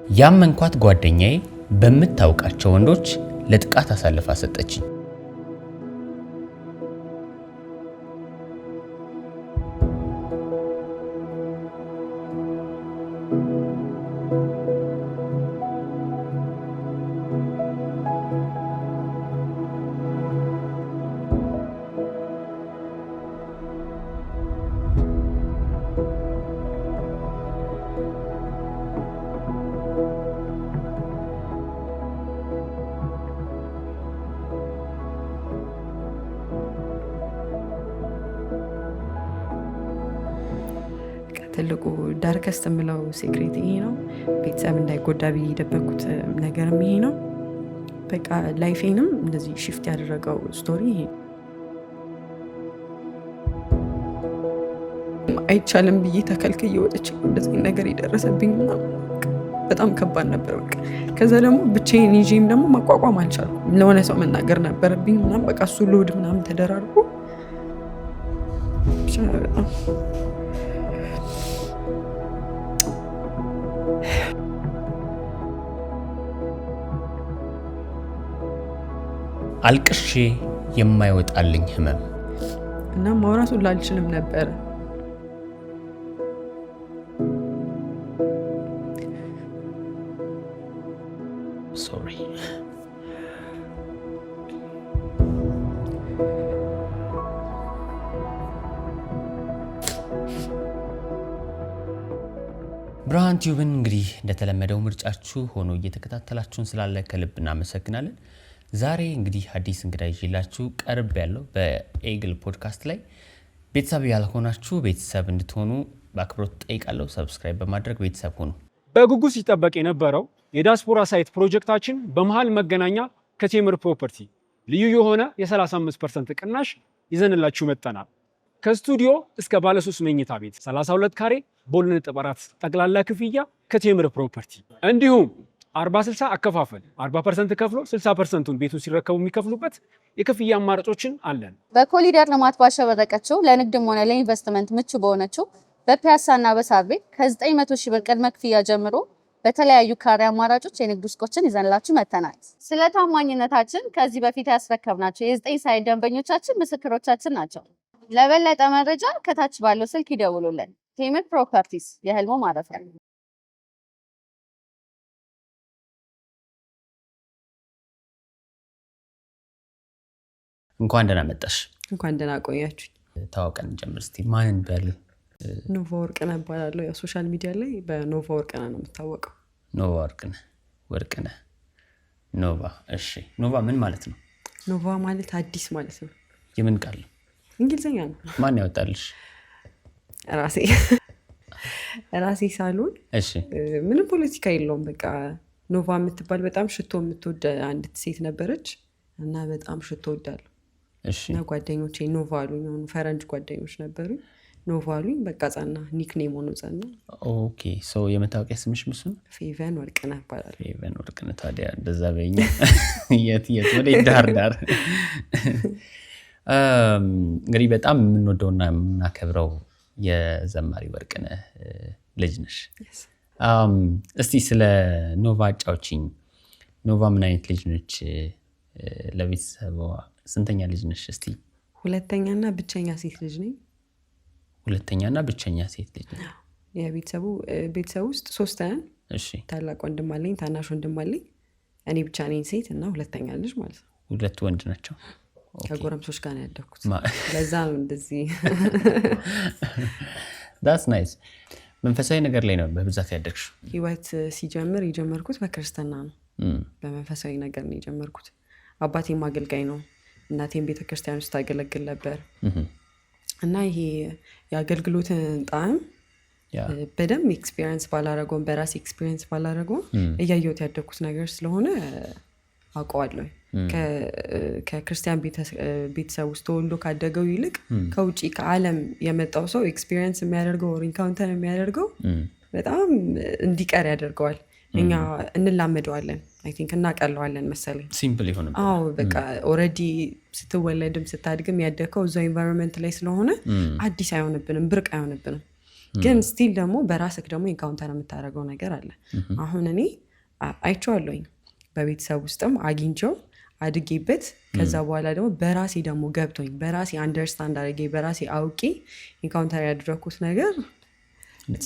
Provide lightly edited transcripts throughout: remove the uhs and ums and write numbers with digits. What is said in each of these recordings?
ያመንኳት ጓደኛዬ በምታውቃቸው ወንዶች ለጥቃት አሳልፋ ሰጠችኝ። ትልቁ ዳርከስት የምለው ሴክሬት ይሄ ነው። ቤተሰብ እንዳይጎዳ ብዬ የደበኩት ነገርም ይሄ ነው። በቃ ላይፌንም እንደዚህ ሽፍት ያደረገው ስቶሪ ይሄ ነው። አይቻልም ብዬ ተከልክዬ ወጥቼ እንደዚህ ነገር የደረሰብኝ በጣም ከባድ ነበር። በቃ ከዛ ደግሞ ብቻዬን ይዤም ደግሞ ማቋቋም አልቻልኩም። ለሆነ ሰው መናገር ነበረብኝ ምናምን በቃ እሱ ሎድ ምናምን ተደራርጎ አልቅሼ የማይወጣልኝ ህመም እና ማውራቱን ላልችልም ነበር። ሶሪ ብርሃን ቲዩብን እንግዲህ እንደተለመደው ምርጫችሁ ሆኖ እየተከታተላችሁን ስላለ ከልብ እናመሰግናለን። ዛሬ እንግዲህ አዲስ እንግዳ ይዤላችሁ ቀርብ ያለው በኤግል ፖድካስት ላይ ቤተሰብ ያልሆናችሁ ቤተሰብ እንድትሆኑ በአክብሮት ጠይቃለሁ። ሰብስክራይብ በማድረግ ቤተሰብ ሆኑ። በጉጉት ሲጠበቅ የነበረው የዲያስፖራ ሳይት ፕሮጀክታችን በመሃል መገናኛ ከቴምር ፕሮፐርቲ ልዩ የሆነ የ35% ቅናሽ ይዘንላችሁ መጥተናል። ከስቱዲዮ እስከ ባለ 3 መኝታ ቤት 32 ካሬ በ2.4 ጠቅላላ ክፍያ ከቴምር ፕሮፐርቲ እንዲሁም 40-60 አከፋፈል 40% ከፍሎ 60%ቱን ቤቱን ሲረከቡ የሚከፍሉበት የክፍያ አማራጮችን አለን። በኮሊደር ልማት ባሸበረቀችው ለንግድም ሆነ ለኢንቨስትመንት ምቹ በሆነችው በፒያሳና በሳር ቤት ከ900 ሺህ ብር ቅድመ ክፍያ ጀምሮ በተለያዩ ካሬ አማራጮች የንግድ ሱቆችን ይዘንላችሁ መጥተናል። ስለ ታማኝነታችን ከዚህ በፊት ያስረከብናቸው የ9 ሳይት ደንበኞቻችን ምስክሮቻችን ናቸው። ለበለጠ መረጃ ከታች ባለው ስልክ ይደውሉልን። ቴምር ፕሮፐርቲስ የህልሞ ማረፊያ። እንኳን ደህና መጣሽ። እንኳን ደህና ቆያችሁ። ታውቀን ጀምር እስቲ ማንን በል? ኖቫ ወርቅነህ እባላለሁ። ያው ሶሻል ሚዲያ ላይ በኖቫ ወርቅነህ ነው የምታወቀው። ኖቫ ወርቅነህ ኖቫ። እሺ ኖቫ ምን ማለት ነው? ኖቫ ማለት አዲስ ማለት ነው። የምን ቃል ነው? እንግሊዘኛ ነው። ማን ያወጣልሽ? ራሴ ሳልሆን። እሺ ምንም ፖለቲካ የለውም። በቃ ኖቫ የምትባል በጣም ሽቶ የምትወድ አንዲት ሴት ነበረች እና በጣም ሽቶ ወዳለሁ። እሺ እና ጓደኞቼ ኖቫ አሉኝ። አሁን ፈረንጅ ጓደኞች ነበሩ። ኖቫ አሉኝ። በቃ ጻና ኒክኔም ሆኖ ጻና። ኦኬ ሶ የመታወቂያ ስምሽ ምን ነው? ፌቨን ወርቅነህ እባላለሁ። ፌቨን ወርቅነህ። ታዲያ እንደዛ በእኛ የት ወደ ዳር እንግዲህ በጣም የምንወደውና የምናከብረው የዘማሪ ወርቅነህ ልጅ ነሽ። እስቲ ስለ ኖቫ አጫውቺኝ። ኖቫ ምን አይነት ልጅ ነች? ለቤተሰቧ ስንተኛ ልጅ ነሽ? እስቲ። ሁለተኛና ብቸኛ ሴት ልጅ ነኝ። ሁለተኛና ብቸኛ ሴት ልጅ ነኝ። ቤተሰብ ውስጥ 3 ነን። እሺ ታላቅ ወንድም አለኝ፣ ታናሽ ወንድም አለኝ። እኔ ብቻ ነኝ ሴት እና ሁለተኛ ልጅ ማለት ነው። 2 ወንድ ናቸው። ከጎረምሶች ጋር ነው ያደኩት። ለዛ ነው እንደዚህ። that's nice። መንፈሳዊ ነገር ላይ ነው በብዛት ያደግሽው? ህይወት ሲጀምር የጀመርኩት በክርስትና ነው። በመንፈሳዊ ነገር ነው የጀመርኩት። አባቴም አገልጋይ ነው። እናቴም ቤተክርስቲያን ውስጥ ታገለግል ነበር እና ይሄ የአገልግሎትን ጣዕም በደንብ ኤክስፒሪየንስ ባላረገውም በራሴ ኤክስፒሪየንስ ባላረገውም እያየሁት ያደግኩት ነገር ስለሆነ አውቀዋለሁ። ከክርስቲያን ቤተሰብ ውስጥ ተወልዶ ካደገው ይልቅ ከውጪ ከዓለም የመጣው ሰው ኤክስፒሪየንስ የሚያደርገው ሪንካውንተር የሚያደርገው በጣም እንዲቀር ያደርገዋል። እኛ እንላመደዋለን። አይ ቲንክ እናቀለዋለን መሰለኝ። ሲምፕል ይሆነ። አዎ በቃ ኦሬዲ ስትወለድም ስታድግም ያደከው እዛው ኢንቫይሮንመንት ላይ ስለሆነ አዲስ አይሆንብንም፣ ብርቅ አይሆንብንም። ግን ስቲል ደግሞ በራስክ ደግሞ ኢንካውንተር የምታደርገው ነገር አለ። አሁን እኔ አይቼዋለሁኝ በቤተሰብ ውስጥም አግኝቼው አድጌበት ከዛ በኋላ ደግሞ በራሴ ደግሞ ገብቶኝ በራሴ አንደርስታንድ አድርጌ በራሴ አውቄ ኢንካውንተር ያደረኩት ነገር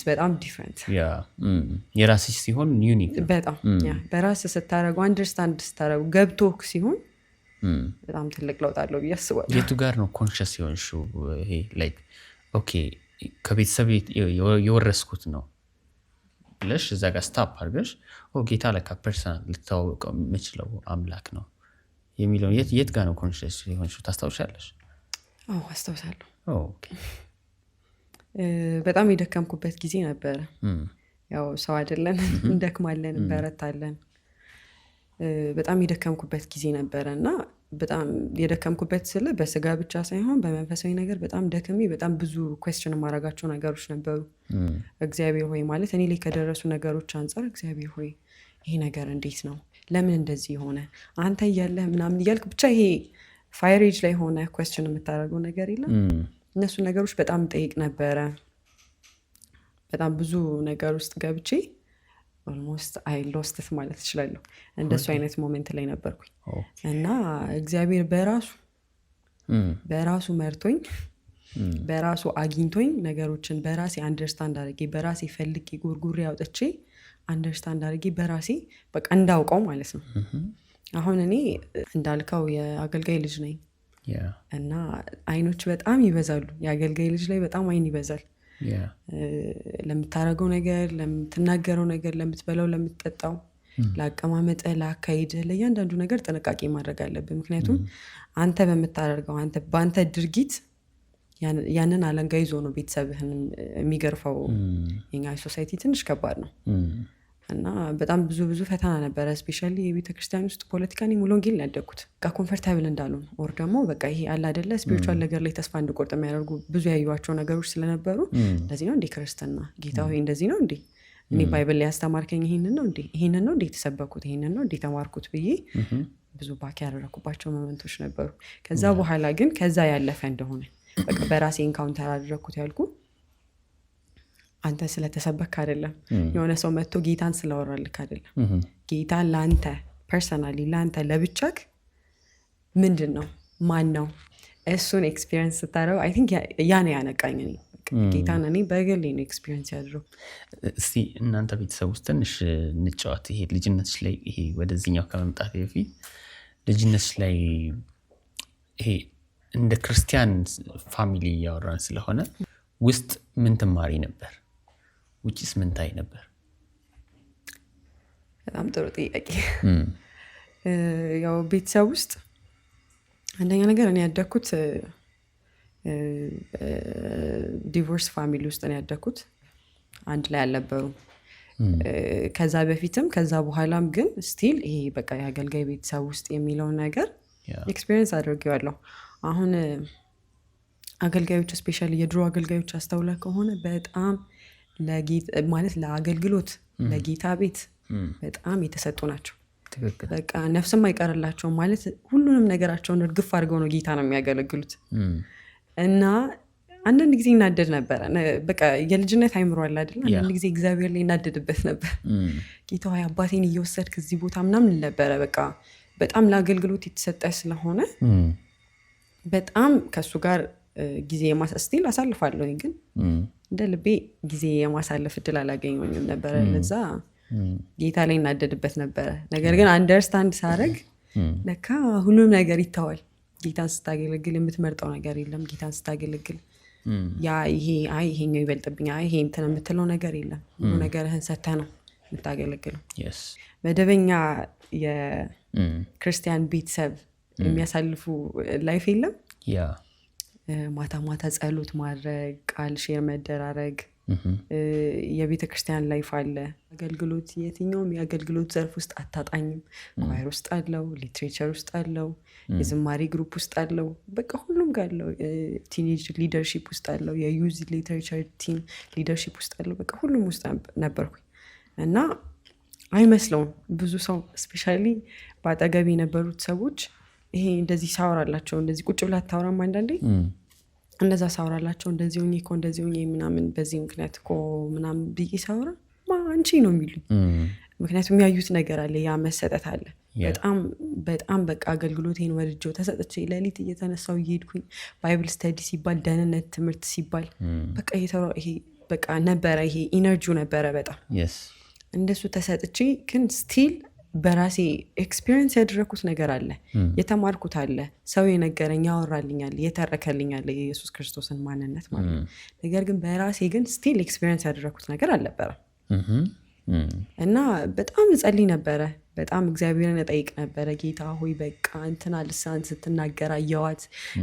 በጣም ዲፍረንት የራስሽ ሲሆን ዩኒክ በጣም በራስ ስታደረጉ አንደርስታንድ ስታደረጉ ገብቶክ ሲሆን በጣም ትልቅ ለውጥ አለው ብዬ አስባለሁ። የቱ ጋር ነው ኮንሽስ የሆንሽው? ይሄ ላይክ ኦኬ ከቤተሰብ የወረስኩት ነው ብለሽ እዛ ጋር ስታፕ አድርገሽ ጌታ ለካ ፐርሰናል ልታወቀው የምችለው አምላክ ነው የሚለውን የት ጋር ነው ኮንሽስ የሆንሽው ታስታውሻለሽ? አስታውሳለሁ። ኦኬ በጣም የደከምኩበት ጊዜ ነበረ። ያው ሰው አይደለን እንደክማለን እንበረታለን። በጣም የደከምኩበት ጊዜ ነበረ እና በጣም የደከምኩበት ስለ በስጋ ብቻ ሳይሆን በመንፈሳዊ ነገር በጣም ደክሜ በጣም ብዙ ኩዌስችን የማደርጋቸው ነገሮች ነበሩ። እግዚአብሔር ሆይ ማለት እኔ ላይ ከደረሱ ነገሮች አንጻር እግዚአብሔር ሆይ ይሄ ነገር እንዴት ነው? ለምን እንደዚህ ሆነ? አንተ እያለህ ምናምን እያልክ ብቻ ይሄ ፋይሬጅ ላይ ሆነ ኩዌስችን የምታደርገው ነገር የለም። እነሱ ነገሮች በጣም ጠይቅ ነበረ። በጣም ብዙ ነገር ውስጥ ገብቼ ኦልሞስት አይ ሎስትት ማለት እችላለሁ። እንደሱ አይነት ሞሜንት ላይ ነበርኩኝ እና እግዚአብሔር በራሱ መርቶኝ በራሱ አግኝቶኝ ነገሮችን በራሴ አንደርስታንድ አድርጌ በራሴ ፈልጌ ጉርጉሬ አውጥቼ አንደርስታንድ አድርጌ በራሴ በቃ እንዳውቀው ማለት ነው። አሁን እኔ እንዳልከው የአገልጋይ ልጅ ነኝ እና አይኖች በጣም ይበዛሉ። የአገልጋይ ልጅ ላይ በጣም አይን ይበዛል። ለምታረገው ነገር፣ ለምትናገረው ነገር፣ ለምትበላው፣ ለምትጠጣው፣ ለአቀማመጥ፣ ለአካሄድ፣ ለእያንዳንዱ ነገር ጥንቃቄ ማድረግ አለብን። ምክንያቱም አንተ በምታደርገው በአንተ ድርጊት ያንን አለንጋ ይዞ ነው ቤተሰብህን የሚገርፈው። የኛ ሶሳይቲ ትንሽ ከባድ ነው እና በጣም ብዙ ፈተና ነበረ። ስፔሻሊ የቤተክርስቲያን ውስጥ ፖለቲካ ሙሉ ወንጌል ያደግኩት በቃ ኮንፈርታብል እንዳልሆን ኦር ደግሞ በቃ ይሄ አለ አይደለ ስፒሪቹዋል ነገር ላይ ተስፋ እንድቆርጥ የሚያደርጉ ብዙ ያዩዋቸው ነገሮች ስለነበሩ እንደዚህ ነው እንዴ ክርስትና? ጌታ ሆይ እንደዚህ ነው እንዴ? እኔ ባይብል ላይ ያስተማርከኝ ይሄንን ነው እንዴ? ይሄንን ነው እንዴ የተሰበኩት? ይሄንን ነው እንዴ ተማርኩት ብዬ ብዙ ባክ ያደረኩባቸው ሞመንቶች ነበሩ። ከዛ በኋላ ግን ከዛ ያለፈ እንደሆነ በቃ በራሴ ኢንካውንተር አደረኩት ያልኩ አንተ ስለተሰበክ አይደለም፣ የሆነ ሰው መጥቶ ጌታን ስለወራልክ አይደለም። ጌታ ለአንተ ፐርሰናሊ ለአንተ ለብቻክ ምንድን ነው ማን ነው እሱን ኤክስፒሪየንስ ስታደረው አይ ቲንክ ያ ነው ያነቃኝ። እኔ ጌታን እኔ በግሌ ነው ኤክስፒሪየንስ ያድረው። እስቲ እናንተ ቤተሰብ ውስጥ ትንሽ እንጫወት። ይሄ ልጅነትሽ ላይ ይሄ ወደዚህኛው ከመምጣት በፊት ልጅነትሽ ላይ ይሄ እንደ ክርስቲያን ፋሚሊ እያወራን ስለሆነ ውስጥ ምን ትማሪ ነበር? ውጭስ ምን ታይ ነበር? በጣም ጥሩ ጥያቄ። ያው ቤተሰብ ውስጥ አንደኛ ነገር እኔ ያደግኩት ዲቮርስ ፋሚሊ ውስጥ ነው ያደግኩት። አንድ ላይ አልነበሩም። ከዛ በፊትም ከዛ በኋላም ግን ስቲል ይሄ በቃ የአገልጋይ ቤተሰብ ውስጥ የሚለውን ነገር ኤክስፒሪየንስ አድርጌዋለሁ። አሁን አገልጋዮች ስፔሻሊ የድሮ አገልጋዮች አስተውለ ከሆነ በጣም ማለት ለአገልግሎት ለጌታ ቤት በጣም የተሰጡ ናቸው። በቃ ነፍስም አይቀርላቸው ማለት ሁሉንም ነገራቸውን እርግፍ አድርገው ነው ጌታ ነው የሚያገለግሉት። እና አንዳንድ ጊዜ እናደድ ነበረ። በቃ የልጅነት አይምሮ አለ አይደል? አንዳንድ ጊዜ እግዚአብሔር ላይ እናደድበት ነበር። ጌታ ሆይ አባቴን እየወሰድክ እዚህ ቦታ ምናምን ነበረ። በቃ በጣም ለአገልግሎት የተሰጠ ስለሆነ በጣም ከሱ ጋር ጊዜ ስቲል አሳልፋለሁ። ግን እንደ ልቤ ጊዜ የማሳለፍ እድል አላገኘኝም ነበረ። ለዛ ጌታ ላይ እናደድበት ነበረ። ነገር ግን አንደርስታንድ ሳረግ ለካ ሁሉም ነገር ይተዋል። ጌታን ስታገለግል የምትመርጠው ነገር የለም። ጌታን ስታገለግል ይሄኛው ይበልጥብኛ ይሄ እንትን የምትለው ነገር የለም። ሁሉ ነገርህን ሰተህ ነው የምታገለግለው። መደበኛ የክርስቲያን ቤተሰብ የሚያሳልፉ ላይፍ የለም። ማታ ማታ ጸሎት ማድረግ፣ ቃል ሼር መደራረግ፣ የቤተ ክርስቲያን ላይፍ አለ። አገልግሎት የትኛውም የአገልግሎት ዘርፍ ውስጥ አታጣኝም። ኳየር ውስጥ አለው፣ ሊትሬቸር ውስጥ አለው፣ የዝማሬ ግሩፕ ውስጥ አለው፣ በቃ ሁሉም ጋር አለው። ቲኔጅ ሊደርሺፕ ውስጥ አለው፣ የዩዝ ሊትሬቸር ቲም ሊደርሺፕ ውስጥ አለው። በቃ ሁሉም ውስጥ ነበርኩኝ እና አይመስለውም ብዙ ሰው ስፔሻሊ በአጠገብ የነበሩት ሰዎች ይሄ እንደዚህ ሳወራላቸው እንደዚህ ቁጭ ብላ አታወራም አንዳንዴ እንደዛ ሳውራላቸው እንደዚህ ሆኜ እኮ እንደዚህ ሆኜ ምናምን በዚህ ምክንያት እኮ ምናምን ብዬ ሳውራ አንቺ ነው የሚሉኝ። ምክንያቱም ያዩት ነገር አለ፣ ያ መሰጠት አለ። በጣም በቃ አገልግሎቴን ወድጄው ተሰጥቼ ሌሊት እየተነሳው እየሄድኩኝ ባይብል ስተዲ ሲባል ደህንነት ትምህርት ሲባል በቃ ይሄ በቃ ነበረ፣ ይሄ ኢነርጂው ነበረ በጣም እንደሱ ተሰጥቼ ግን ስቲል በራሴ ኤክስፒሪየንስ ያደረኩት ነገር አለ፣ የተማርኩት አለ፣ ሰው የነገረኝ ያወራልኛል፣ የተረከልኛል የኢየሱስ ክርስቶስን ማንነት ማለት ነው። ነገር ግን በራሴ ግን ስቲል ኤክስፒሪየንስ ያደረኩት ነገር አልነበረም። እና በጣም እጸልይ ነበረ፣ በጣም እግዚአብሔርን እጠይቅ ነበረ። ጌታ ሆይ በቃ እንትና ልሳን ስትናገር አየዋት፣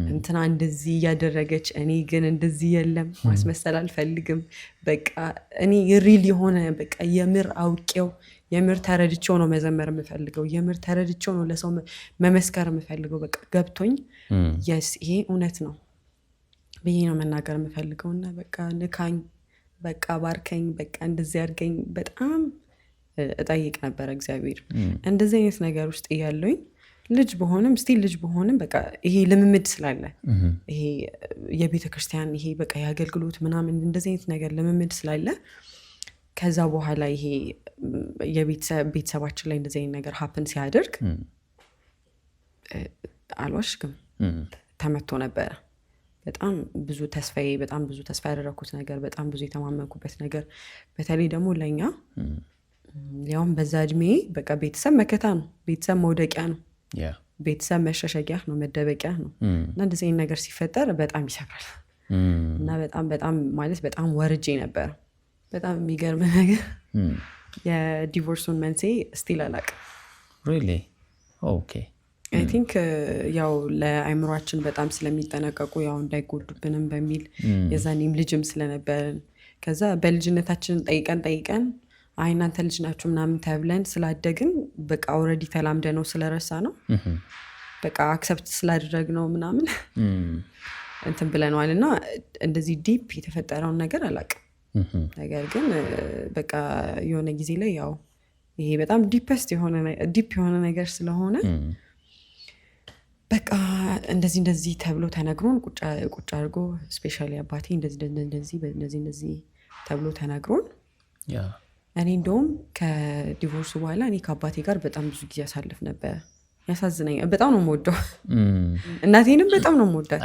እንትና እንደዚህ እያደረገች፣ እኔ ግን እንደዚህ የለም፣ ማስመሰል አልፈልግም። በቃ እኔ ሪል የሆነ በቃ የምር አውቄው የምር ተረድቼው ነው መዘመር የምፈልገው፣ የምር ተረድቼው ነው ለሰው መመስከር የምፈልገው። በቃ ገብቶኝ የስ ይሄ እውነት ነው ብዬ ነው መናገር የምፈልገው። እና በቃ ንካኝ፣ በቃ ባርከኝ፣ በቃ እንደዚህ አድርገኝ በጣም እጠይቅ ነበረ እግዚአብሔር። እንደዚህ አይነት ነገር ውስጥ እያለሁኝ ልጅ በሆንም ስቲል ልጅ በሆንም በቃ ይሄ ልምምድ ስላለ ይሄ የቤተክርስቲያን ይሄ በቃ የአገልግሎት ምናምን እንደዚህ አይነት ነገር ልምምድ ስላለ ከዛ በኋላ ይሄ ቤተሰባችን ላይ እንደዚህ አይነት ነገር ሀፕን ሲያደርግ አልዋሽም ተመቶ ነበረ። በጣም ብዙ ተስፋ ያደረኩት ነገር፣ በጣም ብዙ የተማመንኩበት ነገር፣ በተለይ ደግሞ ለኛ ያውም በዛ እድሜ በቃ ቤተሰብ መከታ ነው፣ ቤተሰብ መውደቂያ ነው፣ ቤተሰብ መሸሸጊያ ነው፣ መደበቂያ ነው። እና እንደዚህ አይነት ነገር ሲፈጠር በጣም ይሰብራል። እና በጣም ማለት በጣም ወርጄ ነበር። በጣም የሚገርም ነገር የዲቮርሱን መንስኤ ስቲል አላውቅም። Really? Okay. አይ ቲንክ ያው ለአይምሯችን በጣም ስለሚጠነቀቁ ያው እንዳይጎዱብንም በሚል የዛኔም ልጅም ስለነበርን ከዛ በልጅነታችን ጠይቀን አይ እናንተ ልጅ ናችሁ ምናምን ተብለን ስላደግን በቃ ኦልሬዲ ተላምደ ነው ስለረሳ ነው በቃ አክሰፕት ስላደረግ ነው ምናምን እንትን ብለነዋል። እና እንደዚህ ዲፕ የተፈጠረውን ነገር አላውቅም። ነገር ግን በቃ የሆነ ጊዜ ላይ ያው ይሄ በጣም ዲፕ የሆነ ነገር ስለሆነ በቃ እንደዚህ ተብሎ ተነግሮን ቁጭ አድርጎ ስፔሻሊ አባቴ እንደዚህ ተብሎ ተነግሮን እኔ እንደውም ከዲቮርሱ በኋላ እኔ ከአባቴ ጋር በጣም ብዙ ጊዜ ያሳልፍ ነበር። ያሳዝነኛል። በጣም ነው የምወደው እናቴንም በጣም ነው የምወዳት።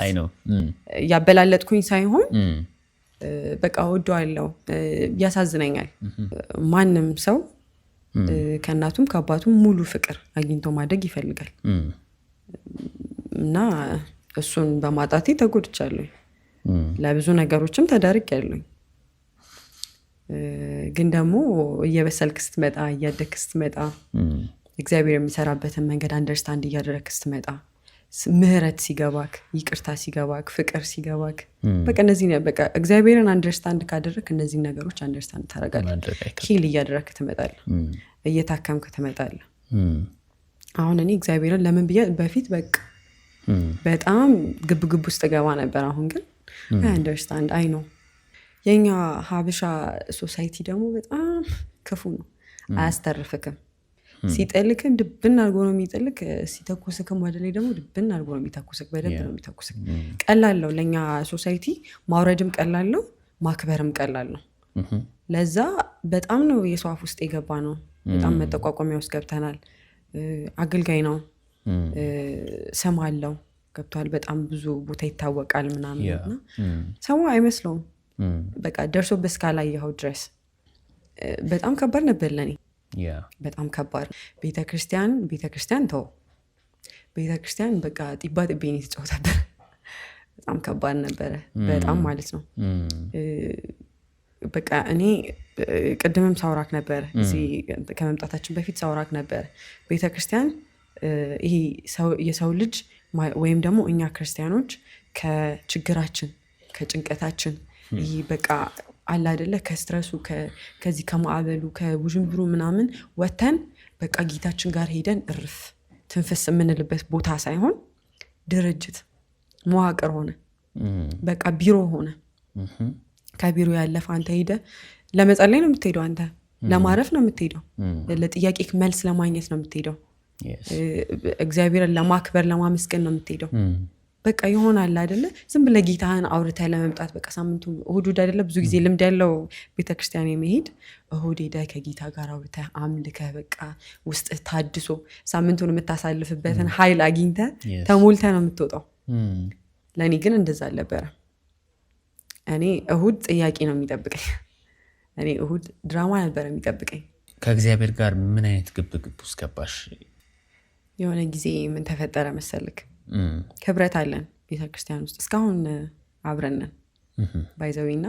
ያበላለጥኩኝ ሳይሆን በቃ ወደዋለሁ። ያሳዝነኛል። ማንም ሰው ከእናቱም ከአባቱም ሙሉ ፍቅር አግኝቶ ማደግ ይፈልጋል እና እሱን በማጣቴ ተጎድቻለሁ። ለብዙ ነገሮችም ተዳርጌያለሁ። ግን ደግሞ እየበሰልክ ስትመጣ እያደግክ ስትመጣ እግዚአብሔር የሚሰራበትን መንገድ አንደርስታንድ እያደረግክ ስትመጣ ምህረት ሲገባክ፣ ይቅርታ ሲገባክ፣ ፍቅር ሲገባክ በቃ እነዚህ በቃ እግዚአብሔርን አንደርስታንድ ካደረክ እነዚህ ነገሮች አንደርስታንድ ታደርጋለህ። ሂል እያደረግክ ትመጣለህ፣ እየታከምክ ትመጣለህ። አሁን እኔ እግዚአብሔርን ለምን ብዬ በፊት በቃ በጣም ግብግብ ውስጥ ገባ ነበር። አሁን ግን አንደርስታንድ አይ ነው። የኛ ሀበሻ ሶሳይቲ ደግሞ በጣም ክፉ ነው። አያስተርፍክም። ሲጠልክም ድብን አድርጎ ነው የሚጠልክ። ሲተኩስክም ወደ ላይ ደግሞ ድብን አድርጎ ነው የሚተኩስክ። በደንብ ነው የሚተኩስክ። ቀላለው ለኛ ሶሳይቲ ማውረድም ቀላለው፣ ማክበርም ቀላለው። ለዛ በጣም ነው የሰው አፍ ውስጥ የገባ ነው። በጣም መጠቋቋሚያ ውስጥ ገብተናል። አገልጋይ ነው፣ ስም አለው፣ ገብቷል። በጣም ብዙ ቦታ ይታወቃል ምናምንና ሰው አይመስለውም። በቃ ደርሶ በስካላየኸው ድረስ በጣም ከባድ ነበር ለኔ። በጣም ከባድ ቤተክርስቲያን ተው፣ ቤተክርስቲያን በቃ ጢባ ጥቤን የተጫወተበት በጣም ከባድ ነበረ። በጣም ማለት ነው። በቃ እኔ ቅድምም ሳውራክ ነበር፣ እዚህ ከመምጣታችን በፊት ሳውራክ ነበር። ቤተክርስቲያን ይሄ የሰው ልጅ ወይም ደግሞ እኛ ክርስቲያኖች ከችግራችን ከጭንቀታችን ይሄ በቃ አለ አይደለ ከስትረሱ ከዚህ ከማዕበሉ ከውዥንብሩ ምናምን ወተን በቃ ጌታችን ጋር ሄደን እርፍ ትንፍስ የምንልበት ቦታ ሳይሆን ድርጅት መዋቅር ሆነ፣ በቃ ቢሮ ሆነ። ከቢሮ ያለፈ አንተ ሄደ ለመጸለይ ነው የምትሄደው፣ አንተ ለማረፍ ነው የምትሄደው፣ ለጥያቄ መልስ ለማግኘት ነው የምትሄደው፣ እግዚአብሔርን ለማክበር ለማመስገን ነው የምትሄደው። በቃ ይሆናል አይደለ ዝም ብለህ ጌታህን አውርተህ ለመምጣት በቃ ሳምንቱ እሁድ አይደለ ብዙ ጊዜ ልምድ ያለው ቤተክርስቲያን የመሄድ እሁድ ሄደህ ከጌታ ጋር አውርተህ አምልከህ በቃ ውስጥ ታድሶ ሳምንቱን የምታሳልፍበትን ኃይል አግኝተህ ተሞልተህ ነው የምትወጣው። ለእኔ ግን እንደዛ አልነበረም። እኔ እሁድ ጥያቄ ነው የሚጠብቀኝ። እኔ እሁድ ድራማ ነበር የሚጠብቀኝ። ከእግዚአብሔር ጋር ምን አይነት ግብግብ ውስጥ ገባሽ? የሆነ ጊዜ ምን ተፈጠረ መሰልክ? ህብረት አለን ቤተክርስቲያን ውስጥ እስካሁን አብረንን ባይዘዊና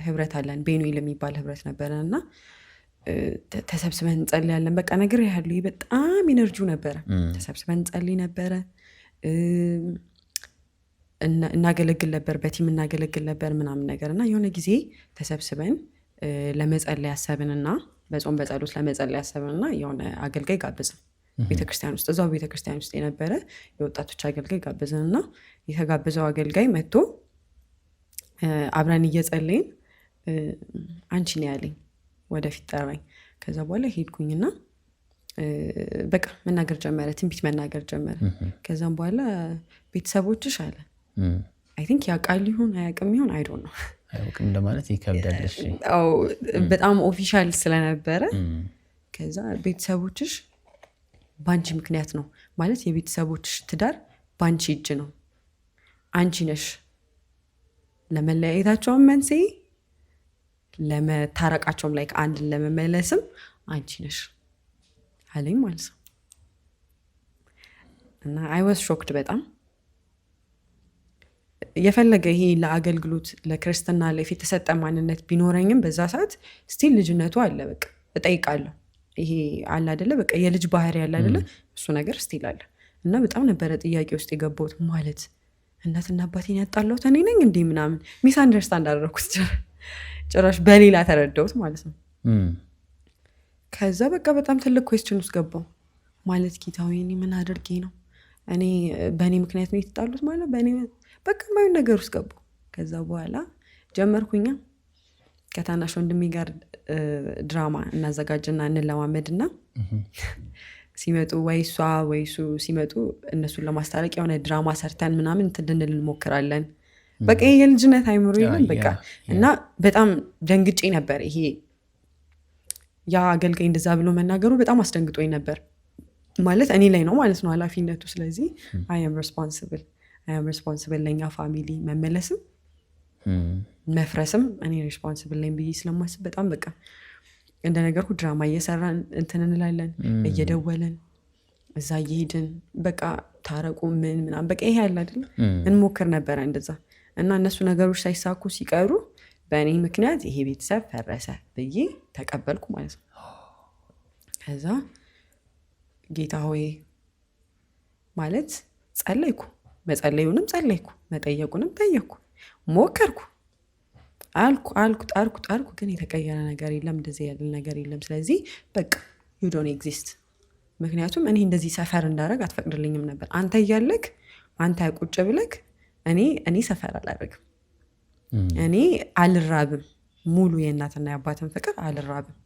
ህብረት አለን። ቤኑኤል የሚባል ህብረት ነበረን እና ተሰብስበን እንጸልያለን። በቃ ነገር ያህሉ በጣም ኢነርጂው ነበረ። ተሰብስበን እንጸልይ ነበረ፣ እናገለግል ነበር፣ በቲም እናገለግል ነበር ምናምን ነገር እና የሆነ ጊዜ ተሰብስበን ለመጸለይ ያሰብንና በጾም በጸሎት ለመጸለይ ያሰብንና የሆነ አገልጋይ ጋበዝን ቤተክርስቲያን ውስጥ። እዛው ቤተክርስቲያን ውስጥ የነበረ የወጣቶች አገልጋይ ጋበዝንና የተጋበዘው አገልጋይ መጥቶ አብረን እየጸለይን አንቺ ነው ያለኝ፣ ወደፊት ጠራኝ። ከዛ በኋላ ሄድኩኝና በቃ መናገር ጀመረ፣ ትንቢት መናገር ጀመረ። ከዛም በኋላ ቤተሰቦችሽ አለ አይ ቲንክ ያውቃል ይሁን አያውቅም ይሁን አይ ዶንት ኖ አያውቅም እንደማለት ይከብዳል። በጣም ኦፊሻል ስለነበረ ከዛ ቤተሰቦችሽ ባንቺ ምክንያት ነው ማለት የቤተሰቦችሽ ትዳር ባንቺ እጅ ነው፣ አንቺ ነሽ ለመለያየታቸውም መንስኤ ለመታረቃቸውም ላይ አንድን ለመመለስም አንቺ ነሽ አለኝ ማለት ነው። እና አይ ዋዝ ሾክድ በጣም የፈለገ ይሄ ለአገልግሎት ለክርስትና ላይፍ የተሰጠ ማንነት ቢኖረኝም በዛ ሰዓት ስቲል ልጅነቱ አለ። በቃ እጠይቃለሁ ይሄ አለ አይደለ በቃ የልጅ ባህሪ ያለ አይደለ እሱ ነገር ስቲል አለ። እና በጣም ነበረ ጥያቄ ውስጥ የገባሁት ማለት እናትና አባቴን ያጣላሁት እኔ ነኝ እንዴ ምናምን ሚስ አንደርስታንድ አደረኩት። ጭራሽ በሌላ ተረዳሁት ማለት ነው። ከዛ በቃ በጣም ትልቅ ኩዌስችን ውስጥ ገባሁ ማለት ጌታዬ እኔ ምን አድርጌ ነው እኔ በእኔ ምክንያት ነው የተጣሉት ማለት በእኔ በቃ ማይሆን ነገር ውስጥ ገባሁ። ከዛ በኋላ ጀመርኩኛ ከታናሽ ወንድሜ ጋር ድራማ እናዘጋጅና እንለማመድና ሲመጡ ወይ እሷ ወይ እሱ ሲመጡ እነሱን ለማስታረቅ የሆነ ድራማ ሰርተን ምናምን እንድንል እንሞክራለን። በቃ የልጅነት አይምሮ የለም በቃ እና በጣም ደንግጬ ነበር። ይሄ ያ አገልጋይ እንደዛ ብሎ መናገሩ በጣም አስደንግጦኝ ነበር። ማለት እኔ ላይ ነው ማለት ነው ኃላፊነቱ። ስለዚህ አይ አም ሬስፖንሲብል ለኛ ፋሚሊ መመለስም መፍረስም እኔ ሬስፖንሲብል ነኝ ብዬ ስለማስብ በጣም በቃ እንደነገርኩ ድራማ እየሰራን እንትን እንላለን፣ እየደወለን እዛ እየሄድን በቃ ታረቁ ምን ምናምን በቃ ይሄ ያለ አይደል እንሞክር ነበረ እንደዛ። እና እነሱ ነገሮች ሳይሳኩ ሲቀሩ በእኔ ምክንያት ይሄ ቤተሰብ ፈረሰ ብዬ ተቀበልኩ ማለት ነው። ከዛ ጌታ ሆይ ማለት ጸለይኩ፣ መጸለዩንም ጸለይኩ፣ መጠየቁንም ጠየቅኩ፣ ሞከርኩ፣ ጣርኩ ግን የተቀየረ ነገር የለም፣ እንደዚህ ያለ ነገር የለም። ስለዚህ በቃ you don't exist። ምክንያቱም እኔ እንደዚህ ሰፈር እንዳረግ አትፈቅድልኝም ነበር። አንተ እያለክ አንተ ቁጭ ብለክ እኔ ሰፈር አላደርግም፣ እኔ አልራብም፣ ሙሉ የእናትና የአባትን ፍቅር አልራብም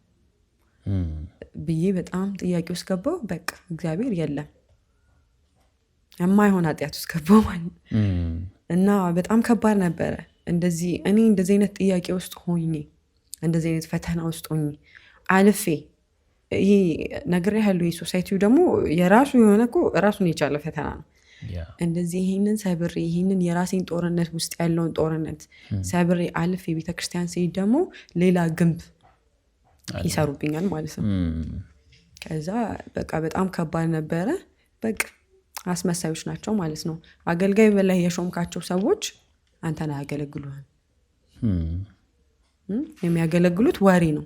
ብዬ በጣም ጥያቄ ውስጥ ገባው። በቃ እግዚአብሔር የለም የማይሆን ኃጢአት ውስጥ ገባው ማለት እና በጣም ከባድ ነበረ። እንደዚህ አይነት ጥያቄ ውስጥ ሆኜ እንደዚህ አይነት ፈተና ውስጥ ሆኜ አልፌ ይሄ ነገር ያለው የሶሳይቲው ደግሞ የራሱ የሆነ እኮ ራሱን የቻለ ፈተና ነው። እንደዚህ ይሄንን ሰብሬ ይሄንን የራሴን ጦርነት ውስጥ ያለውን ጦርነት ሰብሬ አልፌ ቤተክርስቲያን ሲሄድ ደግሞ ሌላ ግንብ ይሰሩብኛል ማለት ነው። ከዛ በቃ በጣም ከባድ ነበረ። በቃ አስመሳዮች ናቸው ማለት ነው። አገልጋይ በላይ የሾምካቸው ሰዎች አንተን አያገለግሉህም። የሚያገለግሉት ወሬ ነው፣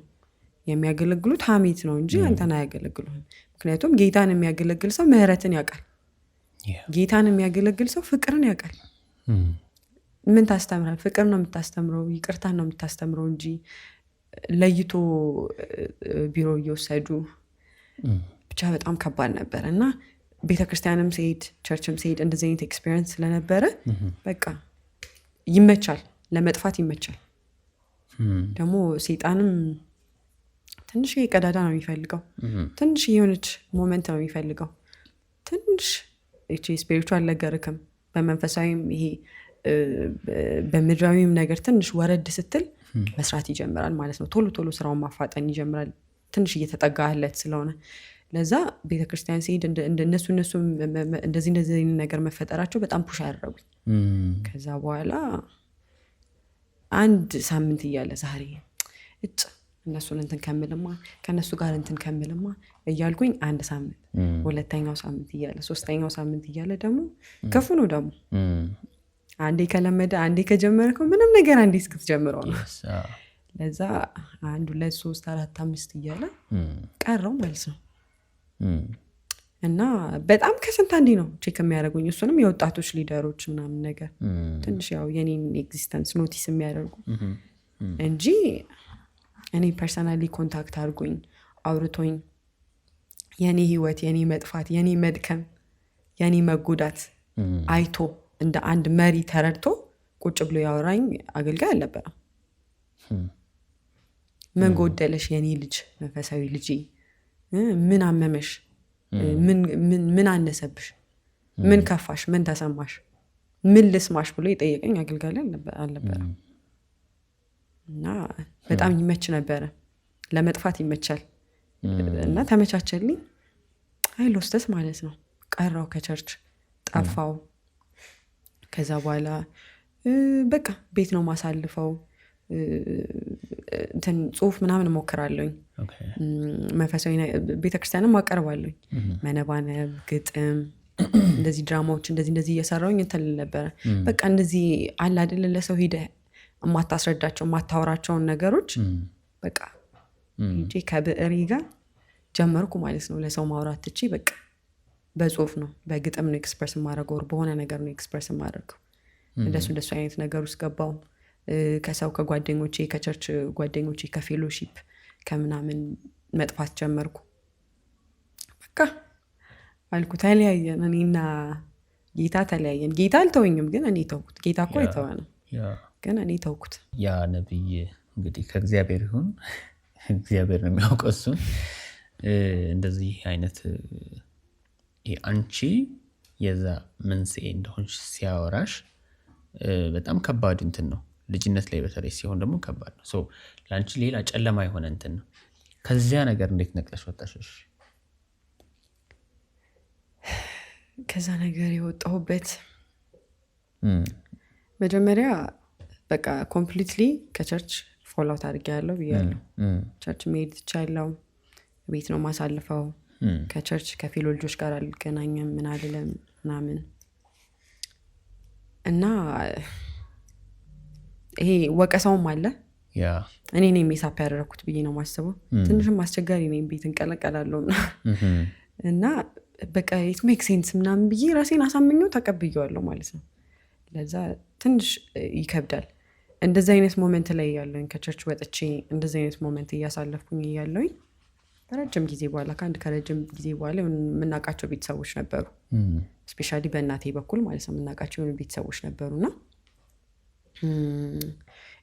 የሚያገለግሉት ሀሜት ነው እንጂ አንተን አያገለግሉህም። ምክንያቱም ጌታን የሚያገለግል ሰው ምህረትን ያውቃል። ጌታን የሚያገለግል ሰው ፍቅርን ያውቃል። ምን ታስተምራል? ፍቅር ነው የምታስተምረው፣ ይቅርታን ነው የምታስተምረው እንጂ ለይቶ ቢሮ እየወሰዱ ብቻ በጣም ከባድ ነበር። እና ቤተክርስቲያንም ሲሄድ ቸርችም ሲሄድ እንደዚህ አይነት ኤክስፔሪንስ ስለነበረ በቃ ይመቻል፣ ለመጥፋት ይመቻል። ደግሞ ሴጣንም ትንሽ ቀዳዳ ነው የሚፈልገው፣ ትንሽ የሆነች ሞመንት ነው የሚፈልገው። ትንሽ ስፒሪቹዋል ነገርክም በመንፈሳዊም ይሄ በምድራዊም ነገር ትንሽ ወረድ ስትል መስራት ይጀምራል ማለት ነው። ቶሎ ስራውን ማፋጠን ይጀምራል ትንሽ እየተጠጋለት ስለሆነ። ለዛ ቤተክርስቲያን ሲሄድ እነሱ እንደዚህ ነገር መፈጠራቸው በጣም ፑሽ ያደረጉኝ። ከዛ በኋላ አንድ ሳምንት እያለ ዛሬ እነሱን እንትን ከምልማ ከነሱ ጋር እንትን ከምልማ እያልኩኝ አንድ ሳምንት፣ ሁለተኛው ሳምንት እያለ ሶስተኛው ሳምንት እያለ ደግሞ ከፉ ነው ደግሞ አንዴ ከለመደ አንዴ ከጀመረከው ምንም ነገር አንዴ እስክትጀምረው ነው። ለዛ 1 2 3 4 5 እያለ ቀረው ማለት ነው። እና በጣም ከስንት አንዴ ነው ቼክ የሚያደርጉኝ እሱንም የወጣቶች ሊደሮች ምናምን ነገር ትንሽ ያው የኔን ኤግዚስተንስ ኖቲስ የሚያደርጉ እንጂ እኔ ፐርሰናሊ ኮንታክት አድርጎኝ አውርቶኝ የኔ ህይወት የኔ መጥፋት የኔ መድከም የኔ መጎዳት አይቶ እንደ አንድ መሪ ተረድቶ ቁጭ ብሎ ያወራኝ አገልጋይ አልነበረም። ምን ጎደለሽ የኔ ልጅ መንፈሳዊ ልጅ ምን አመመሽ ምን አነሰብሽ ምን ከፋሽ ምን ተሰማሽ ምን ልስማሽ ብሎ የጠየቀኝ አገልጋይ አልነበረም። እና በጣም ይመች ነበረ ለመጥፋት ይመቻል እና ተመቻቸልኝ። አይሎስተስ ማለት ነው ቀራው ከቸርች ጠፋው። ከዛ በኋላ በቃ ቤት ነው ማሳልፈው እንትን ጽሁፍ ምናምን ሞክራለሁኝ መንፈሳዊ ቤተክርስቲያንም አቀርባለሁኝ መነባነብ ግጥም እንደዚህ ድራማዎች እንደዚህ እየሰራሁኝ እንትን ነበረ። በቃ እንደዚህ አለ አይደል ለሰው ሄደህ የማታስረዳቸው የማታወራቸውን ነገሮች በቃ እንጂ ከብዕሬ ጋር ጀመርኩ ማለት ነው ለሰው ማውራት ትቼ በቃ በጽሁፍ ነው በግጥም ነው ኤክስፕረስ ማድረገው በሆነ ነገር ነው ኤክስፕረስ ማድረገው። እንደሱ አይነት ነገር ውስጥ ገባው። ከሰው ከጓደኞቼ ከቸርች ጓደኞቼ ከፌሎሺፕ ከምናምን መጥፋት ጀመርኩ። በቃ አልኩ ተለያየን እኔና ጌታ ተለያየን። ጌታ አልተወኝም ግን እኔ ተውኩት። ጌታ እኮ አይተወንም ግን እኔ ተውኩት። ያ ነብይ እንግዲህ ከእግዚአብሔር ይሁን እግዚአብሔር ነው የሚያውቀው እሱን እንደዚህ አይነት አንቺ የዛ መንስኤ እንደሆንሽ ሲያወራሽ በጣም ከባድ እንትን ነው። ልጅነት ላይ በተለይ ሲሆን ደግሞ ከባድ ነው። ሶ ለአንቺ ሌላ ጨለማ የሆነ እንትን ነው። ከዚያ ነገር እንዴት ነቅለሽ ወጣሽ? ከዛ ነገር የወጣሁበት መጀመሪያ በቃ ኮምፕሊትሊ ከቸርች ፎሎ አውት አድርጌያለሁ ብያለሁ። ቸርች መሄድ ትቻለሁ። ቤት ነው ማሳልፈው። ከቸርች ከፌሎ ልጆች ጋር አልገናኝም ምን አልልም ምናምን እና ይሄ ወቀሳውም አለ። እኔ ነኝ ሜሳፕ ያደረኩት ብዬ ነው ማስበው። ትንሽም አስቸጋሪ ነኝ ቤት እንቀለቀላለሁ እና በቃ it makes sense ምናምን ብዬ ራሴን አሳምኘው ተቀብየዋለሁ ማለት ነው። ለዛ ትንሽ ይከብዳል። እንደዚህ አይነት ሞመንት ላይ ያለኝ ከቸርች ወጥቼ እንደዚህ አይነት ሞመንት እያሳለፍኩኝ ያለኝ ረጅም ጊዜ በኋላ ከረጅም ጊዜ በኋላ የምናውቃቸው ቤተሰቦች ነበሩ። ስፔሻሊ በእናቴ በኩል ማለት ነው የምናውቃቸው ቤተሰቦች ነበሩና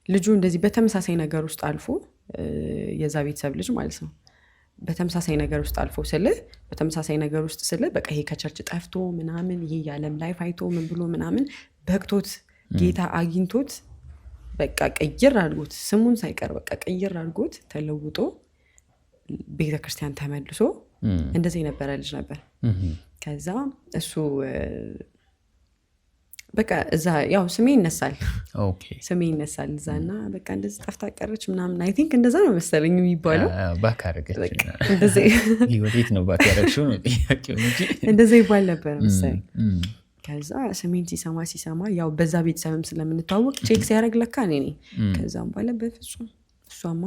ልጁ እንደዚህ በተመሳሳይ ነገር ውስጥ አልፎ የዛ ቤተሰብ ልጅ ማለት ነው በተመሳሳይ ነገር ውስጥ አልፎ በተመሳሳይ ነገር ውስጥ በቃ ይሄ ከቸርች ጠፍቶ ምናምን ይሄ የዓለም ላይፍ አይቶ ምን ብሎ ምናምን በቅቶት ጌታ አግኝቶት በቃ ቀይር አድርጎት ስሙን ሳይቀር በቃ ቀይር አድርጎት ተለውጦ ቤተክርስቲያን ተመልሶ እንደዚህ የነበረ ልጅ ነበር። ከዛ እሱ በቃ እዛ ያው ስሜ ይነሳል እዛና በቃ እንደዚህ ጠፍታ ቀረች ምናምን አይ ቲንክ እንደዛ ነው መሰለኝ የሚባለው። ባክ አደረገች እንደዚህ ወዴት ነው ባክ ያደረግሽው ነው ጥያቄው እንጂ እንደዛ ይባል ነበር መሰለኝ። ከዛ ስሜን ሲሰማ ያው በዛ ቤተሰብም ስለምንታወቅ ቼክ ሲያደርግ ለካ እኔ ነኝ። ከዛም በኋላ በፍጹም እሷማ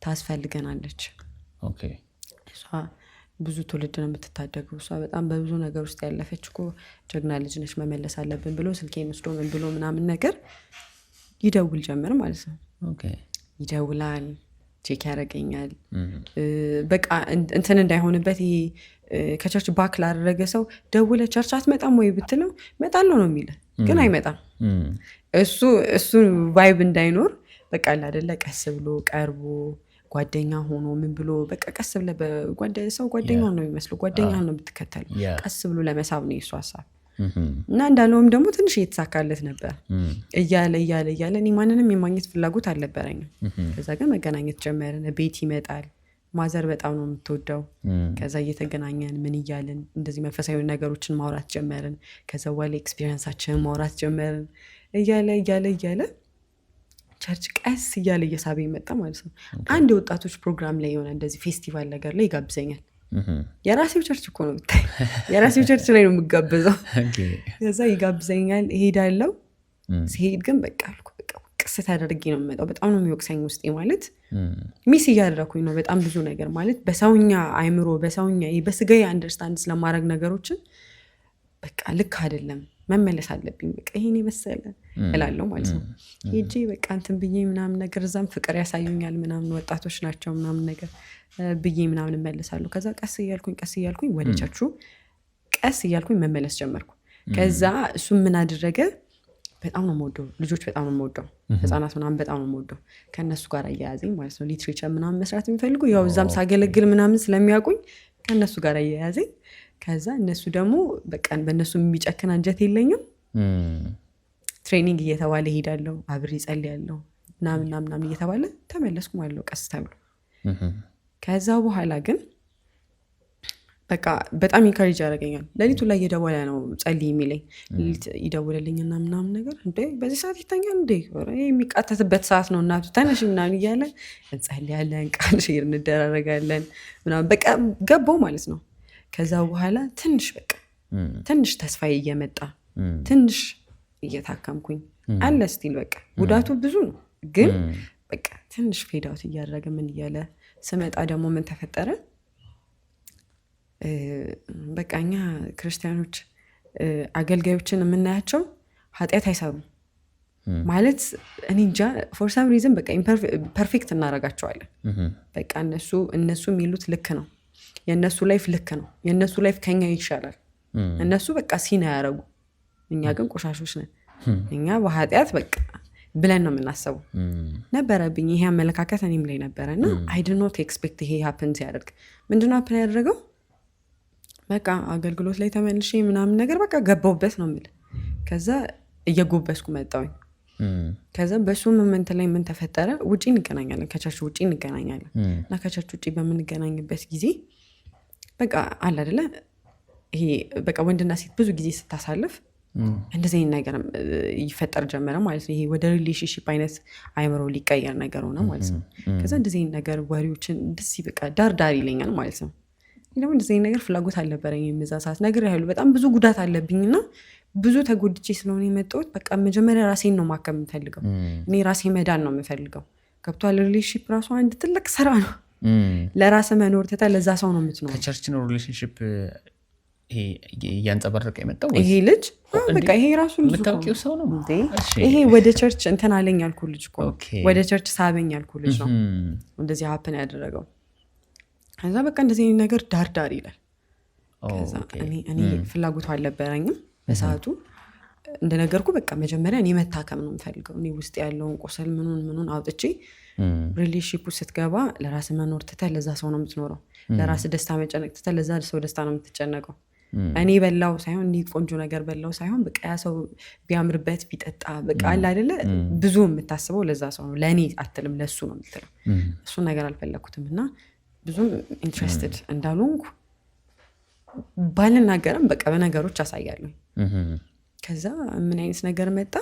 ታስፈልገናለች። እሷ ብዙ ትውልድ ነው የምትታደገው። እሷ በጣም በብዙ ነገር ውስጥ ያለፈች እኮ ጀግና ልጅ ነች መመለስ አለብን ብሎ ስልኬን ወስዶ ምን ብሎ ምናምን ነገር ይደውል ጀመር ማለት ነው። ይደውላል፣ ቼክ ያደርገኛል። በቃ እንትን እንዳይሆንበት ይሄ ከቸርች ባክ ላደረገ ሰው ደውለ ቸርች አትመጣም ወይ ብትለው መጣለው ነው የሚለ ግን አይመጣም። እሱ ቫይብ እንዳይኖር በቃ አይደለ ቀስ ብሎ ቀርቦ ጓደኛ ሆኖ ምን ብሎ በቃ ቀስ ብለ ሰው ጓደኛውን ነው የሚመስለው ጓደኛውን ነው የምትከተል ቀስ ብሎ ለመሳብ ነው የሱ ሀሳብ። እና እንዳለውም ደግሞ ትንሽ እየተሳካለት ነበር እያለ እኔ ማንንም የማግኘት ፍላጎት አልነበረኝም። ከዛ ግን መገናኘት ጀመርን። ቤት ይመጣል። ማዘር በጣም ነው የምትወደው። ከዛ እየተገናኘን ምን እያልን እንደዚህ መንፈሳዊ ነገሮችን ማውራት ጀመርን። ከዛ በኋላ ኤክስፒሪየንሳችንን ማውራት ጀመርን እያለ ቸርች ቀስ እያለ እየሳበ ይመጣ ማለት ነው። አንድ የወጣቶች ፕሮግራም ላይ የሆነ እንደዚህ ፌስቲቫል ነገር ላይ ይጋብዘኛል። የራሴው ቸርች እኮ ነው ብታይ፣ የራሴው ቸርች ላይ ነው የምጋብዘው። ከዛ ይጋብዘኛል፣ እሄዳለሁ። ሲሄድ ግን በቃ አልኩ ቅስት አደርጌ ነው የምመጣው። በጣም ነው የሚወቅሰኝ ውስጤ ማለት ሚስ እያደረኩኝ ነው በጣም ብዙ ነገር ማለት በሰውኛ አይምሮ በሰውኛ በስጋዬ አንደርስታንድ ስለማድረግ ነገሮችን በቃ ልክ አይደለም መመለስ አለብኝ። በቃ ይሄን ይመስላል እላለሁ ማለት ነው። ሄጄ በቃ እንትን ብዬ ምናምን ነገር እዛም ፍቅር ያሳዩኛል ምናምን ወጣቶች ናቸው ምናምን ነገር ብዬ ምናምን እመለሳለሁ። ከዛ ቀስ እያልኩኝ ወደ ቸርቹ ቀስ እያልኩኝ መመለስ ጀመርኩ። ከዛ እሱ ምን አደረገ? በጣም ነው የምወደው ልጆች በጣም ነው የምወደው ህፃናት ምናምን በጣም ነው የምወደው። ከእነሱ ጋር አያያዘኝ ማለት ነው። ሊትሬቸር ምናምን መስራት የሚፈልጉ ያው እዛም ሳገለግል ምናምን ስለሚያውቁኝ ከእነሱ ጋር አያያዘኝ። ከዛ እነሱ ደግሞ በቃ በእነሱ የሚጨክን አንጀት የለኝም። ትሬኒንግ እየተባለ ሄዳለሁ፣ አብሬ ጸልያለሁ ምናምን እየተባለ ተመለስኩ ማለት ነው ቀስ ተብሎ። ከዛ በኋላ ግን በቃ በጣም ኢንካሬጅ ያደርገኛል። ሌሊቱ ላይ እየደወለ ነው ጸልይ የሚለኝ። ሌሊት ይደውልልኝና ምናምን ነገር እንዴ በዚህ ሰዓት ይተኛል እንዴ? የሚቃተትበት ሰዓት ነው እናቱ ተነሽ ምናምን እያለ እንጸልያለን፣ ቃል ሼር እንደራረጋለን ምናምን በቃ ገባው ማለት ነው። ከዛ በኋላ ትንሽ ተስፋዬ እየመጣ ትንሽ እየታከምኩኝ አለ ስቲል በቃ ጉዳቱ ብዙ ነው ግን በቃ ትንሽ ፌዳውት እያደረገ ምን እያለ ስመጣ ደግሞ ምን ተፈጠረ? በቃ እኛ ክርስቲያኖች አገልጋዮችን የምናያቸው ኃጢአት አይሰሩም ማለት እኔ እንጃ ፎር ሳም ሪዝን በቃ ፐርፌክት እናረጋቸዋለን። በቃ እነሱ የሚሉት ልክ ነው፣ የእነሱ ላይፍ ልክ ነው፣ የእነሱ ላይፍ ከኛ ይሻላል። እነሱ በቃ ሲና ያረጉ፣ እኛ ግን ቆሻሾች ነን። እኛ በኃጢአት በቃ ብለን ነው የምናስበው ነበረብኝ። ይሄ አመለካከት እኔም ላይ ነበረ እና አይ ዲድ ኖት ኤክስፔክት ይሄ ሀፕን ሲያደርግ። ምንድነው ሀፕን ያደረገው? በቃ አገልግሎት ላይ ተመልሼ ምናምን ነገር በቃ ገባውበት ነው የምልህ። ከዛ እየጎበስኩ መጣሁኝ። ከዛ በሱ ሞመንት ላይ ምን ተፈጠረ? ውጪ እንገናኛለን፣ ከቸርች ውጪ እንገናኛለን እና ከቸርች ውጪ በምንገናኝበት ጊዜ በቃ አለ አይደለ ይሄ በቃ ወንድና ሴት ብዙ ጊዜ ስታሳልፍ እንደዚህ ነገር ይፈጠር ጀመረ ማለት ነው። ይሄ ወደ ሪሌሽንሺፕ አይነት አይምሮ ሊቀየር ነገር ሆነ ማለት ነው። ከዛ እንደዚህ ነገር ወሬዎችን ደስ በቃ ዳር ይለኛል ማለት ነው። ደግሞ እንደዚህ ነገር ፍላጎት አልነበረኝ የምዛ ሰዓት ነገር ያህሉ በጣም ብዙ ጉዳት አለብኝና ብዙ ተጎድቼ ስለሆነ የመጣሁት በቃ መጀመሪያ ራሴን ነው ማከም የምፈልገው። እኔ ራሴ መዳን ነው የምፈልገው። ገብቷል? ሪሌሽንሺፕ ራሱ አንድ ትልቅ ስራ ነው። ለራስ መኖር ትታ ለዛ ሰው ነው የምትኖር። ከቸርች ነው ሪሌሽንሺፕ ይሄ እያንጸባረቀ የመጣው ይሄ ልጅ በቃ ይሄ ራሱ ልጅ የምታውቂው ሰው ነው እንዴ? ይሄ ወደ ቸርች እንትን አለኝ ያልኩ ልጅ እኮ ወደ ቸርች ሳበኝ ያልኩ ልጅ ነው እንደዚህ ሀፕን ያደረገው። ከዛ በቃ እንደዚህ ነገር ዳር ይላል። ከዛ እኔ ፍላጎቱ አልነበረኝም በሰዓቱ። እንደነገርኩ በቃ መጀመሪያ እኔ መታከም ነው የምፈልገው። እኔ ውስጥ ያለውን ቆሰል ምኑን አውጥቼ ሪሌሽንሺፑ ስትገባ ለራስ መኖር ትተህ ለዛ ሰው ነው የምትኖረው። ለራስ ደስታ መጨነቅ ትተህ ለዛ ሰው ደስታ ነው የምትጨነቀው። እኔ በላው ሳይሆን እንዲህ ቆንጆ ነገር በላው ሳይሆን በቃ ያ ሰው ቢያምርበት ቢጠጣ በቃ አለ አይደለ ብዙ የምታስበው ለዛ ሰው ነው። ለእኔ አትልም ለሱ ነው የምትለው። እሱን ነገር አልፈለኩትም እና ብዙም ኢንትረስትድ እንዳልሆንኩ ባልናገርም በቃ በነገሮች አሳያለሁ። ከዛ ምን አይነት ነገር መጣ?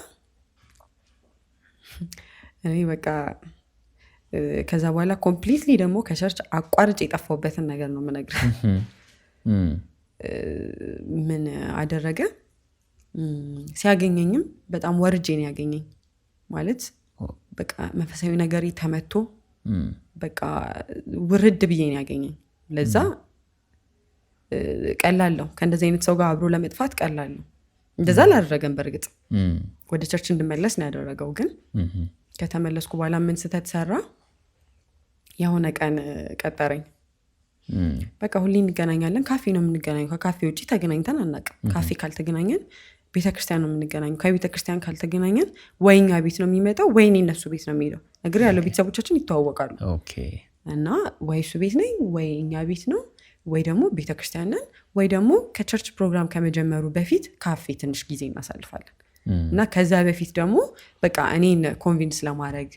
እኔ በቃ ከዛ በኋላ ኮምፕሊትሊ ደግሞ ከቸርች አቋርጭ የጠፋሁበትን ነገር ነው የምነግርህ። ምን አደረገ? ሲያገኘኝም በጣም ወርጄ ነው ያገኘኝ። ማለት በቃ መንፈሳዊ ነገር ተመቶ በቃ ውርድ ብዬ ነው ያገኘኝ። ለዛ ቀላለሁ ከእንደዚህ አይነት ሰው ጋር አብሮ ለመጥፋት ቀላለሁ። እንደዛ አላደረገም። በእርግጥ ወደ ቸርች እንድመለስ ነው ያደረገው። ግን ከተመለስኩ በኋላ ምን ስህተት ሰራ? የሆነ ቀን ቀጠረኝ። በቃ ሁሌ እንገናኛለን፣ ካፌ ነው የምንገናኘው። ከካፌ ውጭ ተገናኝተን አናውቅም። ካፌ ካልተገናኘን ቤተክርስቲያን ነው የምንገናኘው። ከቤተክርስቲያን ካልተገናኘን ወይ እኛ ቤት ነው የሚመጣው ወይ እኔ እነሱ ቤት ነው የሚሄደው። ነገር ያለው ቤተሰቦቻችን ይተዋወቃሉ እና ወይ እሱ ቤት ነኝ ወይ እኛ ቤት ነው። ወይ ደግሞ ቤተክርስቲያንን ወይ ደግሞ ከቸርች ፕሮግራም ከመጀመሩ በፊት ካፌ ትንሽ ጊዜ እናሳልፋለን እና ከዛ በፊት ደግሞ በቃ እኔን ኮንቪንስ ለማድረግ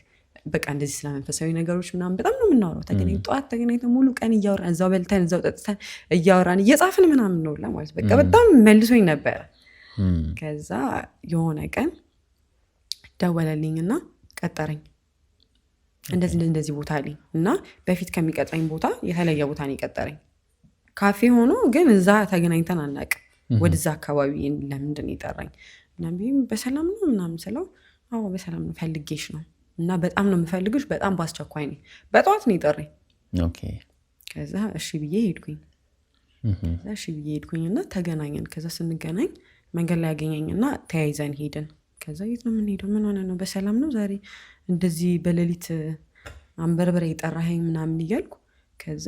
በቃ እንደዚህ ስለመንፈሳዊ ነገሮች ምናምን በጣም ነው የምናወራው። ጠዋት ተገናኝተን ሙሉ ቀን እያወራን እዛው በልተን እዛው ጠጥተን እያወራን እየጻፍን ምናምን ነው ማለት በቃ በጣም መልሶኝ ነበረ። ከዛ የሆነ ቀን ደወለልኝና ቀጠረኝ። እንደዚህ ቦታ አለኝ እና በፊት ከሚቀጥረኝ ቦታ የተለየ ቦታ ነው የቀጠረኝ። ካፌ ሆኖ ግን እዛ ተገናኝተን አናውቅም። ወደዛ አካባቢ ለምንድን ነው የጠራኝ? በሰላም ነው ምናምን ስለው አዎ በሰላም ነው ፈልጌሽ ነው እና በጣም ነው የምፈልግሽ፣ በጣም በአስቸኳይ ነው። በጠዋት ነው የጠራኝ። ከዛ እሺ ብዬ ሄድኩኝ እና ተገናኘን። ከዛ ስንገናኝ መንገድ ላይ ያገኘኝና ተያይዘን ሄድን። ከዛ የት ነው የምንሄደው? ምን ሆነ ነው? በሰላም ነው ዛሬ እንደዚህ በሌሊት አንበርበሬ የጠራኸኝ ምናምን እያልኩ ከዛ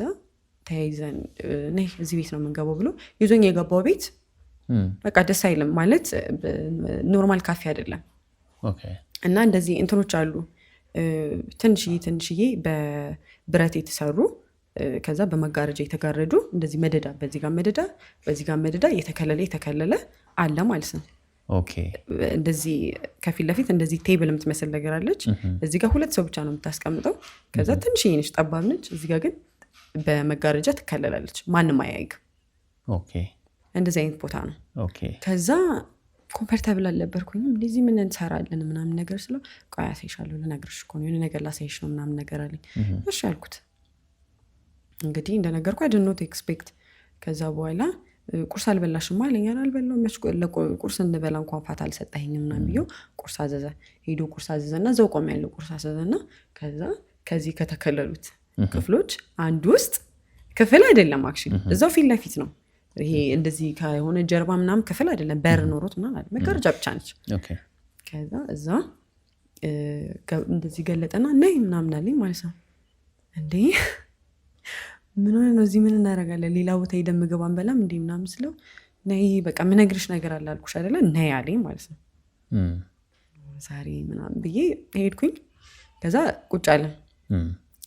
ተያይዘን ነይ እዚህ ቤት ነው የምንገባው ብሎ ይዞኝ የገባው ቤት በቃ ደስ አይልም ማለት ኖርማል ካፌ አይደለም። እና እንደዚህ እንትኖች አሉ ትንሽዬ በብረት የተሰሩ ከዛ በመጋረጃ የተጋረዱ እንደዚህ መደዳ በዚህ ጋር መደዳ የተከለለ አለ ማለት ነው። እንደዚህ ከፊት ለፊት እንደዚህ ቴብል የምትመስል ነገር አለች። እዚህ ጋር 2 ሰው ብቻ ነው የምታስቀምጠው። ከዛ ትንሽዬ ነች፣ ጠባብ ነች። እዚህ ጋር ግን በመጋረጃ ትከለላለች፣ ማንም አያይግም። እንደዚህ አይነት ቦታ ነው። ከዛ ኮምፈርታብል አልነበርኩኝም። እንደዚህ ምን እንሰራለን ምናምን ነገር ስለው ቆይ አሳይሻለሁ፣ ልነግርሽ እኮ ነው የሆነ ነገር ላሳይሽ ነው ምናምን ነገር አለኝ። እሺ አልኩት። እንግዲህ እንደነገርኩ አይ ዲድ ኖት ኤክስፔክት። ከዛ በኋላ ቁርስ አልበላሽም አለኝ። አልበላሁም፣ ቁርስ እንበላ እንኳን ፋታ አልሰጠኸኝም ምናምን ብዬው ቁርስ አዘዘ። ሄዶ ቁርስ አዘዘና እዛው ቆም ያለው ቁርስ አዘዘና ከዛ ከዚህ ከተከለሉት ክፍሎች አንዱ ውስጥ ክፍል አይደለም አክቹሊ እዛው ፊት ለፊት ነው። ይሄ እንደዚህ ከሆነ ጀርባ ምናምን ክፍል አይደለም፣ በር ኖሮት ምናምን አይደለም፣ መጋረጃ ብቻ ነች። ከዛ እዛ እንደዚህ ገለጠና ነይ ምናምን አለኝ ማለት ነው። እንዴ ምን ሆነ ነው? እዚህ ምን እናደርጋለን? ሌላ ቦታ ሄደን ምግብ አንበላም እንዴ ምናምን ስለው ነይ በቃ ምነግርሽ ነገር አለ አልኩሽ አይደለ? ነይ አለኝ ማለት ነው። ዛሬ ምናምን ብዬ ሄድኩኝ። ከዛ ቁጭ አለን።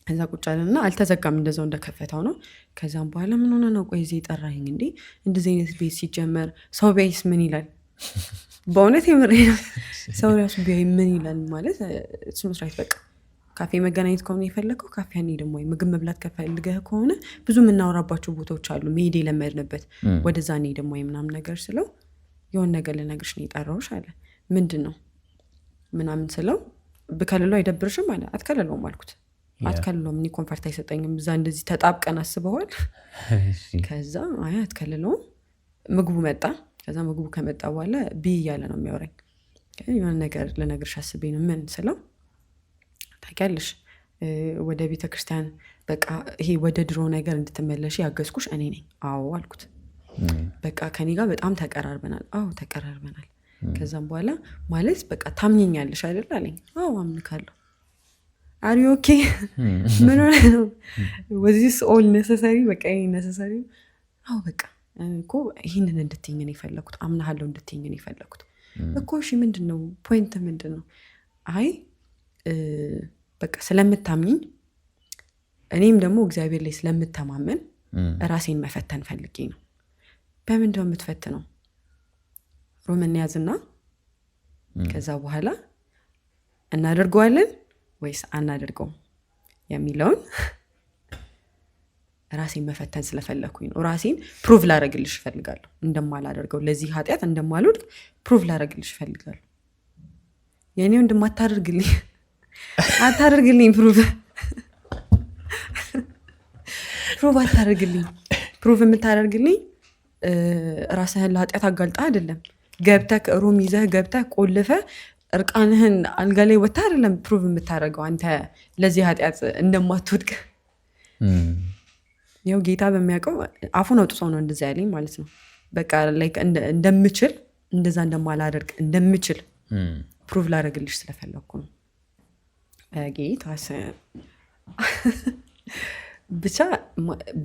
ከዛ ቁጭ አለንና አልተዘጋም፣ እንደዛው እንደከፈተው ነው። ከዛም በኋላ ምን ሆነ ነው? ቆይ እዚህ የጠራኸኝ እንዴ? እንደዚህ አይነት ቤት ሲጀመር ሰው ቢያይስ ምን ይላል? በእውነት የምር ሰው ራሱ ቢያይ ምን ይላል ማለት ስመስራት በቃ ካፌ መገናኘት ከሆነ የፈለገው ካፌ አንሄድም ወይ ምግብ መብላት ከፈልገህ ከሆነ ብዙ የምናወራባቸው ቦታዎች አሉ መሄድ የለመድንበት፣ ወደዛ አንሄድም ወይ ምናምን ነገር ስለው የሆነ ነገር ልነግርሽ ነው የጠራሁሽ አለ። ምንድን ነው ምናምን ስለው ብከልለው አይደብርሽም አለ። አትከልለውም አልኩት። አትከልለውም፣ እኔ ኮንፈርት አይሰጠኝም፣ እዛ እንደዚህ ተጣብቀን አስበዋል። ከዛ አይ አትከልለውም። ምግቡ መጣ። ከዛ ምግቡ ከመጣ በኋላ ብይ እያለ ነው የሚያወራኝ። የሆነ ነገር ልነግርሽ አስቤ ነው። ምን ስለው ታውቂያለሽ ወደ ቤተክርስቲያን በቃ ይሄ ወደ ድሮ ነገር እንድትመለሽ ያገዝኩሽ እኔ ነኝ። አዎ አልኩት። በቃ ከኔ ጋር በጣም ተቀራርበናል። አዎ ተቀራርበናል። ከዛም በኋላ ማለት በቃ ታምኘኛለሽ አይደል አለኝ። አዎ አምንካለሁ። አር ዩ ኦኬ? ምን ሆነ ነው? ወዚስ ኦል ኔሰሰሪ? በቃ ይሄ ኔሰሰሪ? አዎ በቃ እኮ ይህንን እንድትይኝ ነው የፈለኩት፣ አምናሃለሁ እንድትይኝ ነው የፈለኩት እኮ። እሺ ምንድን ነው ፖይንት ምንድን ነው? አይ በቃ ስለምታምኝ እኔም ደግሞ እግዚአብሔር ላይ ስለምተማመን ራሴን መፈተን ፈልጌ ነው። በምንድን ነው የምትፈትነው? ሮምን ያዝና ከዛ በኋላ እናደርገዋለን ወይስ አናደርገውም የሚለውን ራሴን መፈተን ስለፈለኩኝ ነው። ራሴን ፕሩቭ ላረግልሽ እፈልጋለሁ። እንደማላደርገው ለዚህ ኃጢአት እንደማልወድቅ ፕሩቭ ላረግልሽ እፈልጋለሁ። የኔው እንደማታደርግልኝ አታደርግልኝ፣ ፕሩቭ አታደርግልኝ። ፕሩቭ የምታደርግልኝ ራስህን ለኃጢአት አጋልጣ አይደለም። ገብተህ ሩም ይዘህ ገብተህ ቆልፈህ እርቃንህን አልጋ ላይ ወጥተህ አይደለም ፕሩቭ የምታደርገው አንተ ለዚህ ኃጢአት እንደማትወድቅ። ይኸው ጌታ በሚያውቀው አፉን አውጥቶ ነው እንደዛ ያለኝ ማለት ነው። በቃ ላይክ እንደምችል እንደዛ እንደማላደርግ እንደምችል ፕሩቭ ላደርግልሽ ስለፈለኩ ነው። ጌታ ብቻ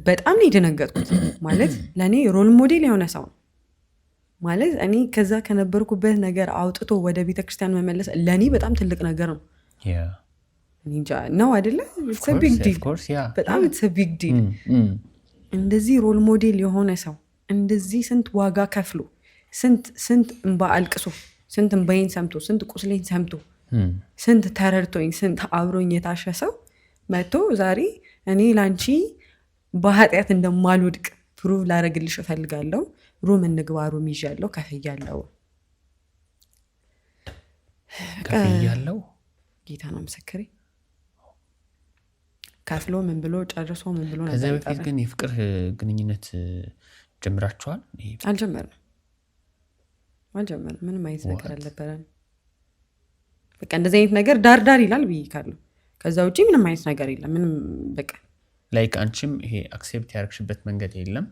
በጣም ነው የደነገጥኩት። ማለት ለእኔ ሮል ሞዴል የሆነ ሰው ነው ማለት እኔ ከዛ ከነበርኩበት ነገር አውጥቶ ወደ ቤተክርስቲያን መመለስ ለእኔ በጣም ትልቅ ነገር ነው። እንጃ ነው አይደለ? ቢግ ዲል በጣም ቢግ ዲል። እንደዚህ ሮል ሞዴል የሆነ ሰው እንደዚህ ስንት ዋጋ ከፍሎ ስንት እንባ አልቅሶ ስንት እንባዬን ሰምቶ ስንት ቁስሌን ሰምቶ ስንት ተረድቶኝ ስንት አብሮኝ የታሸ ሰው መጥቶ ዛሬ እኔ ላንቺ በኃጢአት እንደማልወድቅ ፕሩቭ ላደርግልሽ እፈልጋለሁ፣ ሩም እንግባ፣ ሩም ይዣለሁ፣ ከፍያለሁ ጌታ ነው ምስክሬ። ከፍሎ ምን ብሎ ጨርሶ ምን ብሎ ከዛ በፊት ግን የፍቅር ግንኙነት ጀምራችኋል? አልጀመርንም። ምንም አይነት ነገር አልነበረም። በቃ እንደዚህ አይነት ነገር ዳር ይላል ብዬ ካለው ከዛ ውጪ ምንም አይነት ነገር የለም። ምንም በቃ ላይክ አንቺም ይሄ አክሴፕት ያደረግሽበት መንገድ የለም?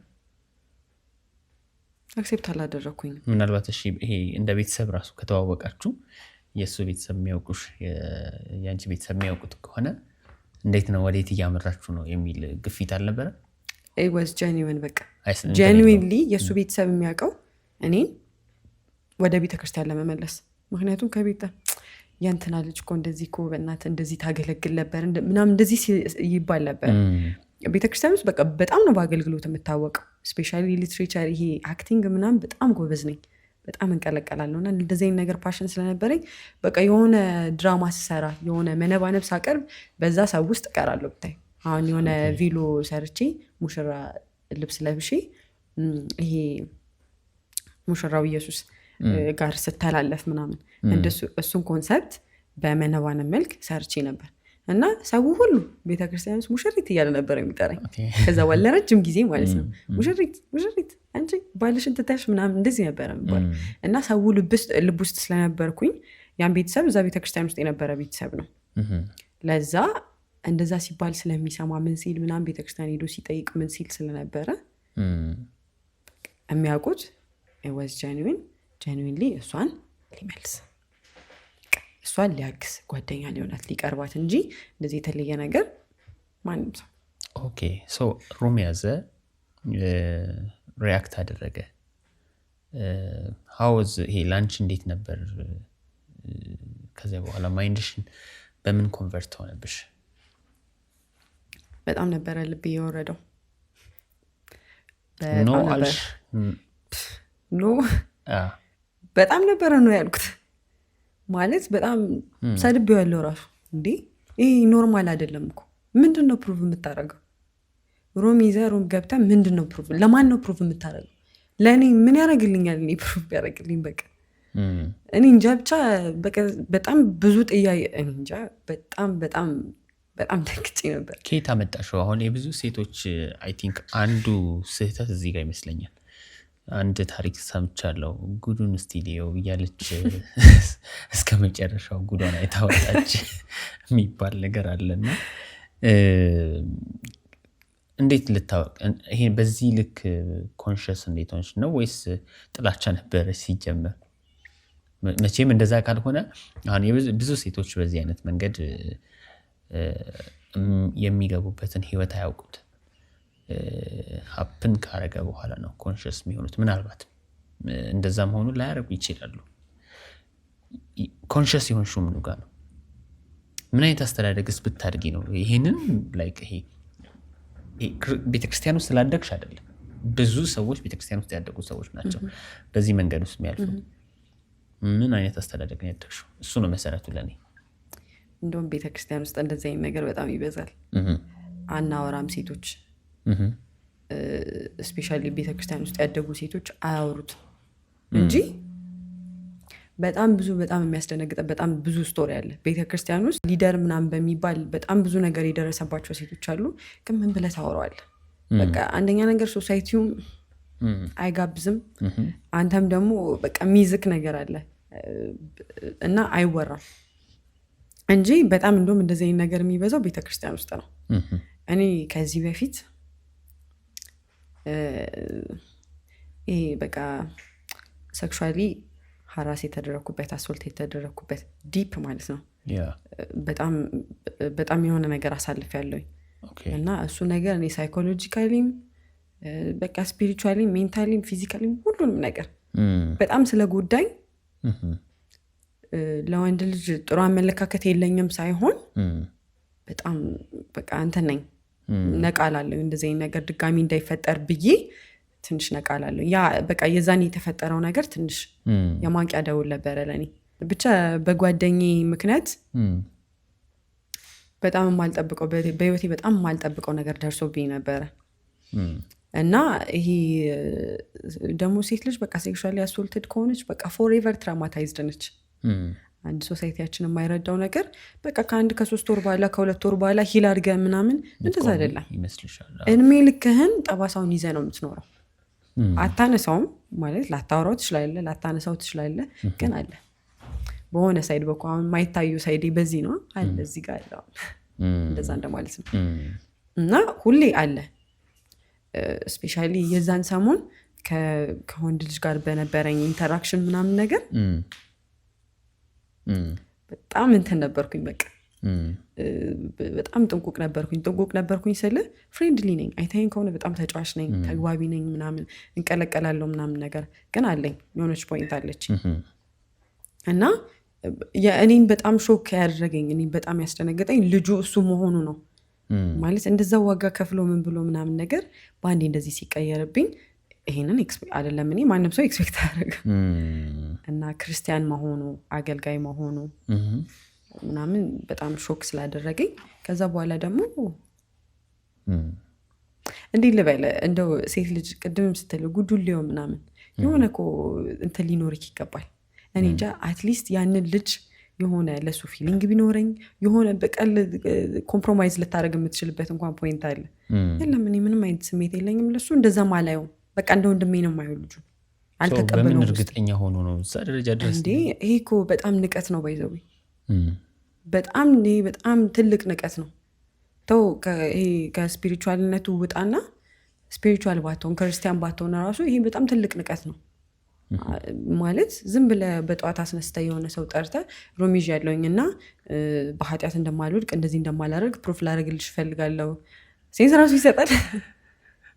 አክሴፕት አላደረኩኝ። ምናልባት እሺ ይሄ እንደ ቤተሰብ ራሱ ከተዋወቃችሁ የእሱ ቤተሰብ የሚያውቁሽ የአንቺ ቤተሰብ የሚያውቁት ከሆነ እንዴት ነው ወዴት እያመራችሁ ነው የሚል ግፊት አልነበረ? it was genuine በቃ genuinely የእሱ ቤተሰብ የሚያውቀው እኔን ወደ ቤተክርስቲያን ለመመለስ። ምክንያቱም ከቤተ ያንተና ልጅ እኮ እንደዚህ እኮ በእናትህ እንደዚህ ታገለግል ነበር ምናምን እንደዚህ ይባል ነበር። ቤተክርስቲያን ውስጥ በቃ በጣም ነው በአገልግሎት የምታወቀው። ስፔሻሊ ሊትሬቸር ይሄ አክቲንግ ምናምን በጣም ጎበዝ ነኝ፣ በጣም እንቀለቀላለሁ እና እንደዚህ አይነት ነገር ፓሽን ስለነበረኝ በቃ የሆነ ድራማ ስሰራ የሆነ መነባነብ ሳቀርብ በዛ ሰው ውስጥ እቀራለሁ። ብታይ አሁን የሆነ ቪሎ ሰርቼ ሙሽራ ልብስ ለብሼ ይሄ ሙሽራው ኢየሱስ ጋር ስተላለፍ ምናምን እንደሱ እሱን ኮንሰፕት በመነባነብ መልክ ሰርቼ ነበር እና ሰው ሁሉ ቤተክርስቲያን ውስጥ ሙሽሪት እያለ ነበር የሚጠራኝ። ከዛ በኋላ ረጅም ጊዜ ማለት ነው ሙሽሪት አንቺ ባልሽን ትተሽ ምናምን እንደዚህ ነበር የሚባል እና ሰው ልብ ውስጥ ስለነበርኩኝ ያን ቤተሰብ እዛ ቤተክርስቲያን ውስጥ የነበረ ቤተሰብ ነው። ለዛ እንደዛ ሲባል ስለሚሰማ ምን ሲል ምናምን ቤተክርስቲያን ሄዶ ሲጠይቅ ምን ሲል ስለነበረ የሚያውቁት was genuinely እሷን ሊመልስ እሷን ሊያግዝ ጓደኛ ሊሆናት ሊቀርባት እንጂ እንደዚህ የተለየ ነገር ማንም ሰው። ኦኬ ሶ ሩም ያዘ ሪያክት አደረገ። ሃውዝ ይሄ ላንች እንዴት ነበር? ከዛ በኋላ ማይንድሽን በምን ኮንቨርት ሆነብሽ? በጣም ነበረ ልብ የወረደው። በጣም ነበረ ነው ያልኩት። ማለት በጣም ሰድቤው ያለው ራሱ እንዴ ይሄ ኖርማል አይደለም እኮ። ምንድነው ፕሩቭ የምታደርገው? ሮም ይዘህ ሮም ገብተህ ምንድነው ፕሩቭ? ለማን ነው ፕሩቭ የምታደርገው? ለእኔ ምን ያደርግልኛል? እኔ ፕሩቭ ያደርግልኝ በቃ እኔ እንጃ። ብቻ በጣም ብዙ ጥያቄ እኔ እንጃ። በጣም ተክቼ ነበር። ከየት አመጣሽው? አሁን የብዙ ሴቶች አይ ቲንክ አንዱ ስህተት እዚህ ጋር ይመስለኛል። አንድ ታሪክ ሰምቻለሁ። ጉዱን ስቱዲዮ እያለች እስከ መጨረሻው ጉዷን አይታወጣች የሚባል ነገር አለና እንዴት ልታወቅ? ይሄ በዚህ ልክ ኮንሽስ እንዴት ሆንሽ ነው? ወይስ ጥላቻ ነበረ ሲጀመር? መቼም እንደዛ ካልሆነ አሁን ብዙ ሴቶች በዚህ አይነት መንገድ የሚገቡበትን ህይወት አያውቁት። ሀፕን ካረገ በኋላ ነው ኮንሽስ የሚሆኑት። ምናልባት እንደዛ መሆኑ ላያረጉ ይችላሉ። ኮንሽስ የሆንሽው ምኑ ጋር ነው? ምን አይነት አስተዳደግስ ብታድጊ ነው ይሄንን ላይክ ይሄ ቤተክርስቲያን ውስጥ ስላደግሽ አይደለም። ብዙ ሰዎች ቤተክርስቲያን ውስጥ ያደጉ ሰዎች ናቸው በዚህ መንገድ ውስጥ የሚያልፉ። ምን አይነት አስተዳደግ ነው ያደግሽው? እሱ ነው መሰረቱ ለኔ። እንደውም ቤተክርስቲያን ውስጥ እንደዚህ አይነት ነገር በጣም ይበዛል። አናወራም ሴቶች ስፔሻሊ ቤተክርስቲያን ውስጥ ያደጉ ሴቶች አያወሩት እንጂ በጣም የሚያስደነግጠ በጣም ብዙ ስቶሪ አለ ቤተክርስቲያን ውስጥ። ሊደር ምናምን በሚባል በጣም ብዙ ነገር የደረሰባቸው ሴቶች አሉ። ግን ምን ብለህ ታወራዋለህ? በቃ አንደኛ ነገር ሶሳይቲውም አይጋብዝም። አንተም ደግሞ በቃ ሚዝክ ነገር አለ እና አይወራም እንጂ በጣም እንደውም እንደዚህ አይነት ነገር የሚበዛው ቤተክርስቲያን ውስጥ ነው። እኔ ከዚህ በፊት ይሄ በቃ ሴክሹዋሊ ሀራስ የተደረኩበት አስወልት የተደረኩበት ዲፕ ማለት ነው በጣም የሆነ ነገር አሳልፍ ያለውኝ እና እሱ ነገር እኔ ሳይኮሎጂካሊም በቃ ስፒሪቹዋሊም ሜንታሊም ፊዚካሊም ሁሉንም ነገር በጣም ስለጎዳኝ ለወንድ ልጅ ጥሩ አመለካከት የለኝም ሳይሆን በጣም በቃ አንተ ነኝ ነቃላለሁ እንደዚህ አይነት ነገር ድጋሚ እንዳይፈጠር ብዬ ትንሽ ነቃላለሁ። ያ በቃ የዛኔ የተፈጠረው ነገር ትንሽ የማንቂያ ደውል ነበረ ለኔ። ብቻ በጓደኛዬ ምክንያት በጣም የማልጠብቀው በህይወቴ በጣም የማልጠብቀው ነገር ደርሶብኝ ነበረ እና ይሄ ደግሞ ሴት ልጅ በቃ ሴክሹዋሊ አሶልትድ ከሆነች በቃ ፎሬቨር ትራውማታይዝድ ነች። አንድ ሶሳይቲያችን የማይረዳው ነገር በቃ ከ1-3 ወር በኋላ ከ2 ወር በኋላ ሂል አድርገህ ምናምን እንደዛ አይደለም። እድሜ ልክህን ጠባሳውን ይዘህ ነው የምትኖረው። አታነሳውም ማለት ላታወራው ትችላለህ፣ ላታነሳው ትችላለህ፣ ግን አለ በሆነ ሳይድ በኩል አሁን ማይታዩ ሳይድ በዚህ ነው አለ እዚህ ጋር አለ እንደዛ እንደማለት ነው። እና ሁሌ አለ ስፔሻሊ የዛን ሰሞን ከወንድ ልጅ ጋር በነበረኝ ኢንተራክሽን ምናምን ነገር በጣም እንትን ነበርኩኝ። በቃ በጣም ጥንቁቅ ነበርኩኝ ስል ፍሬንድሊ ነኝ አይታይን ከሆነ በጣም ተጫዋች ነኝ፣ ተግባቢ ነኝ ምናምን እንቀለቀላለሁ ምናምን ነገር ግን አለኝ የሆነች ፖይንት አለች እና እኔን በጣም ሾክ ያደረገኝ እኔን በጣም ያስደነገጠኝ ልጁ እሱ መሆኑ ነው። ማለት እንደዛ ዋጋ ከፍሎ ምን ብሎ ምናምን ነገር በአንዴ እንደዚህ ሲቀየርብኝ ይሄንን አይደለም እኔ ማንም ሰው ኤክስፔክት አያደርግም እና ክርስቲያን መሆኑ አገልጋይ መሆኑ ምናምን በጣም ሾክ ስላደረገኝ ከዛ በኋላ ደግሞ እንዴ ልበለ እንደው ሴት ልጅ ቅድምም ስትል ጉዱሌው ምናምን የሆነ እኮ እንትን ሊኖርክ ይገባል። እኔ እንጃ አትሊስት ያንን ልጅ የሆነ ለሱ ፊሊንግ ቢኖረኝ የሆነ በቀል ኮምፕሮማይዝ ልታደርግ የምትችልበት እንኳን ፖይንት አለ። የለም እኔ ምንም አይነት ስሜት የለኝም ለሱ እንደዛ ማላየው በቃ እንደ ወንድሜ ነው የማየው ልጁ አልተቀበለውም። በምን እርግጠኛ ሆኖ ነው እዛ ደረጃ ድረስ? እንዴ ይሄ እኮ በጣም ንቀት ነው ባይዘው በጣም ትልቅ ንቀት ነው። ተው ከስፒሪቹዋልነቱ ውጣና ስፒሪቹዋል ባትሆን ክርስቲያን ባትሆን ራሱ ይሄ በጣም ትልቅ ንቀት ነው። ማለት ዝም ብለህ በጠዋት አስነስተህ የሆነ ሰው ጠርተህ ሮሚዥ ያለውኝ እና በኃጢአት እንደማልወድቅ እንደዚህ እንደማላደርግ ፕሩፍ ላደርግልሽ እፈልጋለሁ ሴንስ ራሱ ይሰጣል።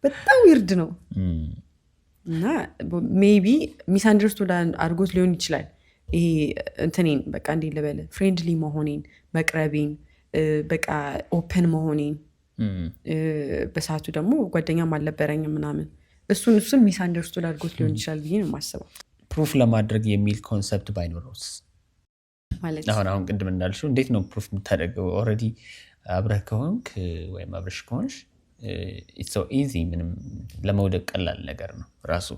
በጣም ዊርድ ነው እና ሜቢ ሚስ አንደርስቱድ አድርጎት ሊሆን ይችላል። ይሄ እንትኔን በቃ እንዴ ልበለ ፍሬንድሊ መሆኔን መቅረቤን በቃ ኦፕን መሆኔን በሰዓቱ ደግሞ ጓደኛም አልነበረኝም ምናምን እሱን ሚስ አንደርስቱድ አድርጎት ሊሆን ይችላል ብዬ ነው የማስበው። ፕሩፍ ለማድረግ የሚል ኮንሰፕት ባይኖረውስ ማለት አሁን ቅድም እንዳልሽው እንዴት ነው ፕሩፍ የምታደርገው? ኦልሬዲ አብረህ ከሆንክ ወይም አብረሽ ከሆንሽ ኢትስ ሶ ኢዚ ምንም ለመውደቅ ቀላል ነገር ነው ራሱ።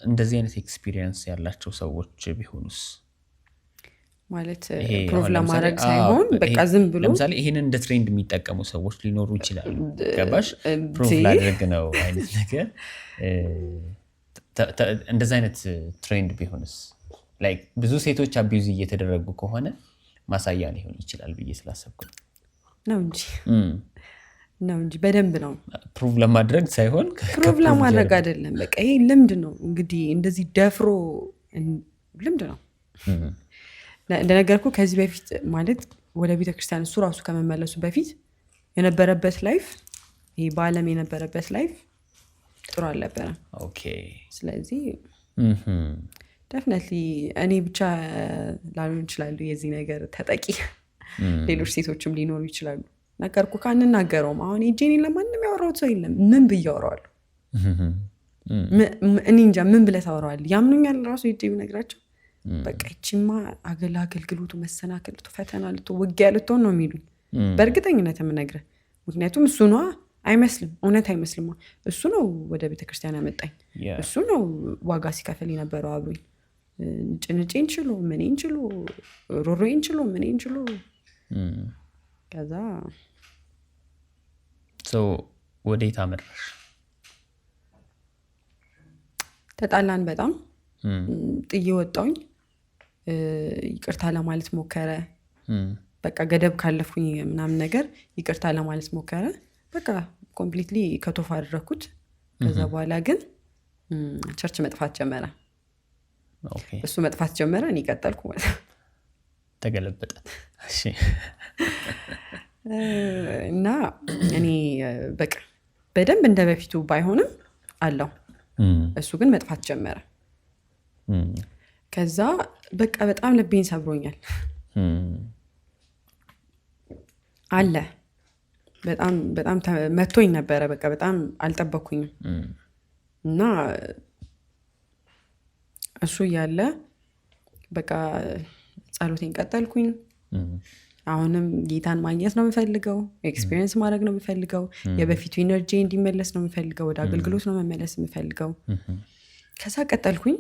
እንደዚህ አይነት ኤክስፒሪየንስ ያላቸው ሰዎች ቢሆኑስ ማለት ፕሩፍ ለማድረግ ሳይሆን በቃ ዝም ብሎ ለምሳሌ ይሄንን እንደ ትሬንድ የሚጠቀሙ ሰዎች ሊኖሩ ይችላሉ። ገባሽ? ፕሩፍ ላድርግ ነው አይነት ነገር እንደዚህ አይነት ትሬንድ ቢሆንስ ላይክ ብዙ ሴቶች አቢዩዝ እየተደረጉ ከሆነ ማሳያ ሊሆን ይችላል ብዬ ስላሰብኩ ነው እንጂ በደንብ ነው ፕሩቭ ለማድረግ ሳይሆን ፕሩቭ ለማድረግ አይደለም። በቃ ይሄ ልምድ ነው እንግዲህ እንደዚህ ደፍሮ ልምድ ነው። እንደነገርኩ ከዚህ በፊት ማለት ወደ ቤተክርስቲያን እሱ ራሱ ከመመለሱ በፊት የነበረበት ላይፍ ይሄ በአለም የነበረበት ላይፍ ጥሩ አልነበረም። ኦኬ ስለዚህ ደፍነትሊ እኔ ብቻ ላልሆን ይችላሉ የዚህ ነገር ተጠቂ ሌሎች ሴቶችም ሊኖሩ ይችላሉ። ነገርኩ ካንናገረውም አሁን እጄኔ ለማንም ያወራሁት ሰው የለም። ምን ብዬ አወራዋለሁ? እኔ እንጃ ምን ብለህ ታወራዋለህ? ያምኑኛል ራሱ እጄ ብነግራቸው በቃ ይቺማ አገልግሎቱ መሰናክልቱ ፈተና ውጊያ ልትሆን ነው የሚሉኝ በእርግጠኝነት የምነግርህ። ምክንያቱም እሱ ነዋ አይመስልም፣ እውነት አይመስልም። እሱ ነው ወደ ቤተክርስቲያን ያመጣኝ። እሱ ነው ዋጋ ሲከፍል የነበረው አብሮኝ ጭንጬን ችሎ ምኔን ችሎ ሮሮዬን ችሎ ምኔን ችሎ ከዛ ወዴት አመራሽ? ተጣላን በጣም ጥዬ ወጣሁኝ። ይቅርታ ለማለት ሞከረ። በቃ ገደብ ካለፍኩኝ ምናምን ነገር ይቅርታ ለማለት ሞከረ። በቃ ኮምፕሊትሊ ከቶፍ አደረኩት። ከዛ በኋላ ግን ቸርች መጥፋት ጀመረ። እሱ መጥፋት ጀመረ፣ እኔ ቀጠልኩ ማለት ነው። ተገለበጠ። እሺ እና እኔ በቃ በደንብ እንደ በፊቱ ባይሆንም አለው። እሱ ግን መጥፋት ጀመረ። ከዛ በቃ በጣም ልቤን ሰብሮኛል። አለ በጣም መቶኝ ነበረ። በቃ በጣም አልጠበኩኝም እና እሱ ያለ በቃ ጸሎቴን ቀጠልኩኝ። አሁንም ጌታን ማግኘት ነው የምፈልገው፣ ኤክስፒሪየንስ ማድረግ ነው የምፈልገው፣ የበፊቱ ኢነርጂ እንዲመለስ ነው የምፈልገው፣ ወደ አገልግሎት ነው መመለስ የምፈልገው። ከዛ ቀጠልኩኝ።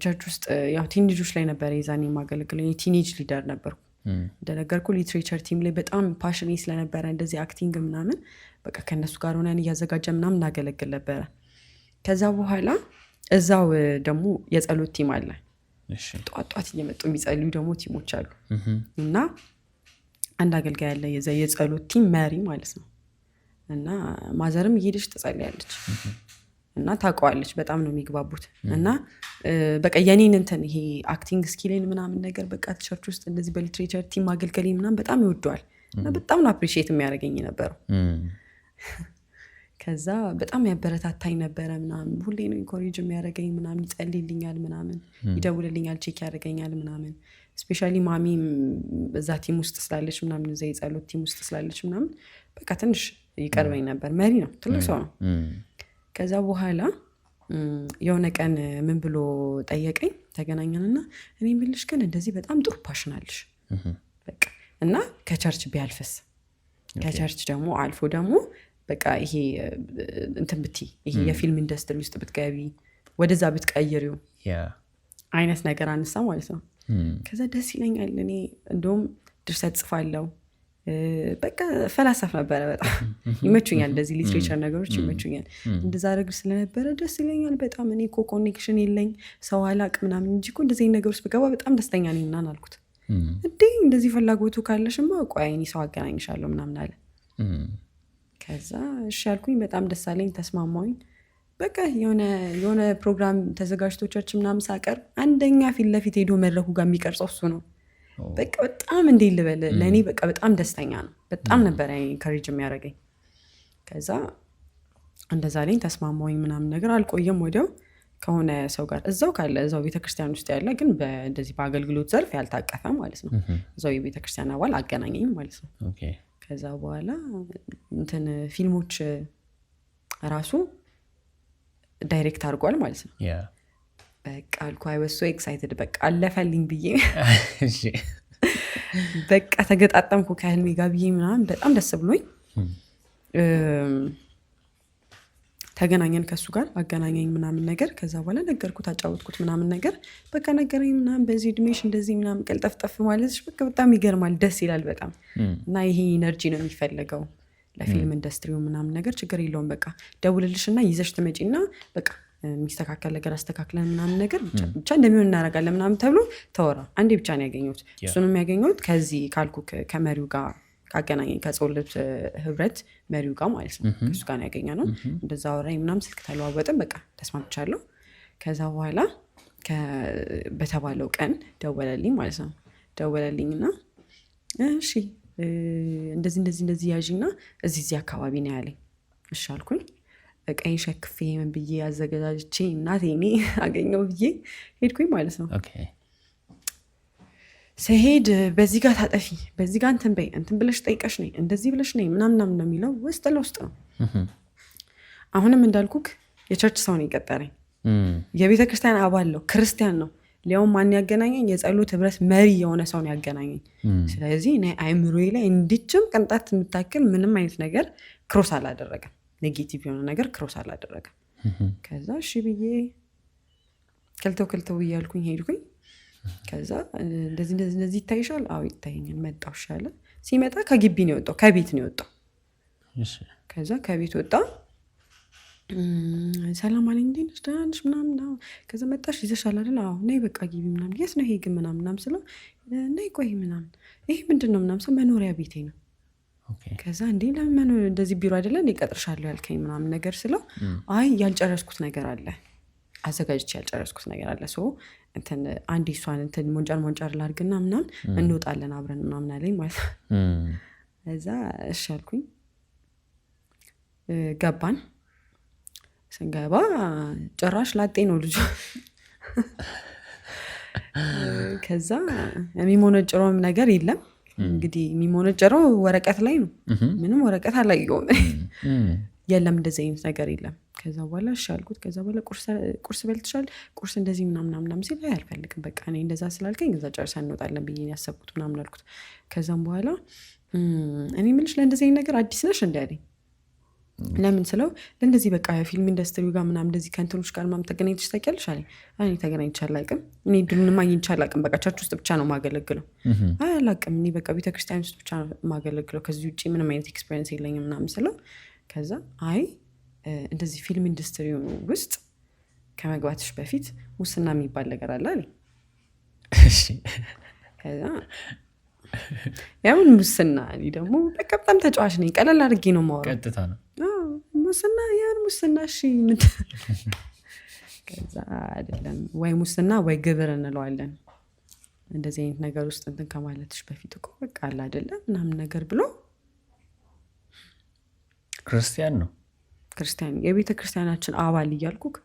ቸርች ውስጥ ያው ቲኔጆች ላይ ነበር የዛኔ የማገለግለው። የቲኔጅ ሊደር ነበርኩ እንደነገርኩ። ሊትሬቸር ቲም ላይ በጣም ፓሽኔ ስለነበረ እንደዚህ አክቲንግ ምናምን በቃ ከእነሱ ጋር ሆነን እያዘጋጀ ምናምን እናገለግል ነበረ። ከዛ በኋላ እዛው ደግሞ የጸሎት ቲም አለ። ጠዋት እየመጡ የሚጸልዩ ደግሞ ቲሞች አሉ እና አንድ አገልጋይ ያለ የጸሎት ቲም መሪ ማለት ነው። እና ማዘርም እየሄደች ትጸልያለች እና ታውቀዋለች። በጣም ነው የሚግባቡት። እና በቃ የኔን እንትን ይሄ አክቲንግ ስኪሌን ምናምን ነገር በቃ ቸርች ውስጥ እንደዚህ በሊትሬቸር ቲም ማገልገሌ ምናምን በጣም ይወደዋል እና በጣም ነው አፕሪሺየት የሚያደርገኝ ነበረው። ከዛ በጣም ያበረታታኝ ነበረ ምናምን። ሁሌ ነው ኢንኮሬጅ የሚያደርገኝ ምናምን፣ ይጸልይልኛል ምናምን፣ ይደውልልኛል፣ ቼክ ያደርገኛል ምናምን። ስፔሻሊ ማሚ እዛ ቲም ውስጥ ስላለች ምናምን፣ እዛ የጸሎት ቲም ውስጥ ስላለች ምናምን በቃ ትንሽ ይቀርበኝ ነበር። መሪ ነው፣ ትልቅ ሰው ነው። ከዛ በኋላ የሆነ ቀን ምን ብሎ ጠየቀኝ። ተገናኘንና እኔ ብልሽ ግን እንደዚህ በጣም ጥሩ ፓሽን አለሽ በቃ እና ከቸርች ቢያልፍስ፣ ከቸርች ደግሞ አልፎ ደግሞ በቃ ይሄ እንትን ብቲ ይሄ የፊልም ኢንዱስትሪ ውስጥ ብትገቢ፣ ወደዛ ብትቀይሪው አይነት ነገር አነሳ ማለት ነው። ከዛ ደስ ይለኛል። እኔ እንደውም ድርሰት ጽፋለሁ። በቃ ፈላሳፍ ነበረ። በጣም ይመቹኛል፣ እንደዚህ ሊትሬቸር ነገሮች ይመቹኛል። እንደዛ አደረግ ስለነበረ ደስ ይለኛል በጣም። እኔ እኮ ኮኔክሽን የለኝ ሰው አላቅ ምናምን እንጂ እኮ እንደዚህ ነገር ውስጥ ብገባ በጣም ደስተኛ ነኝ ምናምን አልኩት። እንዴ እንደዚህ ፍላጎቱ ካለሽማ ቆይ እኔ ሰው አገናኝሻለሁ ምናምን አለ። ከዛ እሺ አልኩኝ። በጣም ደስ አለኝ፣ ተስማማሁኝ። በቃ የሆነ ፕሮግራም ተዘጋጅቶ ቸርች ምናምን ሳቀርብ አንደኛ ፊት ለፊት ሄዶ መድረኩ ጋር የሚቀርጸው እሱ ነው። በቃ በጣም እንዴ ልበል፣ ለእኔ በቃ በጣም ደስተኛ ነው። በጣም ነበር ኢንካሬጅ የሚያደርገኝ። ከዛ እንደዛ አለኝ፣ ተስማማሁኝ ምናምን ነገር። አልቆየም፣ ወዲያው ከሆነ ሰው ጋር እዛው ቤተክርስቲያን ውስጥ ያለ ግን እንደዚህ በአገልግሎት ዘርፍ ያልታቀፈ ማለት ነው፣ እዛው የቤተክርስቲያን አባል አገናኘኝ ማለት ነው። ከዛ በኋላ እንትን ፊልሞች ራሱ ዳይሬክት አድርጓል ማለት ነው። በቃ አልኩ አይ ዋዝ ሶ ኤክሳይትድ። በቃ አለፈልኝ ብዬ በቃ ተገጣጠምኩ ከህልሜ ጋር ብዬ ምናምን በጣም ደስ ብሎኝ ተገናኘን ከሱ ጋር አገናኘኝ ምናምን ነገር። ከዛ በኋላ ነገርኩት፣ አጫወትኩት ምናምን ነገር። በቃ ነገረኝ ምናምን በዚህ እድሜሽ እንደዚህ ምናምን ቀልጠፍጠፍ ማለትሽ በቃ በጣም ይገርማል፣ ደስ ይላል በጣም እና ይሄ ኢነርጂ ነው የሚፈለገው ለፊልም ኢንዱስትሪው ምናምን ነገር። ችግር የለውም በቃ ደውልልሽና ይዘሽ ትመጪና በቃ የሚስተካከል ነገር አስተካክለን ምናምን ነገር ብቻ እንደሚሆን እናደርጋለን ምናምን ተብሎ ተወራ። አንዴ ብቻ ነው ያገኘሁት። እሱንም ያገኘሁት ከዚህ ካልኩ ከመሪው ጋር ካገናኘኝ ከጸሎት ህብረት መሪው ጋር ማለት ነው። ከሱ ጋር ያገኘ ነው። እንደዛ አወራኝ ምናምን፣ ስልክ ተለዋወጥን። በቃ ተስማምቻለሁ። ከዛ በኋላ በተባለው ቀን ደወለልኝ ማለት ነው። ደወለልኝና እሺ እንደዚህ ያዥና እዚህ አካባቢ ነው ያለኝ። እሺ አልኩኝ። ቀኝ ሸክፌ ምን ብዬ አዘገጃጅቼ እናቴ እኔ አገኘው ብዬ ሄድኩኝ ማለት ነው። ስሄድ በዚህ ጋር ታጠፊ፣ በዚህ ጋር እንትን በይ፣ እንትን ብለሽ ጠይቀሽ ነይ፣ እንደዚህ ብለሽ ነይ ምናምን ነው የሚለው። ውስጥ ለውስጥ ነው። አሁንም እንዳልኩክ የቸርች ሰው ነው የቀጠረኝ። የቤተ ክርስቲያን አባል ነው፣ ክርስቲያን ነው። ሊያውም ማን ያገናኘኝ? የጸሎት ህብረት መሪ የሆነ ሰው ነው ያገናኘኝ። ስለዚህ አይምሮዬ ላይ እንዲችም ቅንጣት የምታክል ምንም አይነት ነገር ክሮስ አላደረገም፣ ኔጌቲቭ የሆነ ነገር ክሮስ አላደረገም። ከዛ እሺ ብዬ ከልተው ብያልኩኝ ሄድኩኝ። ከዛ እንደዚህ ይታይሻል? አዎ ይታየኛል። መጣው ሻለ። ሲመጣ ከግቢ ነው የወጣው፣ ከቤት ነው የወጣው። ከዛ ከቤት ወጣ። ሰላም አለኝ፣ እንዴት ነሽ ደህና ነሽ ምናምን። ከዛ መጣሽ ይዘሻል አይደል? አዎ ነይ በቃ ግቢ ምናምን። የት ነው ይሄ ግን ምናምን ስለው ነይ ቆይ ምናምን፣ ይሄ ምንድን ነው ምናምን ስለው መኖሪያ ቤቴ ነው። ከዛ እንዴ ለምን እንደዚህ ቢሮ አይደለ እንዴ ቀጥርሻለሁ ያልከኝ ምናምን ነገር ስለው አይ ያልጨረስኩት ነገር አለ፣ አዘጋጅቼ ያልጨረስኩት ነገር አለ። ሶ እንትን አንዴ እሷን እንትን ሞንጫር ላድርግና ምናምን እንወጣለን አብረን ምናምን አለኝ ማለት ነው። እዛ እሺ አልኩኝ። ገባን። ስንገባ ጭራሽ ላጤ ነው ልጁ። ከዛ የሚሞነጭሮም ነገር የለም። እንግዲህ የሚሞነጨረው ወረቀት ላይ ነው። ምንም ወረቀት አላየሁም። የለም እንደዚህ አይነት ነገር የለም። ከዛ በኋላ እሺ አልኩት። ከዛ በኋላ ቁርስ በልተሻል? ቁርስ እንደዚህ ምናምን ሲል አልፈልግም፣ በቃ እኔ እንደዛ ስላልከኝ እዛ ጨርሰን እንወጣለን ብዬ ያሰብኩት ምናምን አልኩት። ከዛም በኋላ እኔ የምልሽ ለእንደዚህ አይነት ነገር አዲስ ነሽ እንደ አለኝ። ለምን ስለው ለእንደዚህ በቃ ፊልም ኢንዱስትሪው ጋር ምናምን እንደዚህ ከእንትኖች ጋር ምናምን ተገናኝተሽ ታውቂያለሽ አለኝ። እኔ ተገናኝቼ አላውቅም፣ እኔ ድሉንም አግኝቼ አላውቅም፣ በቃ ቸርች ውስጥ ብቻ ነው የማገለግለው። አላውቅም፣ እኔ በቃ ቤተክርስቲያን ውስጥ ብቻ ነው የማገለግለው፣ ከዚህ ውጭ ምንም አይነት ኤክስፔሪንስ የለኝም ምናምን ስለው ከዛ አይ እንደዚህ ፊልም ኢንዱስትሪ ውስጥ ከመግባትሽ በፊት ሙስና የሚባል ነገር አለ አለኝ። ከዛ ያውን ሙስና እኔ ደግሞ በቃ በጣም ተጫዋች ነኝ፣ ቀለል አድርጌ ነው የማወራው። ቀጥታ ነው ሙስና ያን ሙስና እሺ ከዛ አይደለም ወይ ሙስና ወይ ግብር እንለዋለን። እንደዚህ አይነት ነገር ውስጥ እንትን ከማለትሽ በፊት እኮ በቃ አለ አይደለም ምናምን ነገር ብሎ ክርስቲያን ነው ክርስቲያን የቤተ ክርስቲያናችን አባል እያልኩክ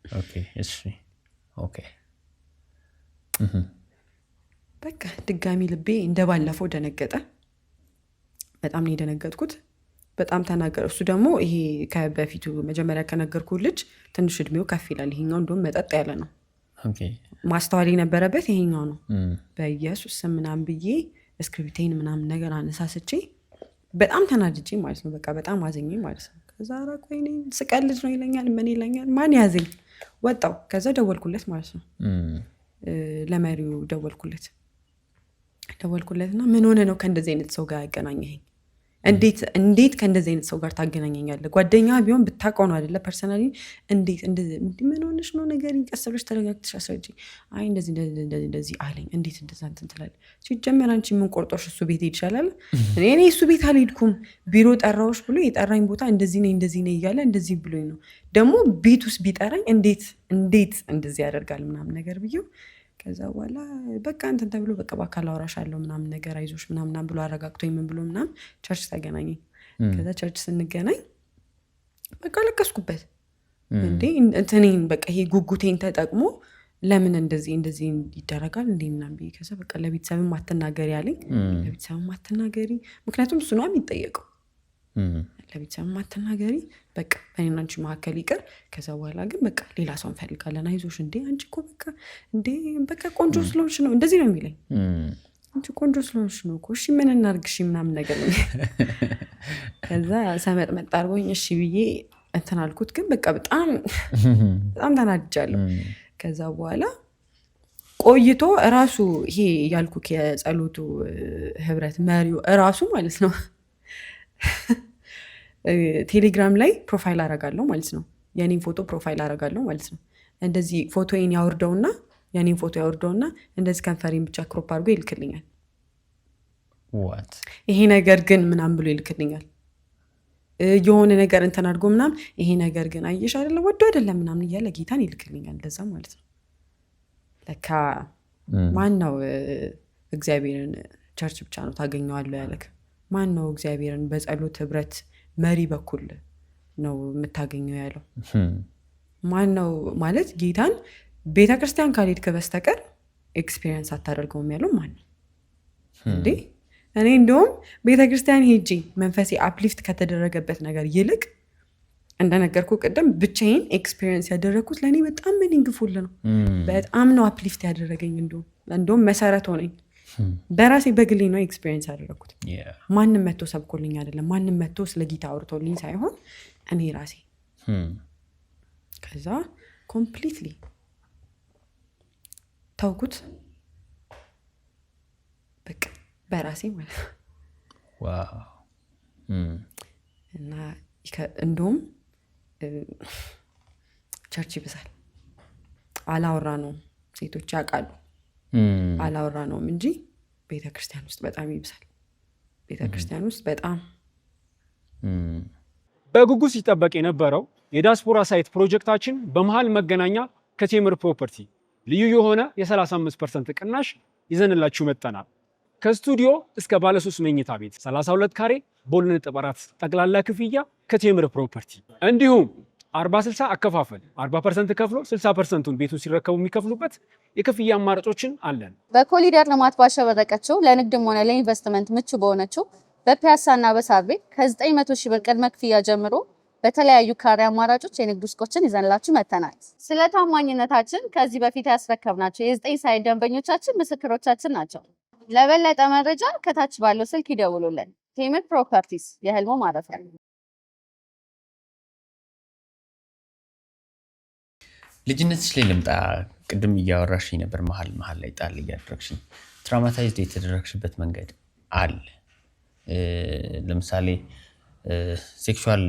ኦኬ እሺ ኦኬ በቃ ድጋሚ ልቤ እንደባለፈው ደነገጠ። በጣም ነው የደነገጥኩት። በጣም ተናገረ። እሱ ደግሞ ይሄ ከበፊቱ መጀመሪያ ከነገርኩ ልጅ ትንሽ እድሜው ከፍ ይላል። ይሄኛው እንደውም መጠጥ ያለ ነው። ኦኬ ማስተዋል የነበረበት ይሄኛው ነው። በኢየሱስ ስም ምናምን ብዬ እስክሪብቴን ምናምን ነገር አነሳስቼ በጣም ተናድጄ ማለት ነው። በቃ በጣም አዘኘ ማለት ነው። ከዛ ራቅ ወይኔ ስቀልድ ነው ይለኛል፣ ምን ይለኛል፣ ማን ያዘኝ ወጣው። ከዛ ደወልኩለት ማለት ነው። ለመሪው ደወልኩለትና ምን ሆነ ነው ከእንደዚህ አይነት ሰው ጋር ያገናኘኸኝ? እንዴት ከእንደዚህ አይነት ሰው ጋር ታገናኘኛለህ? ጓደኛ ቢሆን ብታውቀው ነው አይደለ? ፐርሰናሊ እንዴት ምን ሆነሽ ነው ነገር ቀስ ብለሽ ተረጋግተሽ አስረጂኝ። አይ እንደዚህ አለኝ። እንዴት እንደዛ እንትን ትላለህ? ሲጀመር አንቺ ምን ቆርጦሽ እሱ ቤት ይሻላል? እኔ እሱ ቤት አልሄድኩም። ቢሮ ጠራዎች ብሎ የጠራኝ ቦታ እንደዚህ ነኝ እያለ እንደዚህ ብሎኝ ነው። ደግሞ ቤት ውስጥ ቢጠራኝ እንዴት እንደዚህ ያደርጋል ምናምን ነገር ብዬው ከዛ በኋላ በቃ እንትን ተብሎ በቃ በአካል አወራሻለሁ ምናምን ነገር አይዞሽ ምናምን ብሎ አረጋግቶኝ ምን ብሎ ምናምን ቸርች ተገናኘኝ። ከዛ ቸርች ስንገናኝ በቃ ለቀስኩበት። እንዴ እንትኔን በቃ ይሄ ጉጉቴን ተጠቅሞ ለምን እንደዚህ ይደረጋል እንዴ ምናምን ብዬ ከዛ በቃ ለቤተሰብም አትናገሪ አለኝ። ለቤተሰብም አትናገሪ፣ ምክንያቱም እሱ ነው የሚጠየቀው። ለቤተሰብም አትናገሪ፣ በቃ በእኔና አንቺ መካከል ይቅር። ከዛ በኋላ ግን በቃ ሌላ ሰው እንፈልጋለን። አይዞሽ እንዴ አንቺ እኮ በቃ ቆንጆ ስለሆንሽ ነው እንደዚህ ነው የሚለኝ። አንቺ ቆንጆ ስለሆንሽ ነው እኮ እሺ ምን እናድርግሽ ምናምን ነገር ነው። ከዛ ሰመጥመጥ አድርጎኝ እሺ ብዬ እንትን አልኩት። ግን በቃ በጣም ተናድጃለሁ። ከዛ በኋላ ቆይቶ እራሱ ይሄ ያልኩክ የጸሎቱ ህብረት መሪው እራሱ ማለት ነው ቴሌግራም ላይ ፕሮፋይል አረጋለሁ ማለት ነው። የኔን ፎቶ ፕሮፋይል አረጋለሁ ማለት ነው። እንደዚህ ፎቶዬን ያወርደውና የኔን ፎቶ ያወርደውና እንደዚህ ከንፈሬን ብቻ ክሮፕ አድርጎ ይልክልኛል። ይሄ ነገር ግን ምናምን ብሎ ይልክልኛል። የሆነ ነገር እንትን አድርጎ ምናምን ይሄ ነገር ግን አየሽ አይደለም ወዶ አይደለም ምናምን እያለ ጌታን ይልክልኛል። እንደዛ ማለት ነው። ለካ ማን ነው እግዚአብሔርን ቸርች ብቻ ነው ታገኘዋለሁ ያለክ? ማን ነው እግዚአብሔርን በጸሎት ህብረት መሪ በኩል ነው የምታገኘው ያለው? ማን ነው ማለት ጌታን ቤተክርስቲያን ካልሄድክ በስተቀር ኤክስፒሪየንስ አታደርገውም ያለው ማን ነው እንዴ? እኔ እንደውም ቤተክርስቲያን ሄጄ መንፈሴ አፕሊፍት ከተደረገበት ነገር ይልቅ እንደነገርኩ ቅድም ብቻዬን ኤክስፒሪየንስ ያደረግኩት ለእኔ በጣም ሚኒንግፉል ነው። በጣም ነው አፕሊፍት ያደረገኝ። እንደውም መሰረት ሆነኝ። በራሴ በግሌ ነው ኤክስፒሪየንስ ያደረግኩት። ማንም መጥቶ ሰብኮልኝ አይደለም፣ ማንም መጥቶ ስለ ጌታ አውርቶልኝ ሳይሆን እኔ ራሴ። ከዛ ኮምፕሊትሊ ተውኩት በቃ በራሴ ማለት ነው። እና እንደውም ቸርች ይብሳል። አላወራ ነው ሴቶች ያውቃሉ። አላወራ ነውም እንጂ ቤተክርስቲያን ውስጥ በጣም ይብሳል። ቤተክርስቲያን ውስጥ በጣም በጉጉት ሲጠበቅ የነበረው የዲያስፖራ ሳይት ፕሮጀክታችን በመሃል መገናኛ ከቴምር ፕሮፐርቲ ልዩ የሆነ የ35% ቅናሽ ይዘንላችሁ መጥተናል። ከስቱዲዮ እስከ ባለ 3 መኝታ ቤት 32 ካሬ በ2.4 ጠቅላላ ክፍያ ከቴምር ፕሮፐርቲ፣ እንዲሁም 40-60 አከፋፈል 40% ከፍሎ 60%ቱን ቤቱ ሲረከቡ የሚከፍሉበት የክፍያ አማራጮችን አለን። በኮሊደር ልማት ባሸበረቀችው ለንግድም ሆነ ለኢንቨስትመንት ምቹ በሆነችው በፒያሳና በሳር ቤት ከ900 ሺህ ብር ቅድመ ክፍያ ጀምሮ በተለያዩ ካሬ አማራጮች የንግድ ሱቆችን ይዘንላችሁ መተናል። ስለ ታማኝነታችን ከዚህ በፊት ያስረከብናቸው የ9 ሳይት ደንበኞቻችን ምስክሮቻችን ናቸው። ለበለጠ መረጃ ከታች ባለው ስልክ ይደውሉልን። ቴምር ፕሮፐርቲስ የህልሞ ማረፊያ። ልጅነትሽ ላይ ልምጣ። ቅድም እያወራሽኝ ነበር መሀል ላይ ጣል እያደረግሽኝ ትራውማታይዝድ የተደረግሽበት መንገድ አለ? ለምሳሌ ሴክሹዋል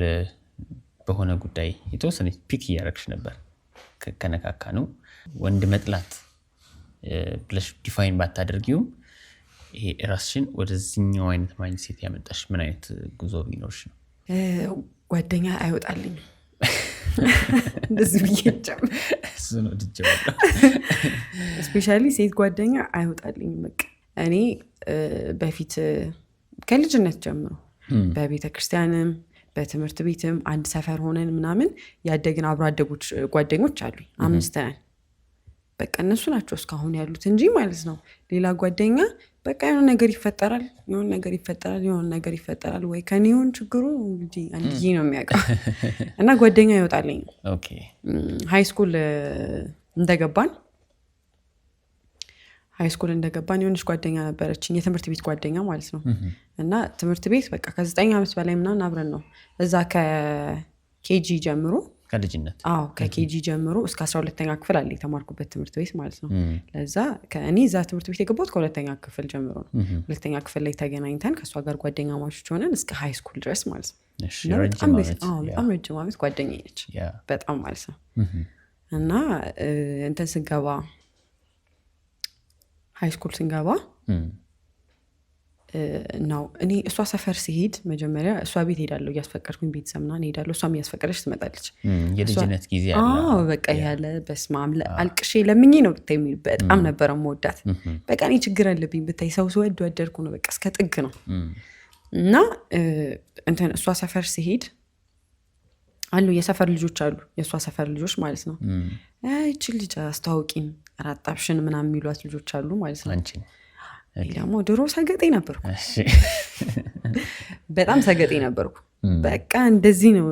በሆነ ጉዳይ የተወሰነ ፒክ እያደረግሽ ነበር። ከነካካ ነው ወንድ መጥላት ብለሽ ዲፋይን ባታደርጊውም ይሄ ራስሽን ወደዚህኛው አይነት ማይንድሴት ያመጣሽ ምን አይነት ጉዞ ቢኖርሽ ነው? ጓደኛ አይወጣልኝ እንደዚህ ብዬ ጀምር እሱ ነው ድጀምር ስፔሻሊ ሴት ጓደኛ አይወጣልኝ። በቃ እኔ በፊት ከልጅነት ጀምሮ በቤተክርስቲያንም በትምህርት ቤትም አንድ ሰፈር ሆነን ምናምን ያደግን አብሮ አደጎች ጓደኞች አሉኝ 5 ነን። በቃ እነሱ ናቸው እስካሁን ያሉት እንጂ ማለት ነው። ሌላ ጓደኛ በቃ የሆነ ነገር ይፈጠራል ወይ ከኔውን ችግሩ እንግዲህ አንድዬ ነው የሚያውቀው እና ጓደኛ ይወጣልኝ። ኦኬ ሃይ ስኩል እንደገባን የሆነች ጓደኛ ነበረችኝ፣ የትምህርት ቤት ጓደኛ ማለት ነው። እና ትምህርት ቤት በቃ ከ9 ዓመት በላይ ምናምን አብረን ነው እዛ ከኬጂ ጀምሮ ከልጅነት ከኬጂ ጀምሮ እስከ 12ኛ ክፍል አለ የተማርኩበት ትምህርት ቤት ማለት ነው። ለዛ እኔ እዛ ትምህርት ቤት የገባሁት ከ2ኛ ክፍል ጀምሮ ነው። 2ኛ ክፍል ላይ ተገናኝተን ከእሷ ጋር ጓደኛ ማቾች ሆነን እስከ ሃይ ስኩል ድረስ ማለት ነው። በጣም ረጅም ዓመት ጓደኛ ነች በጣም ማለት ነው። እና እንትን ስንገባ ሃይ ስኩል ስንገባ ነው እኔ እሷ ሰፈር ሲሄድ መጀመሪያ እሷ ቤት ሄዳለሁ እያስፈቀድኩኝ ቤተሰብ ምናምን ሄዳለሁ። እሷም እያስፈቀደች ትመጣለች። የልጅነት ጊዜ በቃ ያለ በስማም አልቅሼ ለምኜ ነው ብታይ የሚል በጣም ነበረ መወዳት። በቃ እኔ ችግር አለብኝ ብታይ ሰው ስወድ ወደድኩ ነው በቃ እስከ ጥግ ነው። እና እንትን እሷ ሰፈር ሲሄድ አሉ የሰፈር ልጆች አሉ የእሷ ሰፈር ልጆች ማለት ነው። ይቺ ልጅ አስተዋውቂን አራጣብሽን ምናምን የሚሏት ልጆች አሉ ማለት ነው። ደግሞ ድሮ ሰገጤ ነበርኩ በጣም ሰገጤ ነበርኩ። በቃ እንደዚህ ነው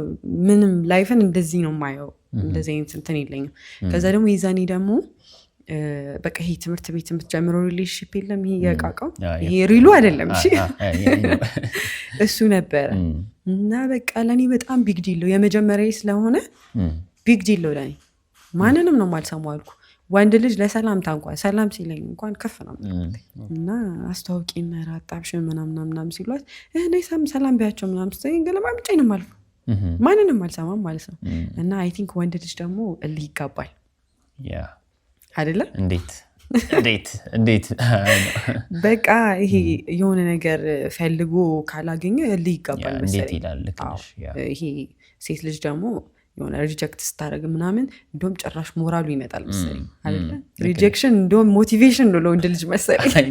ምንም ላይፍን እንደዚህ ነው የማየው። እንደዚህ አይነት እንትን የለኝም። ከዛ ደግሞ የዛኔ ደግሞ በቃ ይሄ ትምህርት ቤት የምትጀምረው ሪሌሽንሺፕ የለም ይሄ የቃቃው ይሄ ሪሉ አይደለም እሺ እሱ ነበረ። እና በቃ ለኔ በጣም ቢግ ዲል ነው የመጀመሪያ ስለሆነ ቢግ ዲል ነው ለኔ። ማንንም ነው የማልሰማው አልኩ። ወንድ ልጅ ለሰላምታ እንኳን ሰላም ሲለኝ እንኳን ከፍ ነው እና አስተዋውቂና ራጣብሽን ምናምን ሲሏት እኔ ሰላም ቢያቸው ምናምን ስትለኝ ገለማምጬ ነው የማልፈው። ማንንም አልሰማም ማለት ነው። እና አይ ቲንክ ወንድ ልጅ ደግሞ እልህ ይጋባል አይደለ? እንዴት በቃ ይሄ የሆነ ነገር ፈልጎ ካላገኘ እልህ ይጋባል መሰለኝ። ይሄ ሴት ልጅ ደግሞ የሆነ ሪጀክት ስታደርግ ምናምን እንደውም ጭራሽ ሞራሉ ይመጣል መሰለኝ አይደለ? ሪጀክሽን እንደውም ሞቲቬሽን ነው ለወንድ ልጅ መሰለኝ።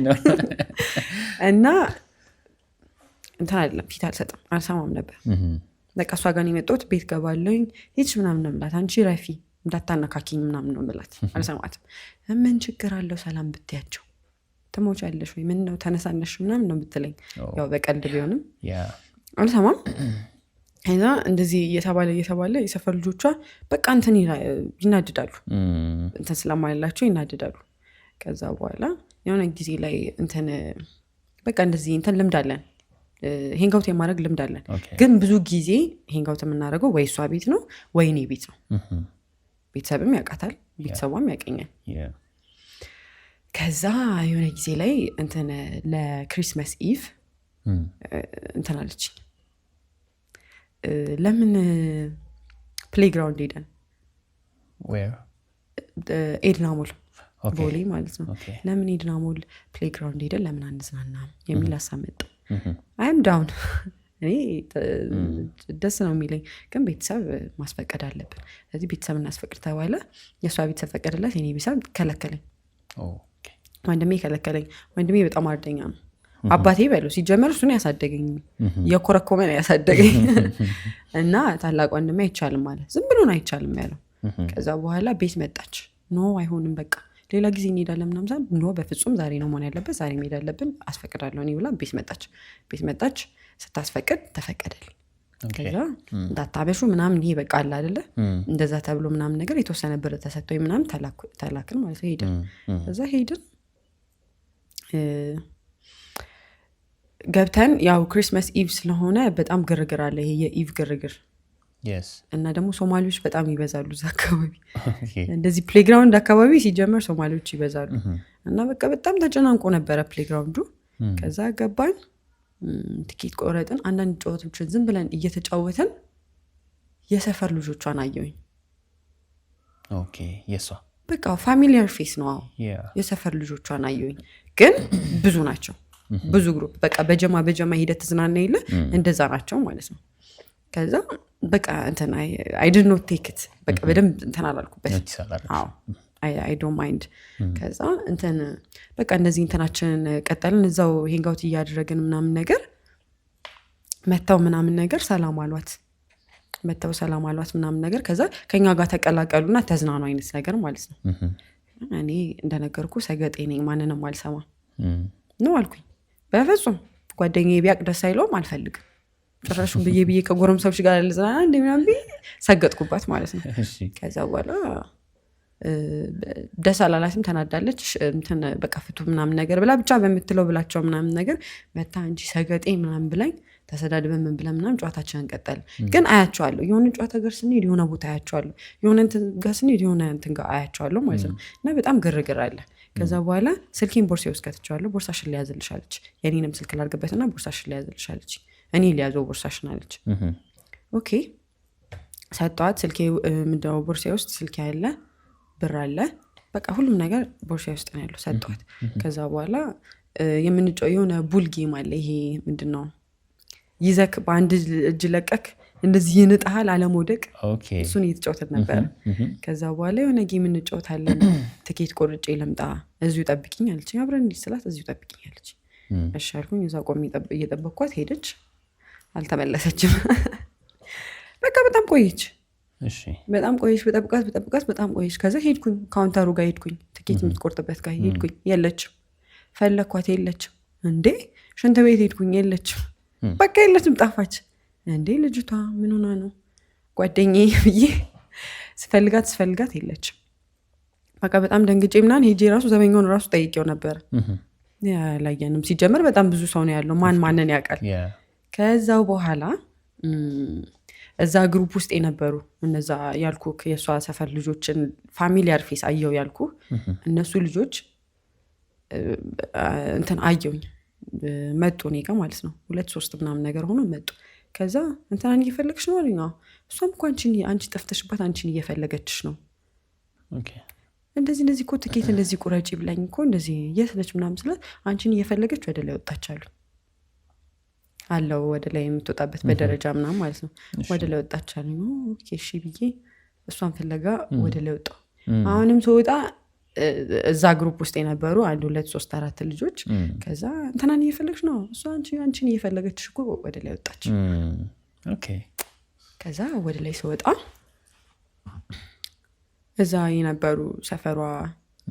እና እንትን አይደለም ፊት አልሰማም ነበር። በቃ እሷ ጋር የመጣሁት ቤት ገባለኝ ሄች ምናምን ነው የምላት። አንቺ ረፊ እንዳታነካኪኝ ምናምን ነው የምላት። አልሰማትም። ምን ችግር አለው ሰላም ብትያቸው ትሞቻለሽ ወይ ምን ነው ተነሳነሽ ምናምን ነው ብትለኝ ያው በቀልድ ቢሆንም አልሰማም። እና እንደዚህ እየተባለ የሰፈር ልጆቿ በቃ እንትን ይናድዳሉ፣ እንትን ስለማይላቸው ይናድዳሉ። ከዛ በኋላ የሆነ ጊዜ ላይ እንትን በቃ እንደዚህ እንትን ልምድ አለን፣ ሄንጋውት የማድረግ ልምድ አለን። ግን ብዙ ጊዜ ሄንጋውት የምናደርገው ወይ እሷ ቤት ነው ወይ እኔ ቤት ነው። ቤተሰብም ያውቃታል፣ ቤተሰቧም ያውቀኛል። ከዛ የሆነ ጊዜ ላይ እንትን ለክሪስመስ ኢቭ እንትን አለችኝ፣ ለምን ፕሌይግራውንድ ሄደን ኤድና ሞል ቦሌ ማለት ነው። ለምን ኤድና ሞል ፕሌይግራውንድ ሄደን ለምን አንዝናናም የሚል ሀሳብ መጣ። አይም ዳውን እኔ ደስ ነው የሚለኝ፣ ግን ቤተሰብ ማስፈቀድ አለብን። ስለዚህ ቤተሰብ እናስፈቅድ ተባለ። የእሷ ቤተሰብ ፈቀደላት፣ የኔ ቤተሰብ ከለከለኝ። ወንድሜ ከለከለኝ። ወንድሜ በጣም አርደኛ ነው አባቴ በለው ሲጀመር እሱን ያሳደገኝ የኮረኮመ ነው ያሳደገኝ እና ታላቅ ወንድሜ አይቻልም ማለት ዝም ብሎ ነው አይቻልም ያለው ከዛ በኋላ ቤት መጣች ኖ አይሆንም በቃ ሌላ ጊዜ እንሄዳለን ምናምን ሳይሆን ኖ በፍጹም ዛሬ ነው መሆን ያለበት ዛሬ መሄድ አለብን አስፈቅዳለሁ እኔ ብላ ቤት መጣች ስታስፈቅድ ተፈቀደልኝ ከዛ እንዳታበሹ ምናምን ይሄ በቃ አለ አይደለ እንደዛ ተብሎ ምናምን ነገር የተወሰነ ብር ተሰጥቶኝ ምናምን ተላክን ማለት ነው ሄድን ከዛ ሄድን ገብተን ያው ክሪስማስ ኢቭ ስለሆነ በጣም ግርግር አለ ይሄ የኢቭ ግርግር እና ደግሞ ሶማሌዎች በጣም ይበዛሉ እዛ አካባቢ እንደዚህ ፕሌግራውንድ አካባቢ ሲጀመር ሶማሌዎች ይበዛሉ እና በቃ በጣም ተጨናንቆ ነበረ ፕሌግራውንዱ ከዛ ገባን ትኬት ቆረጥን አንዳንድ ጨዋታዎችን ዝም ብለን እየተጫወተን የሰፈር ልጆቿን አየሁኝ ኦኬ የሷ በቃ ፋሚሊያር ፌስ ነው የሰፈር ልጆቿን አየሁኝ ግን ብዙ ናቸው ብዙ ግሩፕ በቃ በጀማ ሂደት ዝናና የለ እንደዛ ናቸው ማለት ነው ከዛ በቃ እንትን I did not take it በቃ በደንብ እንትን አላልኩበት አዎ I don't mind ከዛ እንትን በቃ እነዚህ እንትናችንን ቀጠልን እዛው ሄንጋውት እያደረግን ምናምን ነገር መታው ምናምን ነገር ሰላም አሏት ምናምን ነገር ከዛ ከኛ ጋር ተቀላቀሉና ተዝናኑ አይነት ነገር ማለት ነው እኔ እንደነገርኩ ሰገጤ ነኝ ማንንም አልሰማ ነው አልኩኝ በፍጹም ጓደኛዬ ቢያቅ ደስ አይለውም አልፈልግም ጭራሹን ብዬ ከጎረምሳዎች ጋር ልዝናና እንደምናም ሰገጥኩባት ማለት ነው ከዛ በኋላ ደስ አላላትም ተናዳለች እንትን በቃ ፍቱ ምናምን ነገር ብላ ብቻ በምትለው ብላቸው ምናምን ነገር መታ እንጂ ሰገጤ ምናምን ብላኝ ተሰዳድበን ምን ብለን ምናምን ጨዋታችንን ቀጠል ግን አያቸዋለሁ የሆነ ጨዋታ ጋር ስንሄድ የሆነ ቦታ አያቸዋለሁ የሆነ እንትን ጋር ስንሄድ የሆነ እንትን ጋር አያቸዋለሁ ማለት ነው እና በጣም ግርግር አለ ከዛ በኋላ ስልኬን ቦርሳዬ ውስጥ ከተቻለሁ ቦርሳሽን ሊያዝልሻለች የኔንም ስልክ ላድርግበትና ቦርሳሽን ሊያዝልሻለች እኔ ሊያዘው ቦርሳሽን አለች ኦኬ ሰጧት ስልኬ ምንድነው ቦርሳዬ ውስጥ ስልኬ አለ ብር አለ በቃ ሁሉም ነገር ቦርሳዬ ውስጥ ነው ያለው ሰጧት ከዛ በኋላ የምንጫወተው የሆነ ቡል ጌም አለ ይሄ ምንድነው ይዘክ በአንድ እጅ ለቀክ እንደዚህ ይንጣሃል አለመውደቅ እሱን እየተጫወተን ነበር ከዛ በኋላ የሆነ ጌም እንጫወታለን ትኬት ቆርጬ ለምጣ እዚሁ ጠብቂኝ አለች አብረን እንዲህ ስላት እዚሁ ጠብቂኝ አለች እሺ አልኩኝ እዛ ቆሜ እየጠበቅኳት ሄደች አልተመለሰችም በቃ በጣም ቆየች በጣም ቆየች በጠብቃት በጣም ቆየች ከዛ ሄድኩኝ ካውንተሩ ጋር ሄድኩኝ ትኬት የምትቆርጥበት ጋር ሄድኩኝ የለችም ፈለኳት የለችም እንዴ ሽንት ቤት ሄድኩኝ የለችም በቃ የለችም ጠፋች እንዴ ልጅቷ ምን ሆና ነው ጓደኛዬ ብዬ ስፈልጋት የለችም በቃ በጣም ደንግጬ ምናምን ሄጄ ራሱ ዘበኛውን ራሱ ጠይቄው ነበር ያላየንም ሲጀመር በጣም ብዙ ሰው ነው ያለው ማንን ያውቃል ከዛው በኋላ እዛ ግሩፕ ውስጥ የነበሩ እነዛ ያልኩ የሷ ሰፈር ልጆችን ፋሚሊያር ፌስ አየው ያልኩ እነሱ ልጆች እንትን አየውኝ መጡ እኔ ጋር ማለት ነው 2-3 ምናምን ነገር ሆኖ መጡ ከዛ እንትናን እየፈለግሽ ነው አለኝ እሷም እኮ አንቺ ጠፍተሽባት አንቺን እየፈለገችሽ ነው እንደዚህ እኮ ትኬት እንደዚህ ቁረጪ ብላኝ እኮ እንደዚህ የት ነች ምናምን ስላት አንቺን እየፈለገች ወደ ላይ ወጣች አለው ወደ ላይ የምትወጣበት በደረጃ ምናምን ማለት ነው ወደ ላይ ወጣች አለኝ ኦኬ እሺ ብዬ እሷን ፈለጋ ወደ ላይ ወጣው አሁንም ስወጣ እዛ ግሩፕ ውስጥ የነበሩ 1-2-3-4 ልጆች ከዛ እንትናን እየፈለግሽ ነው እሷ አንቺን እየፈለገችሽ እኮ ወደ ላይ ወጣች ኦኬ ከዛ ወደ ላይ ስወጣ እዛ የነበሩ ሰፈሯ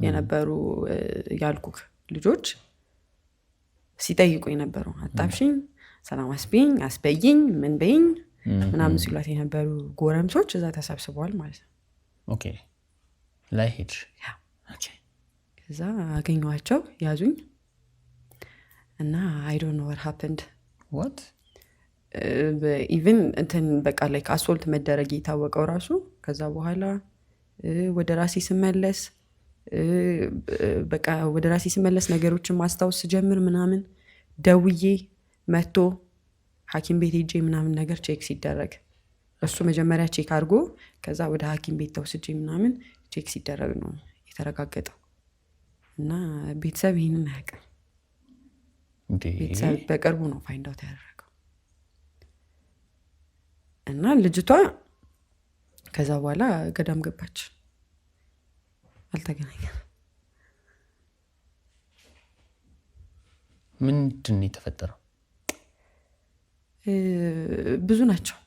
የነበሩ ያልኩክ ልጆች ሲጠይቁ የነበሩ አጣብሽኝ ሰላም አስበይኝ ምን በይኝ ምናምን ሲሏት የነበሩ ጎረምሶች እዛ ተሰብስበዋል ማለት ነው ኦኬ ላይ ሄድሽ ከዛ አገኘኋቸው ያዙኝ እና I don't know what happened what even እንትን በቃ like አሶልት መደረግ የታወቀው ራሱ ከዛ በኋላ ወደ ራሴ ስመለስ በቃ ወደ ራሴ ስመለስ ነገሮችን ማስታወስ ጀምር ምናምን ደውዬ መጥቶ ሐኪም ቤት ሄጄ ምናምን ነገር ቼክ ሲደረግ እሱ መጀመሪያ ቼክ አድርጎ ከዛ ወደ ሐኪም ቤት ተወስጄ ምናምን ቼክ ሲደረግ ነው የተረጋገጠው እና ቤተሰብ ይሄንን አያውቅም ቤተሰብ በቅርቡ ነው ፋይንድ አውት ያደረገው እና ልጅቷ ከዛ በኋላ ገዳም ገባች አልተገናኘንም ምንድን ነው የተፈጠረው? ብዙ ናቸው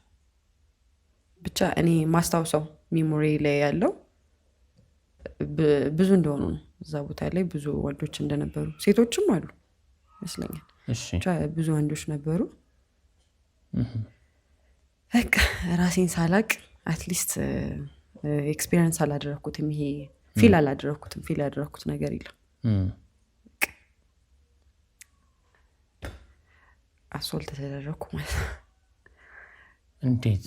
ብቻ እኔ ማስታወሰው ሜሞሪ ላይ ያለው ብዙ እንደሆኑ ነው። እዛ ቦታ ላይ ብዙ ወንዶች እንደነበሩ ሴቶችም አሉ ይመስለኛል። ብቻ ብዙ ወንዶች ነበሩ። በቃ ራሴን ሳላቅ አትሊስት ኤክስፒሪየንስ አላደረኩትም። ይሄ ፊል አላደረኩትም። ፊል ያደረኩት ነገር የለም። አሶልት ተደረኩ ማለት ነው። እንዴት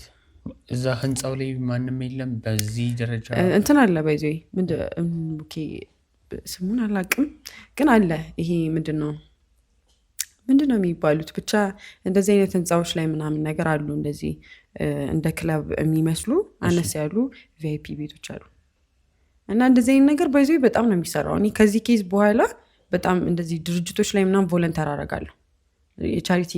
እዛ ህንጻው ላይ ማንም የለም? በዚህ ደረጃ እንትን አለ ባይዞ ስሙን አላቅም ግን አለ። ይሄ ምንድነው የሚባሉት ብቻ እንደዚህ አይነት ህንጻዎች ላይ ምናምን ነገር አሉ። እንደዚህ እንደ ክለብ የሚመስሉ አነስ ያሉ ቪአይፒ ቤቶች አሉ። እና እንደዚህ አይነት ነገር ባይዞ በጣም ነው የሚሰራው። እኔ ከዚህ ኬዝ በኋላ በጣም እንደዚህ ድርጅቶች ላይ ምናምን ቮለንተር አደርጋለሁ። የቻሪቲ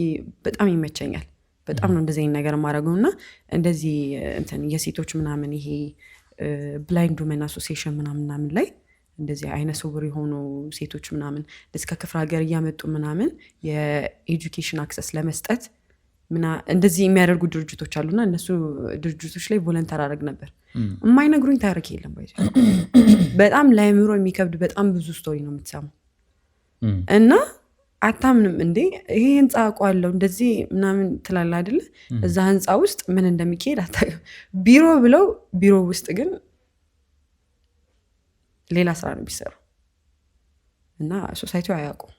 በጣም ይመቸኛል። በጣም ነው እንደዚህ አይነት ነገር ማድረገው። እና እንደዚህ እንትን የሴቶች ምናምን ይሄ ብላይንድ ውመን አሶሲዬሽን ምናምን ላይ እንደዚህ አይነ ስውር የሆኑ ሴቶች ምናምን እስከ ክፍለ ሀገር እያመጡ ምናምን የኤጁኬሽን አክሰስ ለመስጠት እንደዚህ የሚያደርጉ ድርጅቶች አሉና እነሱ ድርጅቶች ላይ ቮለንተር አደረግ ነበር። የማይነግሩኝ ታሪክ የለም። በጣም ለአእምሮ የሚከብድ በጣም ብዙ ስቶሪ ነው የምትሰማው። እና አታምንም እንዴ ይሄ ህንፃ አውቀዋለሁ እንደዚህ ምናምን ትላለህ አይደለ? እዛ ህንፃ ውስጥ ምን እንደሚካሄድ አታውቅም። ቢሮ ብለው ቢሮ ውስጥ ግን ሌላ ስራ ነው የሚሰሩ እና ሶሳይቲው አያውቁም።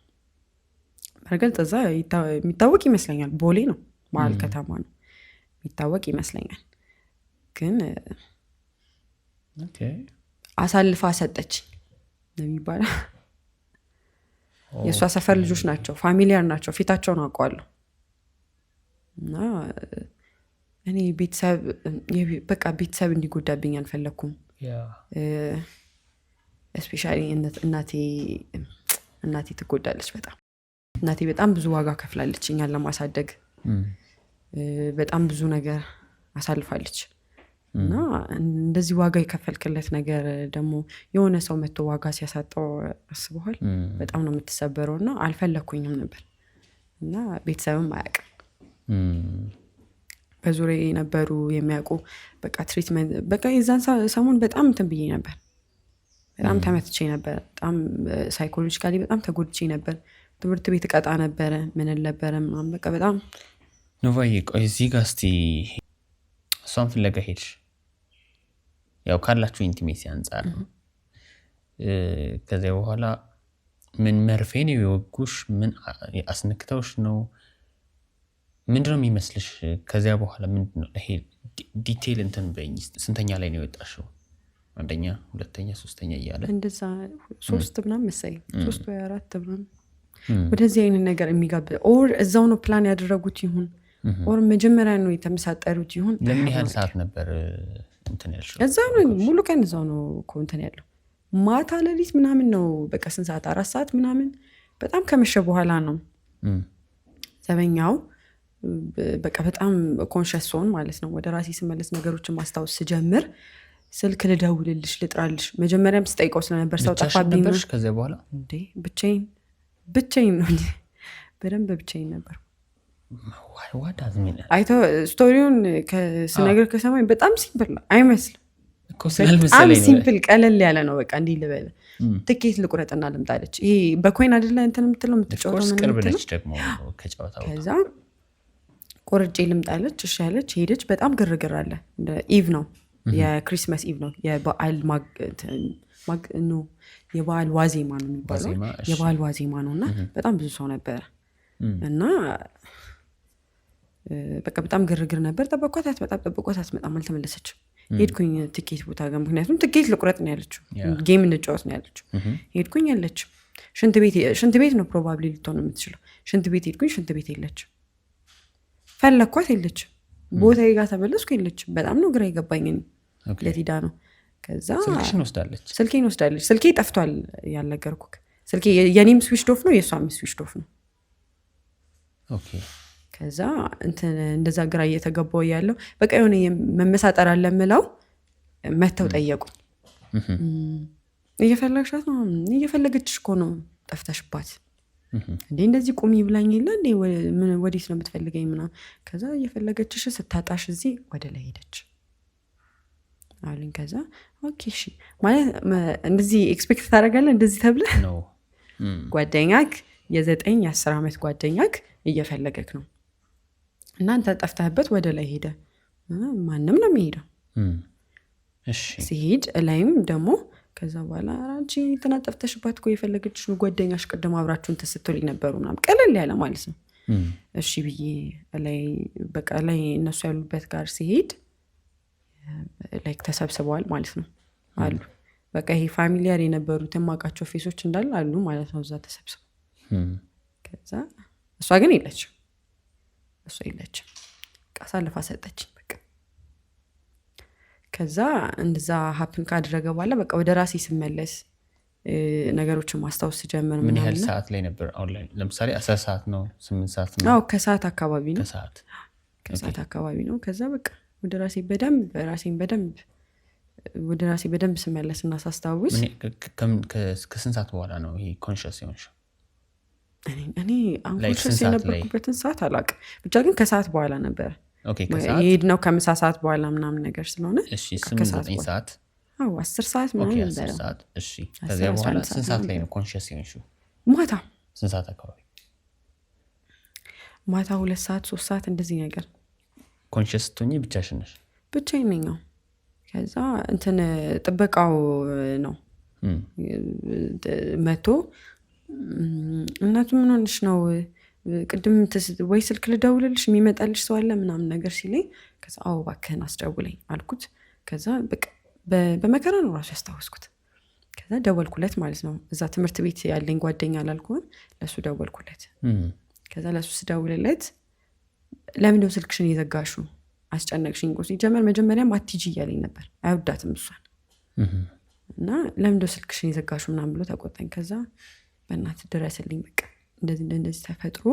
በርግጥ እዛ የሚታወቅ ይመስለኛል። ቦሌ ነው መሀል ከተማ ነው የሚታወቅ ይመስለኛል። ግን አሳልፋ ሰጠች ነው የሚባለው። የእሷ ሰፈር ልጆች ናቸው፣ ፋሚሊያር ናቸው፣ ፊታቸውን አውቀዋለሁ። እና እኔ ቤተሰብ እንዲጎዳብኝ አልፈለግኩም። እስፔሻሊ እናቴ ትጎዳለች በጣም። እናቴ በጣም ብዙ ዋጋ ከፍላለች እኛን ለማሳደግ። በጣም ብዙ ነገር አሳልፋለች። እና እንደዚህ ዋጋ የከፈልክለት ነገር ደግሞ የሆነ ሰው መጥቶ ዋጋ ሲያሳጣው አስበዋል። በጣም ነው የምትሰበረው። እና አልፈለግኩኝም ነበር። እና ቤተሰብም አያውቅም። በዙሪያ የነበሩ የሚያውቁ በቃ ትሪትመንት በቃ የዛን ሰሞን በጣም እንትን ብዬ ነበር። በጣም ተመትቼ ነበር። በጣም ሳይኮሎጂካሊ በጣም ተጎድቼ ነበር። ትምህርት ቤት እቀጣ ነበረ ምን ነበረ ምናምን በቃ በጣም ኖቫዬ። ቆይ እዚህ ጋር እስቲ እሷን ፍለጋ ሄድሽ? ያው ካላችሁ ኢንቲሜሲ አንጻር ከዚያ በኋላ ምን መርፌ ነው የወጉሽ? ምን አስነክተውሽ ነው? ምንድነው የሚመስልሽ? ከዚያ በኋላ ምንድነው? ይሄ ዲቴይል እንትን በይኝ። ስንተኛ ላይ ነው የወጣሽው? አንደኛ፣ ሁለተኛ፣ ሶስተኛ እያለ እንደዛ 3 ምናምን መሰለኝ 3 ወይ 4 ምናምን ወደዚህ አይነት ነገር የሚጋብ ኦር እዛው ነው ፕላን ያደረጉት ይሁን ኦር መጀመሪያ ነው የተመሳጠሩት ይሁን። ለምን ያህል ሰዓት ነበር እንትን ያልሽው? እዛው ነው ሙሉ ቀን እዛው ነው እኮ እንትን ያለው። ማታ ሌሊት ምናምን ነው በቃ ስንት ሰዓት 4 ሰዓት ምናምን በጣም ከመሸ በኋላ ነው ዘበኛው በቃ በጣም ኮንሸስ ሆን ማለት ነው። ወደ ራሴ ስመለስ ነገሮችን ማስታወስ ስጀምር ስልክ ልደውልልሽ ልጥራልሽ መጀመሪያም ስጠይቀው ስለነበር ሰው ጠፋብኝ ነው። ከዚያ በኋላ እንዴ ብቻዬን ነው በደንብ ብቻዬን ነበር። አይቶ ስቶሪውን ስነግር ከሰማኝ በጣም ሲምፕል አይመስልም። በጣም ሲምፕል ቀለል ያለ ነው። በቃ እንዲህ ልበል ትኬት ልቁረጥና ልምጣለች። ይሄ በኮይን አይደለ እንትን የምትለው የምትጫወተው ከዛ ቆርጬ ልምጣለች። እሺ ያለች ሄደች። በጣም ግርግር አለ። ኢቭ ነው የክሪስማስ ኢቭ ነው የበዓል ዋዜማ ነው የሚባለው። የበዓል ዋዜማ ነው እና በጣም ብዙ ሰው ነበረ እና በቃ በጣም ግርግር ነበር። ጠበኳት አትመጣም አልተመለሰችም። ሄድኩኝ ትኬት ቦታ ጋር ምክንያቱም ትኬት ልቁረጥ ነው ያለችው፣ ጌም እንጫወት ነው ያለችው። ሄድኩኝ የለችም። ሽንት ቤት ነው ፕሮባብሊ ልትሆን የምትችለው። ሽንት ቤት ሄድኩኝ፣ ሽንት ቤት የለችም። ፈለኳት የለችም። ቦታ ጋር ተመለስኩ የለችም። በጣም ነው ግራ የገባኝ። ለቲዳ ነው ከዛ ስልኬን ወስዳለች። ስልኬ ጠፍቷል ያልነገርኩህ። ስልኬ የኔም ስዊች ዶፍ ነው የእሷም ስዊች ዶፍ ነው። ከዛ እንደዛ ግራ እየተገባው ያለው በቃ የሆነ መመሳጠር አለ ምለው መተው ጠየቁኝ። እየፈለግሻት ነው? እየፈለገችሽ እኮ ነው ጠፍተሽባት እንዴ እንደዚህ ቁሚ ብላኝ የለ እንዴ ወዴት ነው የምትፈልገኝ ምናምን። ከዛ እየፈለገችሽ ስታጣሽ እዚህ ወደ ላይ ሄደች አሉኝ። ከዛ ኦኬ እሺ ማለት እንደዚህ ኤክስፔክት ታደርጋለህ እንደዚህ ተብለህ ነው ጓደኛክ የ9-10 ዓመት ጓደኛክ እየፈለገክ ነው እናንተ ጠፍተህበት ወደ ላይ ሄደ ማንም ነው የሚሄደው። እሺ ሲሄድ ላይም ደግሞ ከዛ በኋላ አንቺ ተናጠፍተሽባት እኮ የፈለገችሽ ጓደኛሽ ቅድም አብራችሁን ተስትልኝ ነበሩ ምናምን ቀለል ያለ ማለት ነው። እሺ ብዬ ላይ በቃ ላይ እነሱ ያሉበት ጋር ሲሄድ ላይክ ተሰብስበዋል ማለት ነው አሉ። በቃ ይሄ ፋሚሊያር የነበሩት የማውቃቸው ፌሶች እንዳለ አሉ ማለት ነው እዛ ተሰብስበው። ከዛ እሷ ግን የለችም አሳልፋ ሰጠችኝ በቃ። ከዛ እንደዛ ሀፕን ካደረገ በኋላ በቃ ወደ ራሴ ስመለስ ነገሮችን ማስታወስ ጀመር። ምን ያህል ሰዓት ላይ ነበር ኦንላይን? ለምሳሌ 10 ሰዓት ነው 8 ሰዓት ነው? አዎ ከሰዓት አካባቢ ነው። ከሰዓት አካባቢ ነው። ከዛ በቃ ወደ ራሴ በደንብ ስመለስ እና ሳስታውስ ከስንት ሰዓት በኋላ ነው ይሄ ኮንሽስ የሆንሽው? እኔ አንኮንሽስ የነበርኩበትን ሰዓት አላውቅም፣ ብቻ ግን ከሰዓት በኋላ ነበር ይሄድ ነው ከምሳ ሰዓት በኋላ ምናምን ነገር ስለሆነ 8-9 ሰዓት 10 ሰዓት ምናምን ነበር። እሺ ከዚያ በኋላ ስንት ሰዓት ላይ ነው ኮንሽስ የሆንሽው? ማታ ስንት ሰዓት አካባቢ? ማታ 2 ሰዓት 3 ሰዓት እንደዚህ ነገር ኮንሽስ ስትሆኚ ብቻሽን ነሽ? ብቻዬን ነኝ። ከዛ እንትን ጥበቃው ነው መቶ እናቱ ምን ሆነሽ ነው ቅድም ወይ ስልክ ልደውልልሽ የሚመጣልሽ ሰው አለ ምናምን ነገር ሲለኝ ከዛ አዎ እባክህን አስደውለኝ አልኩት። ከዛ በመከራ ነው ራሱ ያስታወስኩት። ከዛ ደወልኩለት ማለት ነው። እዛ ትምህርት ቤት ያለኝ ጓደኛ አላልኩህ ለሱ ደወልኩለት። ከዛ ለሱ ስደውልለት ለምንድነው ስልክሽን የዘጋሹ አስጨነቅሽኝ እኮ ሲጀመር መጀመሪያም አትሂጂ እያለኝ ነበር አይወዳትም እሷን እና ለምንድነው ስልክሽን የዘጋሹ ምናምን ብሎ ተቆጣኝ። ከዛ በእናትህ ድረስልኝ በቃ እንደዚህ ተፈጥሮ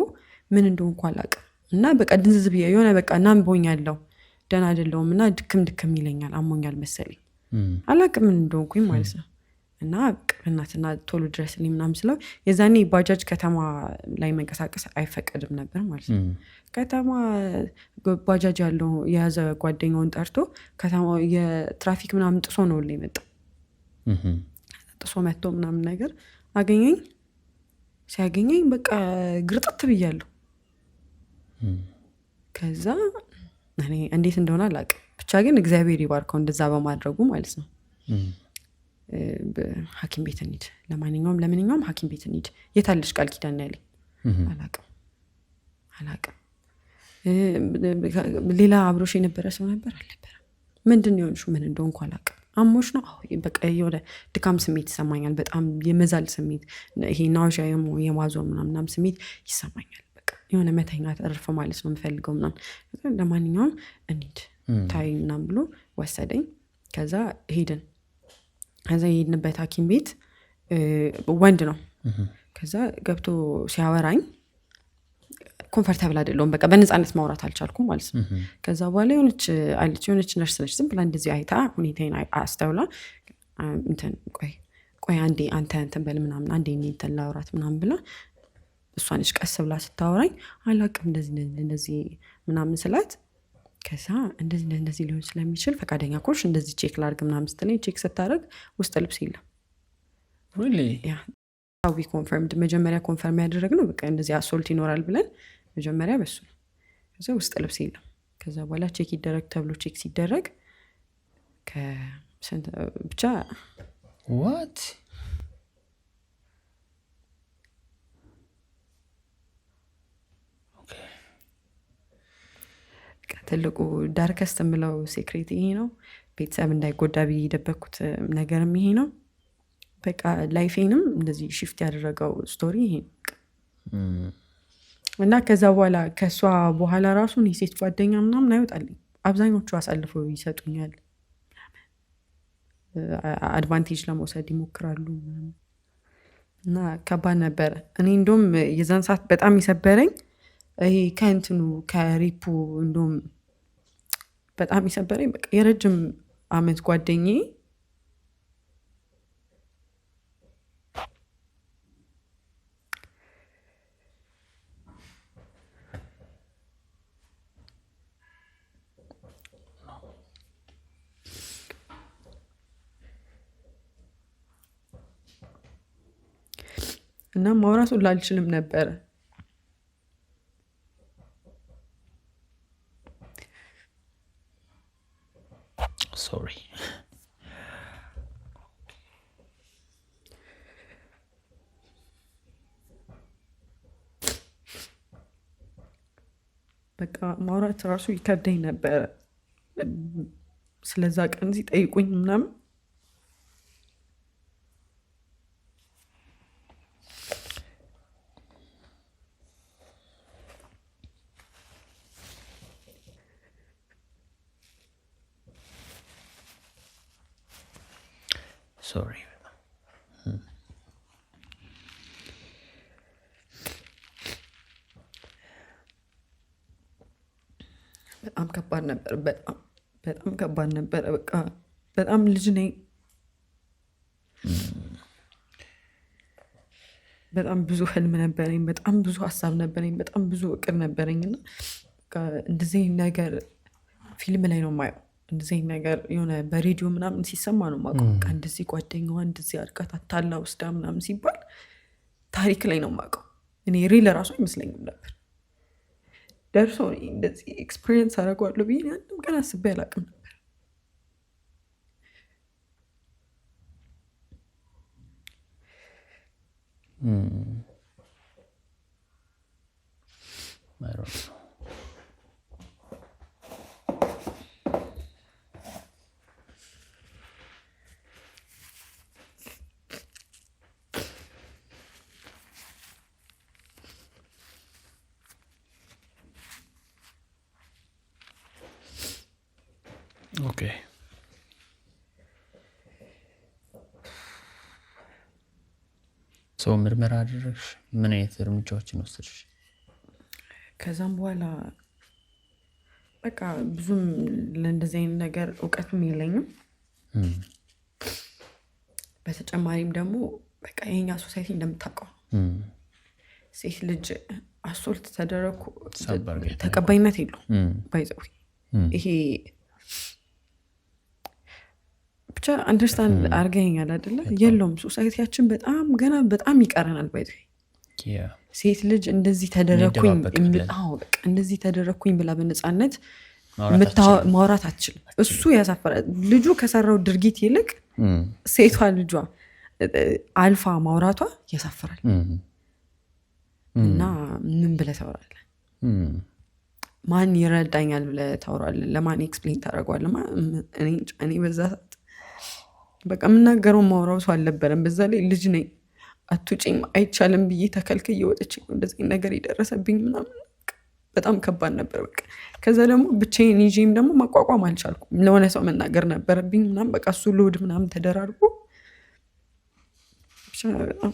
ምን እንደሆንኩ አላውቅም እና በቃ ድንዝዝ ብዬ የሆነ በቃ ናምቦኛለሁ ደህና አይደለሁም እና ድክም ይለኛል አሞኛል መሰለኝ አላውቅም ምን እንደሆንኩኝ ማለት ነው። እና በእናትና ቶሎ ድረስልኝ ምናምን ስለው የዛኔ ባጃጅ ከተማ ላይ መንቀሳቀስ አይፈቀድም ነበር ማለት ነው። ከተማ ባጃጅ ያለው የያዘ ጓደኛውን ጠርቶ ከተማ የትራፊክ ምናምን ጥሶ ነው ላይ መጣ። ጥሶ መጥቶ ምናምን ነገር አገኘኝ። ሲያገኘኝ በቃ ግርጥት ብያለሁ። ከዛ እኔ እንዴት እንደሆነ አላውቅም፣ ብቻ ግን እግዚአብሔር ይባርከው እንደዛ በማድረጉ ማለት ነው። ሐኪም ቤት እንሂድ ለማንኛውም ሐኪም ቤት እንሂድ። የታለሽ ቃል ኪዳን ያለኝ አላውቅም። ሌላ አብሮሽ የነበረ ሰው ነበር አልነበረ? ምንድን ነው የሆንሽው? ምን እንደሆንኩ አላውቅም። አሞሽ ነው? በቃ የሆነ ድካም ስሜት ይሰማኛል፣ በጣም የመዛል ስሜት፣ ይሄ ናውዣ የማዞር ምናምናም ስሜት ይሰማኛል። በቃ የሆነ መተኛት እርፍ ማለት ነው የምፈልገው ምናምን። ለማንኛውም እንሂድ ታይ ምናምን ብሎ ወሰደኝ። ከዛ ሄድን። ከዛ የሄድንበት ሐኪም ቤት ወንድ ነው። ከዛ ገብቶ ሲያወራኝ ኮንፈርታብል አይደለሁም፣ በቃ በነፃነት ማውራት አልቻልኩም ማለት ነው። ከዛ በኋላ የሆነች ነርስ ነች፣ ዝም ብላ እንደዚህ አይታ ሁኔታዬን አስተውላ እንትን ቆይ አንዴ አንተ እንትን በል ምናምን አንዴ እንትን ላውራት ምናምን ብላ እሷ ነች ቀስ ብላ ስታወራኝ አላውቅም እንደዚህ ምናምን ስላት፣ ከዛ እንደዚህ ሊሆን ስለሚችል ፈቃደኛ ኮርሽ እንደዚህ ቼክ ላድርግ ምናምን ስትለኝ ቼክ ስታደርግ ውስጥ ልብስ የለም። ዊ ኮንፈርምድ መጀመሪያ ኮንፈርም ያደረግነው በቃ እንደዚህ አሶልት ይኖራል ብለን መጀመሪያ በሱ ነው። ከዛ ውስጥ ልብስ የለም። ከዛ በኋላ ቼክ ይደረግ ተብሎ ቼክ ሲደረግ ብቻ ዋት ትልቁ ዳርከስት የምለው ሴክሬት ይሄ ነው። ቤተሰብ እንዳይጎዳ ብዬ የደበኩት ነገርም ይሄ ነው። በቃ ላይፌንም እንደዚህ ሽፍት ያደረገው ስቶሪ ይሄ እና ከዛ በኋላ ከእሷ በኋላ ራሱን የሴት ጓደኛ ምናምን አይወጣልኝ። አብዛኞቹ አሳልፈው ይሰጡኛል፣ አድቫንቴጅ ለመውሰድ ይሞክራሉ እና ከባድ ነበረ። እኔ እንደውም የዛን ሰዓት በጣም ይሰበረኝ ይሄ ከእንትኑ ከሪፑ እንደውም በጣም ይሰበረኝ በቃ የረጅም አመት ጓደኛዬ እና ማውራቱ ላልችልም ነበረ። ሶሪ በቃ ማውራት ራሱ ይከብደኝ ነበረ። ስለዛ ቀን ሲጠይቁኝ ምናምን ሶሪ በጣም ከባድ ነበር። በጣም ከባድ ነበረ። በቃ በጣም ልጅ ነኝ። በጣም ብዙ ህልም ነበረኝ። በጣም ብዙ ሀሳብ ነበረኝ። በጣም ብዙ እቅድ ነበረኝ እና እንደዚህ ነገር ፊልም ላይ ነው የማየው። እንደዚህ ነገር የሆነ በሬዲዮ ምናምን ሲሰማ ነው የማውቀው። በቃ እንደዚህ ጓደኛዋ እንደዚህ አድርጋት አታላ ወስዳ ምናምን ሲባል ታሪክ ላይ ነው የማውቀው። እኔ ሪል ራሱ አይመስለኝም ነበር። ደርሶ እንደዚህ ኤክስፒሪየንስ አደርገዋለሁ ብዬ አንድም ቀን አስቤ አላውቅም ነበር። ኦኬ ሰው ምርመራ አደረግሽ? ምን አይነት እርምጃዎችን ወሰድሽ? ከዛም በኋላ በቃ ብዙም ለእንደዚህ አይነት ነገር እውቀትም የለኝም። በተጨማሪም ደግሞ በቃ የኛ ሶሳይቲ እንደምታውቀው ሴት ልጅ አሶልት ተደረኩ ተቀባይነት የለውም። ባይዘው ይሄ ብቻ አንደርስታንድ አድርገኸኛል አይደለ? የለውም ሶሳይቲያችን በጣም ገና በጣም ይቀረናል። ባይዘው ሴት ልጅ እንደዚህ ተደረኩኝ በቃ እንደዚህ ተደረኩኝ ብላ በነፃነት ማውራት አትችልም። እሱ ያሳፈራል። ልጁ ከሰራው ድርጊት ይልቅ ሴቷ ልጇ አልፋ ማውራቷ ያሳፍራል። እና ምን ብለህ ታወራለህ? ማን ይረዳኛል ብለህ ታወራለህ? ለማን ኤክስፕሌን ታደርገዋለህ? እኔ በዛ ሰዓት በቃ የምናገረው ማውራው ሰው አልነበረም። በዛ ላይ ልጅ ነኝ። አትውጪም አይቻልም ብዬ ተከልክዬ ወጥቼ እንደዚህ ነገር የደረሰብኝ ምናምን በጣም ከባድ ነበር። በቃ ከዛ ደግሞ ብቻዬን ይዤም ደግሞ ማቋቋም አልቻልኩም። ለሆነ ሰው መናገር ነበረብኝ ምናምን በቃ እሱ ሎድ ምናምን ተደራርጎ ብቻ በጣም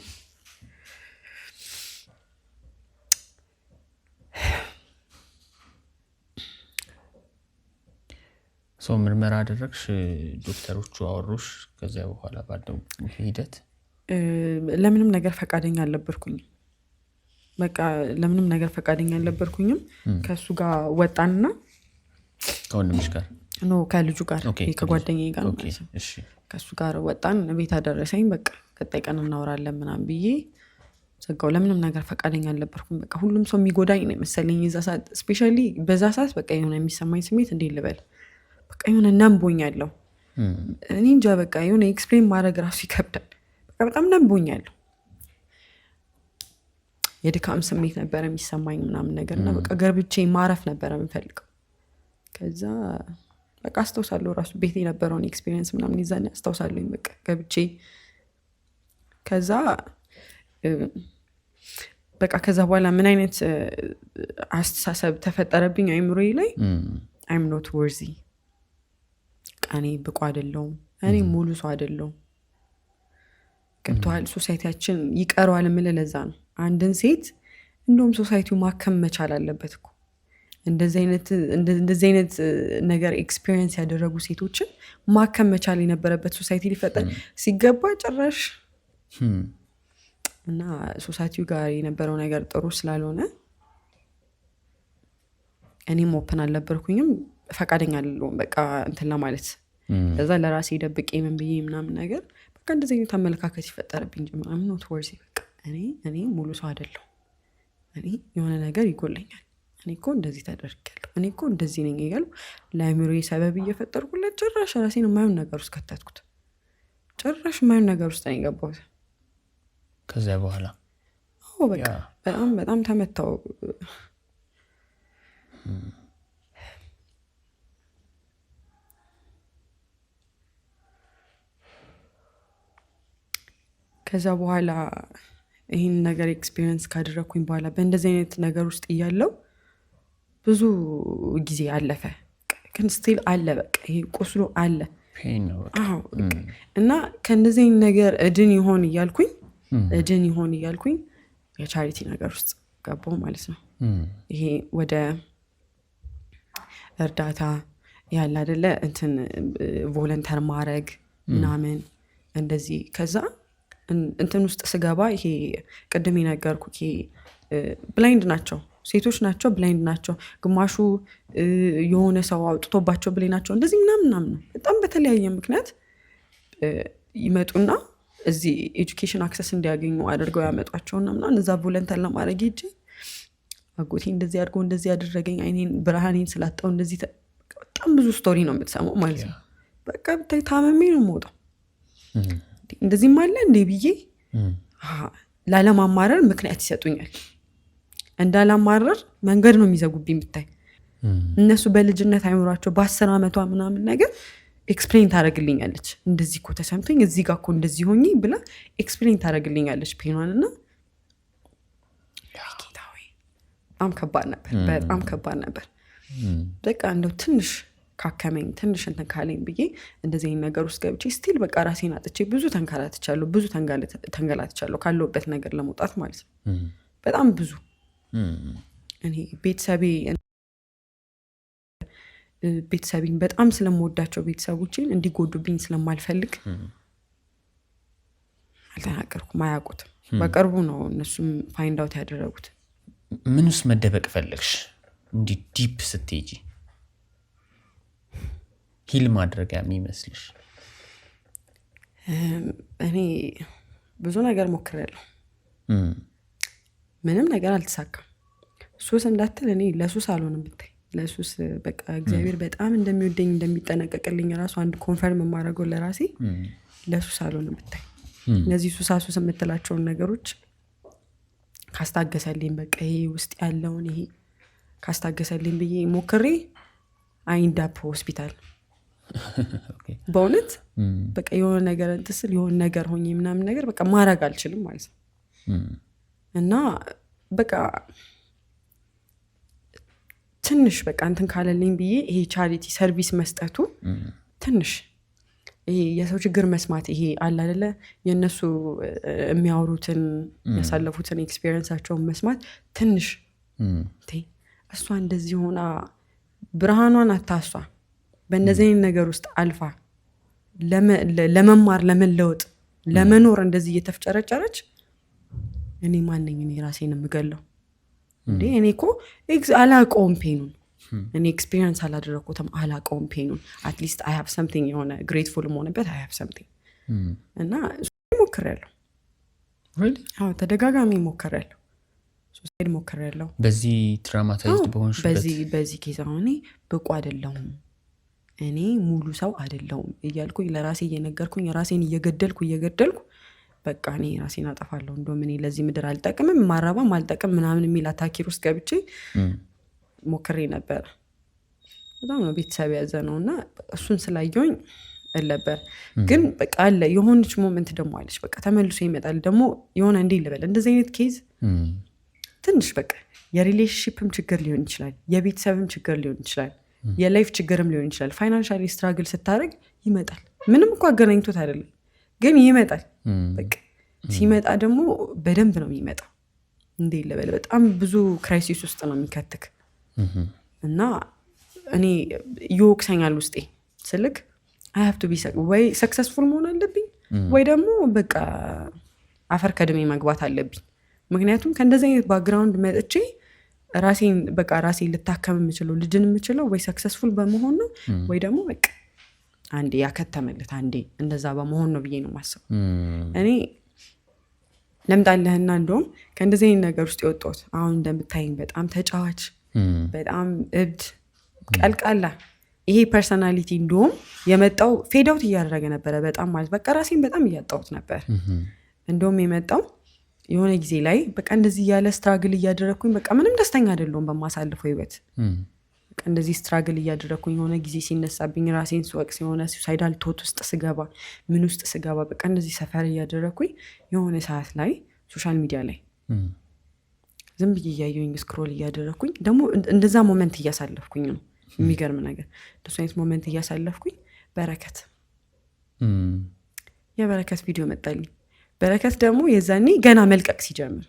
ሰው ምርመራ አደረግሽ? ዶክተሮቹ አወሩሽ? ከዚያ በኋላ ባለው ሂደት ለምንም ነገር ፈቃደኛ አልነበርኩኝም። በቃ ለምንም ነገር ፈቃደኛ አልነበርኩኝም። ከሱ ጋር ወጣንና ከወንድምሽ ጋር ከልጁ ጋር ከጓደኛዬ ጋር ከሱ ጋር ወጣን። ቤት አደረሰኝ። በቃ ቀጣይ ቀን እናወራለን ምናምን ብዬ ዘጋው። ለምንም ነገር ፈቃደኛ አልነበርኩም። በቃ ሁሉም ሰው የሚጎዳኝ ነው መሰለኝ የዛ ሰዓት። ስፔሻሊ በዛ ሰዓት በቃ የሆነ የሚሰማኝ ስሜት እንዴት ልበል፣ በቃ የሆነ ነምቦኛለሁ። እኔ እንጃ በቃ የሆነ ኤክስፕሌን ማድረግ ራሱ ይከብዳል። በቃ በጣም ነምቦኛለሁ። የድካም ስሜት ነበረ የሚሰማኝ ምናምን ነገር እና በቃ ገርብቼ ማረፍ ነበረ የምፈልገው። ከዛ በቃ አስታውሳለሁ ራሱ ቤት የነበረውን ኤክስፒሪየንስ ምናምን ይዛኔ አስታውሳለሁ። በቃ ገብቼ ከዛ በቃ ከዛ በኋላ ምን አይነት አስተሳሰብ ተፈጠረብኝ አይምሮዬ ላይ I'm not worthy፣ እኔ ብቁ አይደለሁም፣ እኔ ሙሉ ሰው አይደለሁም። ገብቶሃል? ሶሳይቲያችን ይቀረዋል የምልህ ለዛ ነው። አንድን ሴት እንደውም ሶሳይቲው ማከም መቻል አለበት እኮ። እንደዚህ አይነት ነገር ኤክስፒሪየንስ ያደረጉ ሴቶችን ማከም መቻል የነበረበት ሶሳይቲ ሊፈጠር ሲገባ ጭራሽ እና ሶሳይቲው ጋር የነበረው ነገር ጥሩ ስላልሆነ እኔም ኦፕን አልነበርኩኝም፣ ፈቃደኛ አይደለሁም በቃ እንትን ለማለት። ለዛ ለራሴ ደብቄ ምን ብዬ ምናምን ነገር በቃ እንደዚህ አይነት አመለካከት ይፈጠርብኝ ጀመረ። I'm not worthy፣ በቃ እኔ ሙሉ ሰው አይደለሁ እኔ የሆነ ነገር ይጎለኛል እኔ እኮ እንደዚህ ተደርጋለሁ እኔ እኮ እንደዚህ ነኝ እያሉ ለአእምሮዬ ሰበብ እየፈጠርኩለት ጭራሽ ራሴን የማይሆን ነገር ውስጥ ከተትኩት ጭራሽ የማይሆን ነገር ውስጥ ነው የገባሁት ከዛ በኋላ በቃ በጣም ተመታው ከዛ በኋላ ይህን ነገር ኤክስፒሪየንስ ካደረኩኝ በኋላ በእንደዚህ አይነት ነገር ውስጥ እያለው ብዙ ጊዜ አለፈ ግን ስቲል አለ በቃ ይሄ ቁስሉ አለ እና ከእንደዚህ ነገር እድን ይሆን እያልኩኝ የቻሪቲ ነገር ውስጥ ገባሁ ማለት ነው ይሄ ወደ እርዳታ ያለ አይደለ እንትን ቮለንተር ማድረግ ምናምን እንደዚህ ከዛ እንትን ውስጥ ስገባ ይሄ ቅድም የነገርኩ ይሄ ብላይንድ ናቸው ሴቶች ናቸው ብላይንድ ናቸው ግማሹ የሆነ ሰው አውጥቶባቸው ብላይ ናቸው እንደዚህ ምናምን ነው በጣም በተለያየ ምክንያት ይመጡና እዚህ ኤጁኬሽን አክሰስ እንዲያገኙ አድርገው ያመጧቸውና ምናምን እዛ ቮለንተር ለማድረግ ሄጄ አጎቴ እንደዚህ አድርጎ እንደዚህ ያደረገኝ አይኔን ብርሃኔን ስላጣው እንደዚህ በጣም ብዙ ስቶሪ ነው የምትሰማው ማለት ነው በቃ ብታይ ታመሜ ነው የምወጣው እንደዚህ ማለ እንዴ ብዬ ላለማማረር ምክንያት ይሰጡኛል እንዳላማረር መንገድ ነው የሚዘጉብኝ ብታይ እነሱ በልጅነት አይምሯቸው በ10 ዓመቷ ምናምን ነገር ኤክስፕሌን ታደርግልኛለች እንደዚህ እኮ ተሰምቶኝ እዚህ ጋር እኮ እንደዚህ ሆኜ ብላ ኤክስፕሌን ታደርግልኛለች ፔኗንና በጣም ከባድ ነበር በቃ እንደው ትንሽ ካከመኝ ትንሽ እንትን ካለኝ ብዬ እንደዚህ ነገር ውስጥ ገብቼ ስቲል በቃ ራሴን አጥቼ ብዙ ተንገላትቻለሁ ካለሁበት ነገር ለመውጣት ማለት ነው በጣም ብዙ እኔ ቤተሰቤን በጣም ስለምወዳቸው ቤተሰቦችን እንዲጎዱብኝ ስለማልፈልግ አልተናገርኩም አያውቁትም በቅርቡ ነው እነሱም ፋይንድ አውት ያደረጉት ምን ውስጥ መደበቅ ፈለግሽ እንዲህ ዲፕ ስትሄጂ ሂል ማድረጊያ የሚመስልሽ እኔ ብዙ ነገር ሞክሬያለሁ ምንም ነገር አልተሳካም ሱስ እንዳትል እኔ ለሱስ አልሆንም ብታይ ለሱስ በቃ እግዚአብሔር በጣም እንደሚወደኝ እንደሚጠነቀቅልኝ ራሱ አንድ ኮንፈርም የማደርገው ለራሴ ለሱስ አልሆንም ብታይ እነዚህ ሱስ የምትላቸውን ነገሮች ካስታገሰልኝ በቃ ይሄ ውስጥ ያለውን ይሄ ካስታገሰልኝ ብዬ ሞክሬ አይንዳፕ ሆስፒታል በእውነት በቃ የሆነ ነገር እንትስል የሆነ ነገር ሆኜ ምናምን ነገር በቃ ማድረግ አልችልም ማለት ነው እና በቃ ትንሽ በቃ እንትን ካለልኝ ብዬ ይሄ ቻሪቲ ሰርቪስ መስጠቱ ትንሽ ይሄ የሰው ችግር መስማት ይሄ አለ አይደለ የነሱ የሚያወሩትን ያሳለፉትን ኤክስፒሪየንሳቸውን መስማት ትንሽ እሷ እንደዚህ ሆና ብርሃኗን አታሷ በእነዚህ ነገር ውስጥ አልፋ ለመማር ለመለወጥ ለመኖር እንደዚህ እየተፍጨረጨረች እኔ ማንኝ እኔ ራሴን የምገለው እንዴ እኔ እኮ አላውቀውም ፔኑን እኔ ኤክስፒሪየንስ አላደረኩትም አላውቀውም ፔኑን አትሊስት አይ ሃቭ ሰምቲንግ የሆነ ግሬትፉል መሆንበት አይ ሃቭ ሰምቲንግ እና ሞክሬያለሁ ተደጋጋሚ ሞክሬያለሁ ሱሳይድ ሞክሬያለሁ በዚህ ትራውማታይዝድ በሆንሽበት በዚህ ኬዝ አሁን ብቁ አይደለሁም እኔ ሙሉ ሰው አይደለሁም እያልኩኝ ለራሴ እየነገርኩኝ ራሴን እየገደልኩ በቃ እኔ ራሴን አጠፋለሁ እንደውም እኔ ለዚህ ምድር አልጠቅምም ማራባም አልጠቅም ምናምን የሚል አታኪር ውስጥ ገብቼ ሞክሬ ነበር በጣም ነው ቤተሰብ ያዘነውና እሱን ስላየሁኝ ነበር ግን በቃ አለ የሆነች ሞመንት ደግሞ አለች በቃ ተመልሶ ይመጣል ደግሞ የሆነ እንዴ ልበል እንደዚህ አይነት ኬዝ ትንሽ በቃ የሪሌሽንሺፕም ችግር ሊሆን ይችላል የቤተሰብም ችግር ሊሆን ይችላል የላይፍ ችግርም ሊሆን ይችላል ፋይናንሻሊ ስትራግል ስታደርግ ይመጣል ምንም እኮ አገናኝቶት አይደለም ግን ይመጣል በቃ ሲመጣ ደግሞ በደንብ ነው የሚመጣው እንዴ ልበል በጣም ብዙ ክራይሲስ ውስጥ ነው የሚከትክ እና እኔ ይወቅሰኛል ውስጤ ስልክ I have to be ወይ ሰክሰስፉል መሆን አለብኝ ወይ ደግሞ በቃ አፈር ከድሜ መግባት አለብኝ ምክንያቱም ከእንደዚህ አይነት ባክግራውንድ መጥቼ ራሴን በቃ ራሴን ልታከም የምችለው ልጅን የምችለው ወይ ሰክሰስፉል በመሆን ነው ወይ ደግሞ በቃ አንዴ ያከተመለት አንዴ እንደዛ በመሆን ነው ብዬ ነው ማሰብ እኔ ለምጣለህና እንደውም ከእንደዚህ አይነት ነገር ውስጥ የወጣሁት አሁን እንደምታይኝ በጣም ተጫዋች በጣም እብድ ቀልቃላ ይሄ ፐርሰናሊቲ እንደውም የመጣው ፌድ አውት እያደረገ ነበረ በጣም ማለት በቃ ራሴን በጣም እያጣሁት ነበር እንደውም የመጣው የሆነ ጊዜ ላይ በቃ እንደዚህ ያለ ስትራግል እያደረኩኝ በቃ ምንም ደስተኛ አይደለሁም በማሳልፈው ህይወት በቃ እንደዚህ ስትራግል እያደረኩኝ የሆነ ጊዜ ሲነሳብኝ ራሴን ስወቅስ የሆነ ሱሳይዳል ቶት ውስጥ ስገባ ምን ውስጥ ስገባ በቃ እንደዚህ ሰፈር እያደረኩኝ የሆነ ሰዓት ላይ ሶሻል ሚዲያ ላይ ዝም ብዬ እያየሁኝ ስክሮል እያደረኩኝ ደግሞ እንደዛ ሞመንት እያሳለፍኩኝ ነው የሚገርም ነገር እንደሱ አይነት ሞመንት እያሳለፍኩኝ የበረከት ቪዲዮ መጣልኝ በረከት ደግሞ የዛኔ ገና መልቀቅ ሲጀምር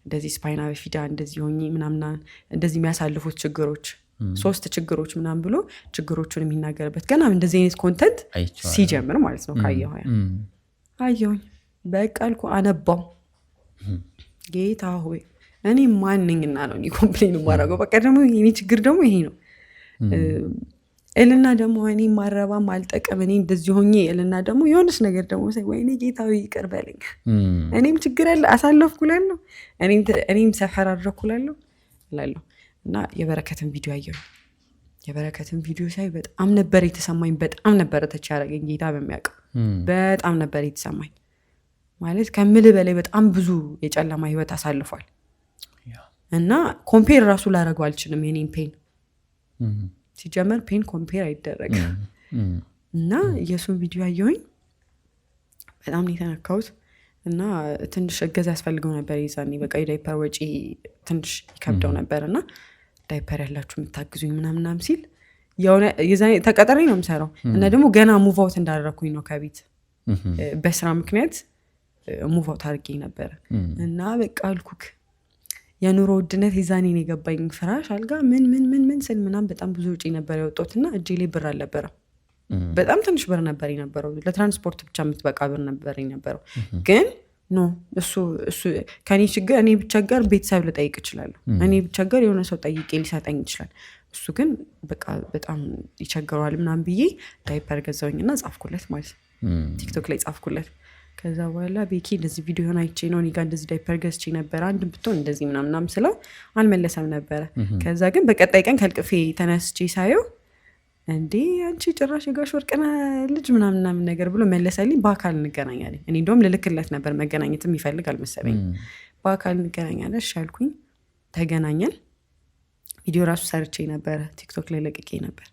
እንደዚህ ስፓይና በፊዳ እንደዚህ ሆኜ ምናምና እንደዚህ የሚያሳልፉት ችግሮች 3 ችግሮች ምናም ብሎ ችግሮቹን የሚናገርበት ገና እንደዚህ አይነት ኮንተንት ሲጀምር ማለት ነው አየሁኝ በቃ አልኩ አነባው ጌታ ሆይ እኔ ማንኝና ነው ኮምፕሌን ማድረገው በቃ ደግሞ የኔ ችግር ደግሞ ይሄ ነው እልና ደግሞ እኔ ማረባም አልጠቀም እኔ እንደዚህ ሆኜ እልና ደግሞ የሆነስ ነገር ደግሞ ሳይ ወይኔ ጌታዊ ይቅር በለኝ እኔም ችግር አለ አሳለፍኩላለሁ እኔም ሰፈር አድርኩላለሁ እላለሁ እና የበረከትን ቪዲዮ አየሁ የበረከትን ቪዲዮ ሳይ በጣም ነበር የተሰማኝ በጣም ነበር ተቻረገኝ ጌታ በሚያውቀው በጣም ነበር የተሰማኝ ማለት ከምል በላይ በጣም ብዙ የጨለማ ህይወት አሳልፏል እና ኮምፔር ራሱ ላደርገው አልችልም የኔን ፔን ሲጀመር ፔን ኮምፔር አይደረግም እና የሱን ቪዲዮ አየሁኝ በጣም ነው የተነካሁት እና ትንሽ እገዛ ያስፈልገው ነበር ይዛኔ በቃ የዳይፐር ወጪ ትንሽ ይከብደው ነበር እና ዳይፐር ያላችሁ የምታግዙኝ ምናምናም ሲል የዛኔ ተቀጠሬ ነው የምሰራው እና ደግሞ ገና ሙቭ አውት እንዳደረኩኝ ነው ከቤት በስራ ምክንያት ሙቭ አውት አድርጌ ነበር እና በቃ አልኩክ የኑሮ ውድነት ይዛኔ ነው የገባኝ ፍራሽ አልጋ ምን ስል ምናም በጣም ብዙ ወጪ ነበር ያወጣሁትና እጄ ላይ ብር አልነበረም በጣም ትንሽ ብር ነበር የነበረው ለትራንስፖርት ብቻ የምትበቃ ብር ነበር የነበረው ግን ኖ እሱ ከኔ ችግር እኔ ብቸገር ቤተሰብ ልጠይቅ እችላለሁ እኔ ብቸገር የሆነ ሰው ጠይቄ ሊሰጠኝ ይችላል እሱ ግን በቃ በጣም ይቸገረዋል ምናም ብዬ ዳይፐር ገዛውኝና ጻፍኩለት ማለት ቲክቶክ ላይ ጻፍኩለት ከዛ በኋላ ቤኪ እንደዚህ ቪዲዮ ሆነ አይቼ ነው እኔ ጋር እንደዚህ ዳይፐር ገዝቼ ነበር አንድ ብትሆን እንደዚህ ምናምናም ስለው አልመለሰም ነበረ ከዛ ግን በቀጣይ ቀን ከልቅፌ ተነስቼ ሳየው እንዴ አንቺ ጭራሽ የጋሽ ወርቅነህ ልጅ ምናምናም ነገር ብሎ መለሰልኝ በአካል እንገናኛለን እኔ እንደውም ልልክለት ነበር መገናኘትም ይፈልግ አልመሰለኝ በአካል እንገናኛለን እሺ አልኩኝ ተገናኘን ቪዲዮ ራሱ ሰርቼ ነበር ቲክቶክ ላይ ለቅቄ ነበር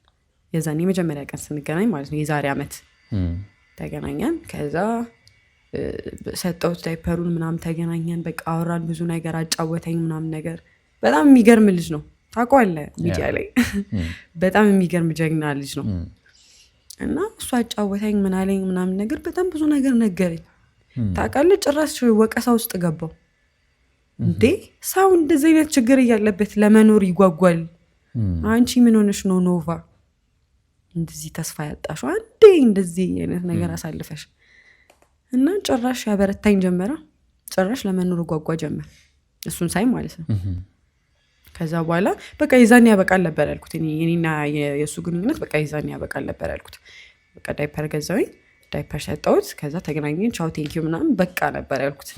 የዛኔ የመጀመሪያ ቀን ስንገናኝ ማለት ነው የዛሬ አመት ተገናኘን ከዛ ሰጠውት ዳይፐሩን ምናም ተገናኘን በቃ አወራን ብዙ ነገር አጫወተኝ ምናም ነገር በጣም የሚገርም ልጅ ነው ታውቀዋለህ ሚዲያ ላይ በጣም የሚገርም ጀግና ልጅ ነው እና እሱ አጫወተኝ ምን አለኝ ምናም ነገር በጣም ብዙ ነገር ነገረኝ ታውቃለህ ጭራሽ ወቀሳ ውስጥ ገባው እንዴ ሰው እንደዚህ አይነት ችግር እያለበት ለመኖር ይጓጓል አንቺ ምን ሆነሽ ነው ኖቫ እንደዚህ ተስፋ ያጣሽው አንዴ እንደዚህ አይነት ነገር አሳልፈሽ እና ጭራሽ ያበረታኝ ጀመረ ጭራሽ ለመኖር ጓጓ ጀመረ እሱን ሳይ ማለት ነው ከዛ በኋላ በቃ ይዛኔ ያበቃል ነበር ያልኩት እኔና የሱ ግንኙነት በቃ ይዛኔ ያበቃል ነበር ያልኩት በቃ ዳይፐር ገዛውኝ ዳይፐር ሰጠውት ከዛ ተገናኘን ቻው ቴንኪው ምናምን በቃ ነበር ያልኩት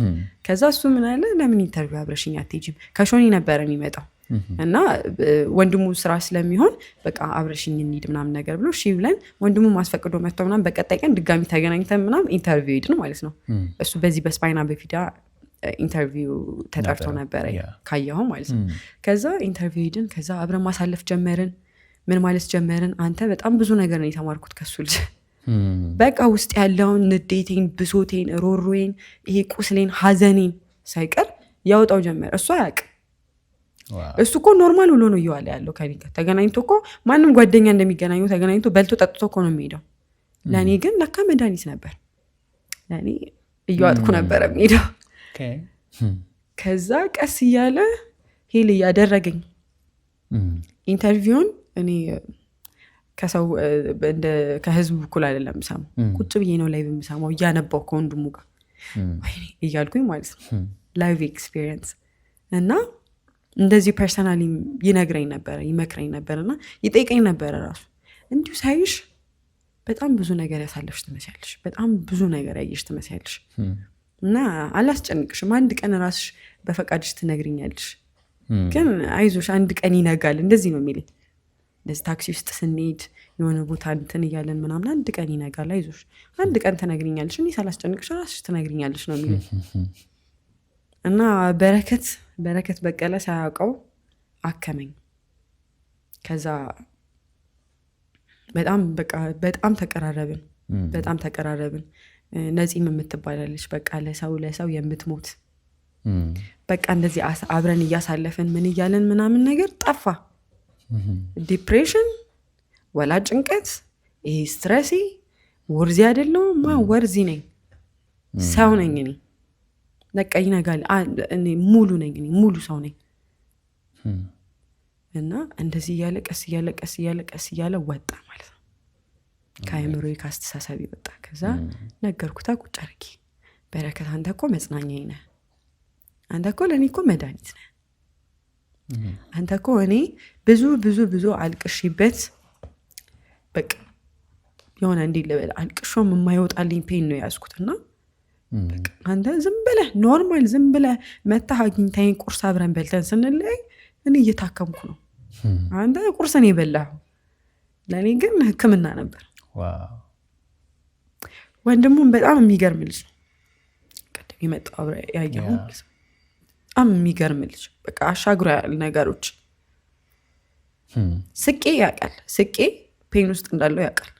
ከዛ እሱ ምን አለ ለምን ኢንተርቪው አብረሽኝ አትሄጂም ከሾኒ ነበር የሚመጣው እና ወንድሙ ስራ ስለሚሆን በቃ አብረሽኝ እንሂድ ምናምን ነገር ብሎ እሺ ብለን ወንድሙ ማስፈቅዶ መጥቶ ምናምን በቀጣይ ቀን ድጋሚ ተገናኝተን ምናምን ኢንተርቪው ሄድን ማለት ነው እሱ በዚህ በስፓይና በፊዳ ኢንተርቪው ተጠርቶ ነበር ካየው ማለት ነው ከዛ ኢንተርቪው ሄድን ከዛ አብረን ማሳለፍ ጀመርን ምን ማለት ጀመርን አንተ በጣም ብዙ ነገር ነው የተማርኩት ከሱ ልጅ በቃ ውስጥ ያለውን ንዴቴን ብሶቴን ሮሮዬን ይሄ ቁስሌን ሀዘኔን ሳይቀር ያወጣው ጀመር እሱ አያውቅ እሱ እኮ ኖርማል ብሎ ነው እየዋለ ያለው ከኔ ጋር ተገናኝቶ እኮ ማንም ጓደኛ እንደሚገናኘው ተገናኝቶ በልቶ ጠጥቶ እኮ ነው የሚሄደው ለእኔ ግን ለካ መድኃኒት ነበር ለእኔ እየዋጥኩ ነበር የሚሄደው ከዛ ቀስ እያለ ሄል እያደረገኝ ኢንተርቪውን እኔ ከሰው ከህዝቡ እኩል አይደለም የምሰማው ቁጭ ብዬ ነው ላይቭ የምሰማው እያነባው ከወንድሙ ጋር እያልኩኝ ማለት ነው ላይቭ ኤክስፒሪየንስ እና እንደዚህ ፐርሰናሊ ይነግረኝ ነበር ይመክረኝ ነበር እና ይጠይቀኝ ነበር ራሱ እንዲሁ ሳይሽ በጣም ብዙ ነገር ያሳለፍሽ ትመስያለሽ በጣም ብዙ ነገር ያየሽ ትመስያለሽ እና አላስጨንቅሽም፣ አንድ ቀን ራስሽ በፈቃድሽ ትነግሪኛለሽ፣ ግን አይዞሽ አንድ ቀን ይነጋል። እንደዚህ ነው የሚለኝ። እንደዚህ ታክሲ ውስጥ ስንሄድ የሆነ ቦታ እንትን እያለን ምናምን አንድ ቀን ይነጋል፣ አይዞሽ አንድ ቀን ትነግሪኛለሽ፣ እኔ ሳላስጨንቅሽ ራስሽ ትነግሪኛለሽ ነው የሚለኝ። እና በረከት በቀለ ሳያውቀው አከመኝ። ከዛ በጣም ተቀራረብን። ነፂም የምትባላለች በቃ ለሰው የምትሞት በቃ እንደዚህ አብረን እያሳለፍን ምን እያለን ምናምን ነገር ጠፋ። ዲፕሬሽን ወላ ጭንቀት፣ ይሄ ስትረሲ ወርዚ አይደለሁም፣ ወርዚ ነኝ፣ ሰው ነኝ እኔ። በቃ ይነጋል፣ እኔ ሙሉ ነኝ፣ እኔ ሙሉ ሰው ነኝ። እና እንደዚህ እያለ ቀስ እያለ ወጣ ማለት ነው ከአእምሮዬ ከአስተሳሰቢ ወጣ። ከዛ ነገርኩታ ቁጭ አድርጌ፣ በረከት አንተ እኮ መጽናኛዬ ነህ፣ አንተ እኮ ለእኔ እኮ መድኃኒት ነህ፣ አንተ እኮ እኔ ብዙ አልቅሽበት በቃ የሆነ እንዲህ ልበል አልቅሾም የማይወጣልኝ ፔን ነው ያዝኩትና በቃ አንተ ኖርማል ዝም ብለህ መታህ አግኝተኸኝ ቁርስ አብረን በልተን ስንለያይ እኔ እየታከምኩ ነው፣ አንተ ቁርስን የበላኸው ለእኔ ግን ሕክምና ነበር። ወንድሙን በጣም የሚገርም ልጅ ነው። ቅድም የመጣው አብረ ያየሁ በጣም የሚገርም ልጅ፣ በቃ አሻግሮ ያል ነገሮች ስቄ ፔን ውስጥ እንዳለው ያውቃል።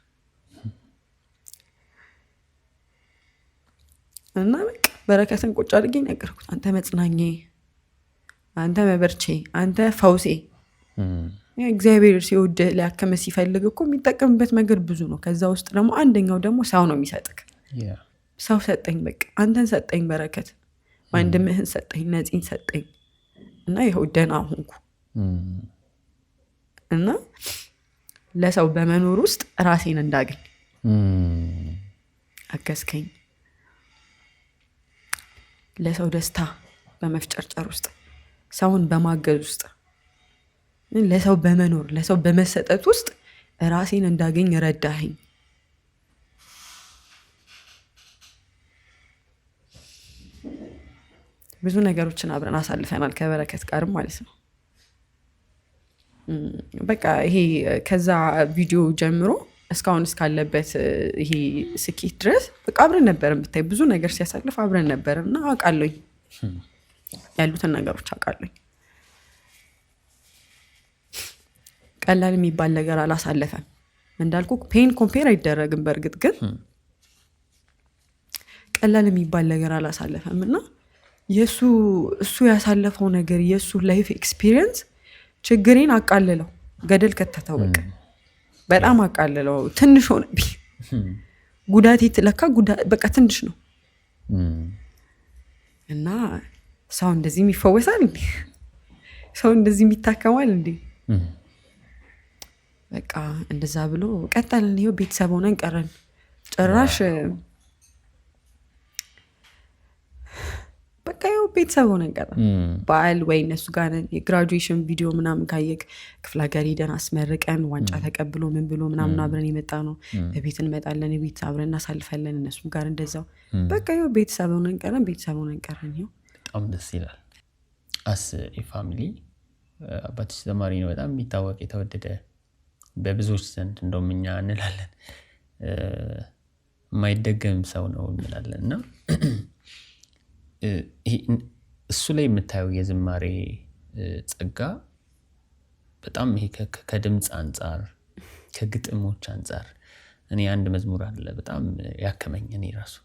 እና በቃ በረከትን ቁጭ አድርጌ ነገርኩት፣ አንተ መጽናኛዬ፣ አንተ መበርቼ፣ አንተ ፈውሴ። እግዚአብሔር ሲወድ ሊያከመ ሲፈልግ እኮ የሚጠቀምበት መንገድ ብዙ ነው። ከዛ ውስጥ ደግሞ አንደኛው ደግሞ ሰው ነው የሚሰጥክ። ሰው ሰጠኝ፣ በቃ አንተን ሰጠኝ በረከት፣ ወንድምህን ሰጠኝ፣ ነፂን ሰጠኝ። እና ይኸው ደህና ሆንኩ። እና ለሰው በመኖር ውስጥ ራሴን እንዳገኝ አገዝከኝ። ለሰው ደስታ በመፍጨርጨር ውስጥ፣ ሰውን በማገዝ ውስጥ፣ ለሰው በመኖር ለሰው በመሰጠት ውስጥ ራሴን እንዳገኝ ረዳኸኝ። ብዙ ነገሮችን አብረን አሳልፈናል ከበረከት ጋርም ማለት ነው። በቃ ይሄ ከዛ ቪዲዮ ጀምሮ እስካሁን እስካለበት ይሄ ስኬት ድረስ በቃ አብረን ነበርን። ብታይ ብዙ ነገር ሲያሳልፍ አብረን ነበርን እና አውቃለኝ፣ ያሉትን ነገሮች አውቃለኝ። ቀላል የሚባል ነገር አላሳለፈም። እንዳልኩ ፔን ኮምፔር አይደረግም። በእርግጥ ግን ቀላል የሚባል ነገር አላሳለፈም እና እሱ ያሳለፈው ነገር የእሱ ላይፍ ኤክስፒሪየንስ ችግሬን አቃልለው ገደል ከተተው። በቃ በጣም አቃልለው። ትንሽ ሆነብኝ ጉዳቴ፣ ለካ በቃ ትንሽ ነው። እና ሰው እንደዚህ ይፈወሳል እንዴ? ሰው እንደዚህ ይታከማል እንዴ? በቃ እንደዛ ብሎ ቀጠልን። ይኸው ቤተሰብ ሆነን ቀረን። ጭራሽ በቃ ይኸው ቤተሰብ ሆነን ቀረን። በዓል ወይ እነሱ ጋር የግራጁዌሽን ቪዲዮ ምናምን ካየክ ክፍለ ሀገር ሄደን አስመርቀን ዋንጫ ተቀብሎ ምን ብሎ ምናምን አብረን የመጣ ነው። በቤት እንመጣለን፣ የቤት አብረን እናሳልፈለን፣ እነሱም ጋር እንደዛው። በቃ ይኸው ቤተሰብ ሆነን ቀረን። ይኸው በጣም ደስ ይላል። አስ ፋሚሊ አባትሽ ተማሪ ነው፣ በጣም የሚታወቅ የተወደደ በብዙዎች ዘንድ እንደውም እኛ እንላለን የማይደገም ሰው ነው እንላለን። እና እሱ ላይ የምታየው የዝማሬ ጸጋ በጣም ይሄ ከድምፅ አንጻር ከግጥሞች አንጻር እኔ አንድ መዝሙር አለ በጣም ያከመኝ። እኔ ራሱ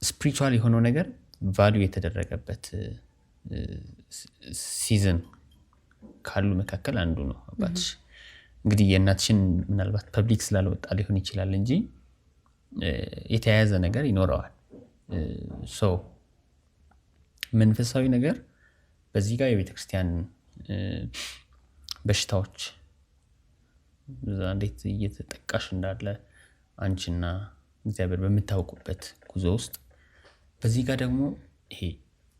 ስፒሪቹዋል የሆነው ነገር ቫልዩ የተደረገበት ሲዝን ካሉ መካከል አንዱ ነው አባትሽ። እንግዲህ የእናትሽን ምናልባት ፐብሊክ ስላልወጣ ሊሆን ይችላል እንጂ የተያያዘ ነገር ይኖረዋል። መንፈሳዊ ነገር በዚህ ጋር የቤተክርስቲያን በሽታዎች እንዴት እየተጠቃሽ እንዳለ አንቺና እግዚአብሔር በምታውቁበት ጉዞ ውስጥ፣ በዚህ ጋር ደግሞ ይሄ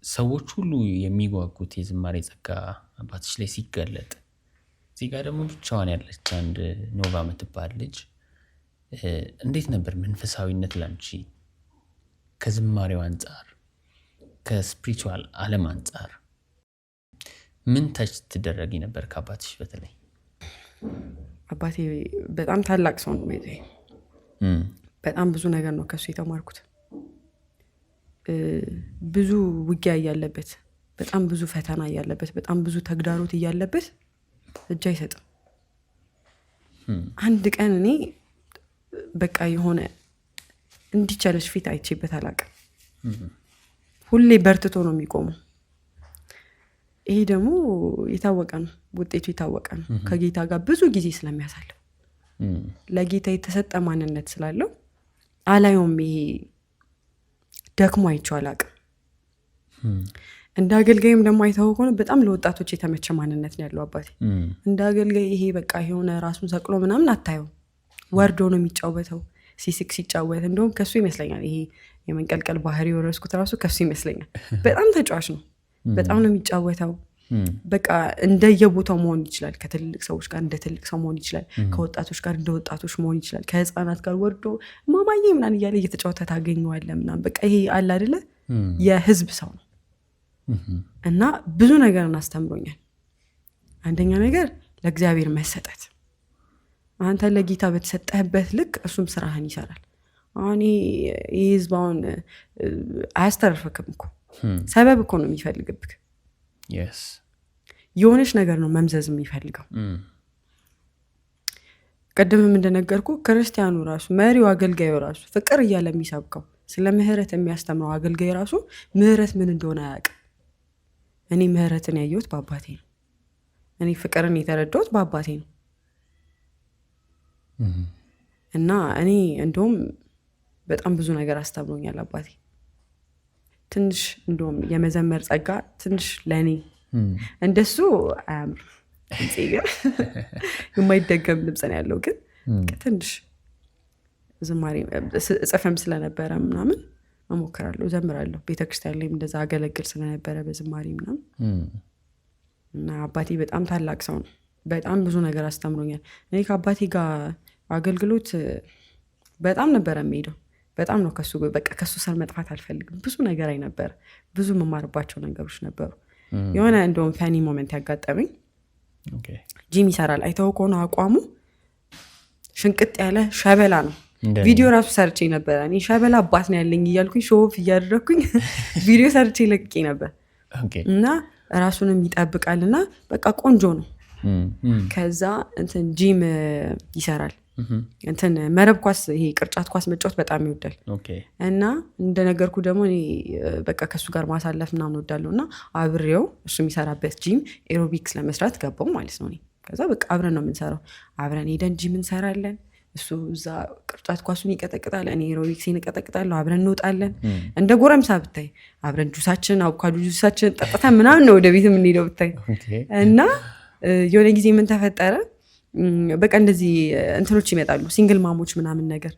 ሰዎች ሁሉ የሚጓጉት የዝማሬ ጸጋ አባትሽ ላይ ሲገለጥ፣ እዚህ ጋር ደግሞ ብቻዋን ያለች አንድ ኖቫ የምትባል ልጅ፣ እንዴት ነበር መንፈሳዊነት ላንቺ ከዝማሬው አንጻር ከስፒሪቹዋል ዓለም አንጻር ምን ታች ትደረጊ ነበር ከአባትሽ? በተለይ አባቴ በጣም ታላቅ ሰው ነው። በጣም ብዙ ነገር ነው ከሱ የተማርኩት። ብዙ ውጊያ ያለበት፣ በጣም ብዙ ፈተና ያለበት፣ በጣም ብዙ ተግዳሮት ያለበት እጅ አይሰጥም። አንድ ቀን እኔ በቃ የሆነ እንዲቻለሽ ፊት አይቼበት አላውቅም። ሁሌ በርትቶ ነው የሚቆመው። ይሄ ደግሞ የታወቀ ነው፣ ውጤቱ የታወቀ ነው። ከጌታ ጋር ብዙ ጊዜ ስለሚያሳልፍ ለጌታ የተሰጠ ማንነት ስላለው አላየውም። ይሄ ደክሞ አይቼው አላውቅም። እንደ አገልጋይም ደግሞ አይተው ከሆነ በጣም ለወጣቶች የተመቸ ማንነት ነው ያለው አባቴ። እንደ አገልጋይ ይሄ በቃ የሆነ ራሱን ሰቅሎ ምናምን አታየው። ወርዶ ነው የሚጫወተው። ሲስቅ ሲጫወት እንደውም ከሱ ይመስለኛል ይሄ የመንቀልቀል ባህሪ የወረስኩት ራሱ ከሱ ይመስለኛል። በጣም ተጫዋች ነው። በጣም ነው የሚጫወተው። በቃ እንደየቦታው መሆን ይችላል። ከትልልቅ ሰዎች ጋር እንደ ትልቅ ሰው መሆን ይችላል። ከወጣቶች ጋር እንደ ወጣቶች መሆን ይችላል። ከህፃናት ጋር ወርዶ ማማዬ ምናምን እያለ እየተጫወተ ታገኘዋለህ ምናምን። በቃ ይሄ አለ አይደለ የህዝብ ሰው ነው እና ብዙ ነገርን አስተምሮኛል። አንደኛ ነገር ለእግዚአብሔር መሰጠት። አንተ ለጌታ በተሰጠህበት ልክ እሱም ስራህን ይሰራል። አሁን ይህ ህዝብ አሁን አያስተርፍክም እኮ ሰበብ እኮ ነው የሚፈልግብክ። የሆነች ነገር ነው መምዘዝ የሚፈልገው። ቀደምም እንደነገርኩ ክርስቲያኑ ራሱ መሪው አገልጋዩ ራሱ ፍቅር እያለ የሚሰብከው ስለ ምህረት የሚያስተምረው አገልጋይ ራሱ ምህረት ምን እንደሆነ አያውቅም። እኔ ምህረትን ያየሁት በአባቴ ነው። እኔ ፍቅርን የተረዳሁት በአባቴ ነው። እና እኔ እንደውም በጣም ብዙ ነገር አስተምሮኛል አባቴ። ትንሽ እንደውም የመዘመር ጸጋ ትንሽ ለእኔ እንደሱ አያምርም። ግን የማይደገም ድምፅ ነው ያለው። ግን ትንሽ ዝማሬ እጽፍም ስለነበረ ምናምን እሞክራለሁ፣ ዘምራለሁ። ቤተክርስቲያን ላይም እንደዛ አገለግል ስለነበረ በዝማሬ ምናምን እና አባቴ በጣም ታላቅ ሰው ነው። በጣም ብዙ ነገር አስተምሮኛል። እኔ ከአባቴ ጋር አገልግሎት በጣም ነበረ የሚሄደው። በጣም ነው ከሱ ስር መጥፋት አልፈልግም። ብዙ ነገር አይ ነበር። ብዙ መማርባቸው ነገሮች ነበሩ። የሆነ እንደውም ፈኒ ሞመንት ያጋጠመኝ ጂም ይሰራል። አይተው ከሆነ አቋሙ ሽንቅጥ ያለ ሸበላ ነው። ቪዲዮ ራሱ ሰርቼ ነበር። እኔ ሸበላ አባት ነው ያለኝ እያልኩኝ ሾፍ እያደረግኩኝ ቪዲዮ ሰርቼ ለቅቄ ነበር። እና ራሱንም ይጠብቃልና በቃ ቆንጆ ነው። ከዛ እንትን ጂም ይሰራል። እንትን መረብ ኳስ፣ ይሄ ቅርጫት ኳስ መጫወት በጣም ይወዳል። እና እንደነገርኩ ደግሞ እኔ በቃ ከሱ ጋር ማሳለፍ ምናምን ወዳለሁ እና አብሬው እሱ የሚሰራበት ጂም ኤሮቢክስ ለመስራት ገባው ማለት ነው። ከዛ በቃ አብረን ነው የምንሰራው። አብረን ሄደን ጂም እንሰራለን። እሱ እዛ ቅርጫት ኳሱን ይቀጠቅጣል፣ እኔ ኤሮቢክስን እቀጠቅጣለሁ። አብረን እንወጣለን። እንደ ጎረምሳ ብታይ አብረን ጁሳችን፣ አቮካዶ ጁሳችን ጠጥተን ምናምን ነው ወደ ቤት የምንሄደው ብታይ። እና የሆነ ጊዜ ምን ተፈጠረ፣ በቃ እንደዚህ እንትኖች ይመጣሉ፣ ሲንግል ማሞች ምናምን ነገር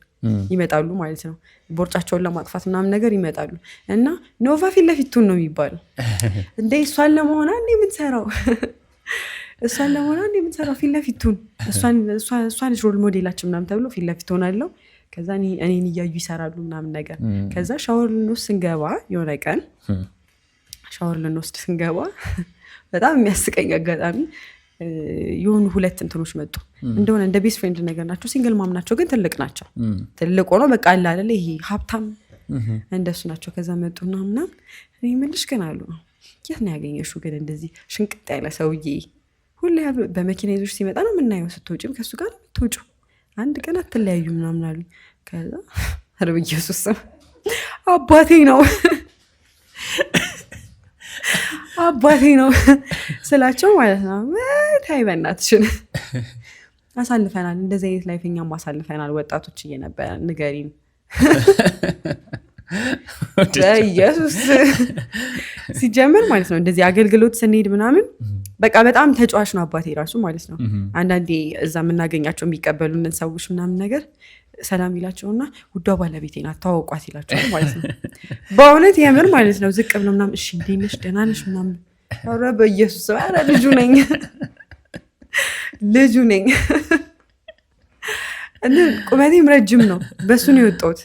ይመጣሉ ማለት ነው። ቦርጫቸውን ለማጥፋት ምናምን ነገር ይመጣሉ። እና ኖቫ ፊት ለፊቱን ነው የሚባለው። እንደ እሷን ለመሆና እንደ የምንሰራው እሷን ለመሆና እንደ የምንሰራው ፊት ለፊቱን እሷን ሮል ሞዴላችን ምናምን ተብሎ ፊት ለፊት ሆናለሁ። ከዛ እኔን እያዩ ይሰራሉ ምናምን ነገር። ከዛ ሻወር ልንወስድ ስንገባ የሆነ ቀን ሻወር ልንወስድ ስንገባ በጣም የሚያስቀኝ አጋጣሚ የሆኑ ሁለት እንትኖች መጡ። እንደሆነ እንደ ቤስት ፍሬንድ ነገር ናቸው። ሲንግል ማም ናቸው፣ ግን ትልቅ ናቸው። ትልቅ ሆኖ በቃ አላለለ ይሄ ሀብታም እንደሱ ናቸው። ከዛ መጡና ምናምን እኔ ምልሽ ግን አሉ ነው የት ነው ያገኘሽው ግን እንደዚህ ሽንቅጥ ያለ ሰውዬ? ሁሌ በመኪና ይዞሽ ሲመጣ ነው የምናየው፣ ስትወጪም ከሱ ጋር ነው የምትወጪው፣ አንድ ቀን አትለያዩ ምናምን አሉ። ከዛ ኧረ በኢየሱስ አባቴ ነው አባቴ ነው ስላቸው ማለት ነው። ታይ በእናትሽን አሳልፈናል፣ እንደዚህ አይነት ላይፍ እኛም አሳልፈናል ወጣቶች እየነበረ ንገሪን። ኢየሱስ ሲጀምር ማለት ነው እንደዚህ አገልግሎት ስንሄድ ምናምን በቃ በጣም ተጫዋች ነው አባቴ ራሱ ማለት ነው። አንዳንዴ እዛ የምናገኛቸው የሚቀበሉንን ሰዎች ምናምን ነገር ሰላም ይላቸውና ውዷ ባለቤቴ ናት ታወቋት ይላቸዋል ማለት ነው። በእውነት የምር ማለት ነው። ዝቅ ብለው ምናምን እሺ እንዴት ነሽ ደህና ነሽ ምናምን። ኧረ በኢየሱስ ኧረ ልጁ ነኝ ልጁ ነኝ። እና ቁመቴም ረጅም ነው፣ በሱ ነው የወጣሁት።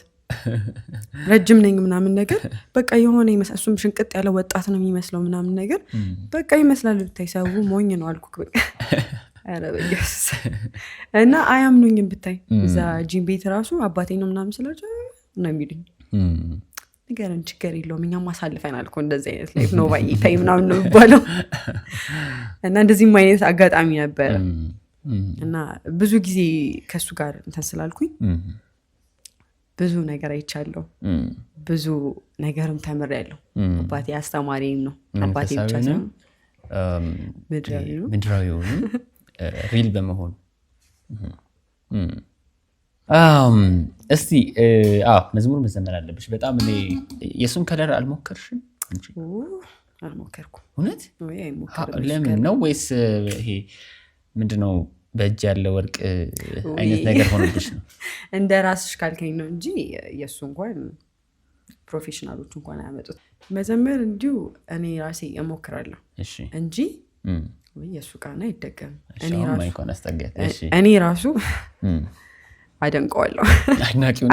ረጅም ነኝ ምናምን ነገር በቃ የሆነ ይመስላል። እሱም ሽንቅጥ ያለ ወጣት ነው የሚመስለው ምናምን ነገር በቃ ይመስላል። ብታይ ሰው ሞኝ ነው አልኩክ በቃ ኧረ በኢየሱስ እና አያምኑኝም። ብታይ እዛ ጂም ቤት ራሱ አባቴ ነው ምናምን ስላቸው ነው የሚሉኝ። ንገረን ችግር የለውም እኛም አሳልፈናል እኮ እንደዚህ አይነት ላይፍ ነው ባይ ታይ ምናምን ነው የሚባለው። እና እንደዚህም አይነት አጋጣሚ ነበረ እና ብዙ ጊዜ ከሱ ጋር እንትን ስላልኩኝ ብዙ ነገር አይቻለሁ። ብዙ ነገርም ተምሬያለሁ። አባቴ አስተማሪም ነው። አባቴ ብቻ ሳይሆን ምድራዊውን ሪል በመሆን እስቲ መዝሙር መዘመር አለብሽ በጣም። እኔ የሱን ከለር አልሞከርሽም? አልሞከርኩም። እውነት? ለምን ነው? ወይስ ይሄ ምንድነው በእጅ ያለ ወርቅ አይነት ነገር ሆኖብሽ ነው? እንደ ራስሽ ካልከኝ ነው እንጂ የሱ እንኳን ፕሮፌሽናሎች እንኳን አያመጡት። መዘመር እንዲሁ እኔ ራሴ እሞክራለሁ እንጂ የሱ ቃና አይደገም። እኔ ራሱ አደንቀዋለሁ።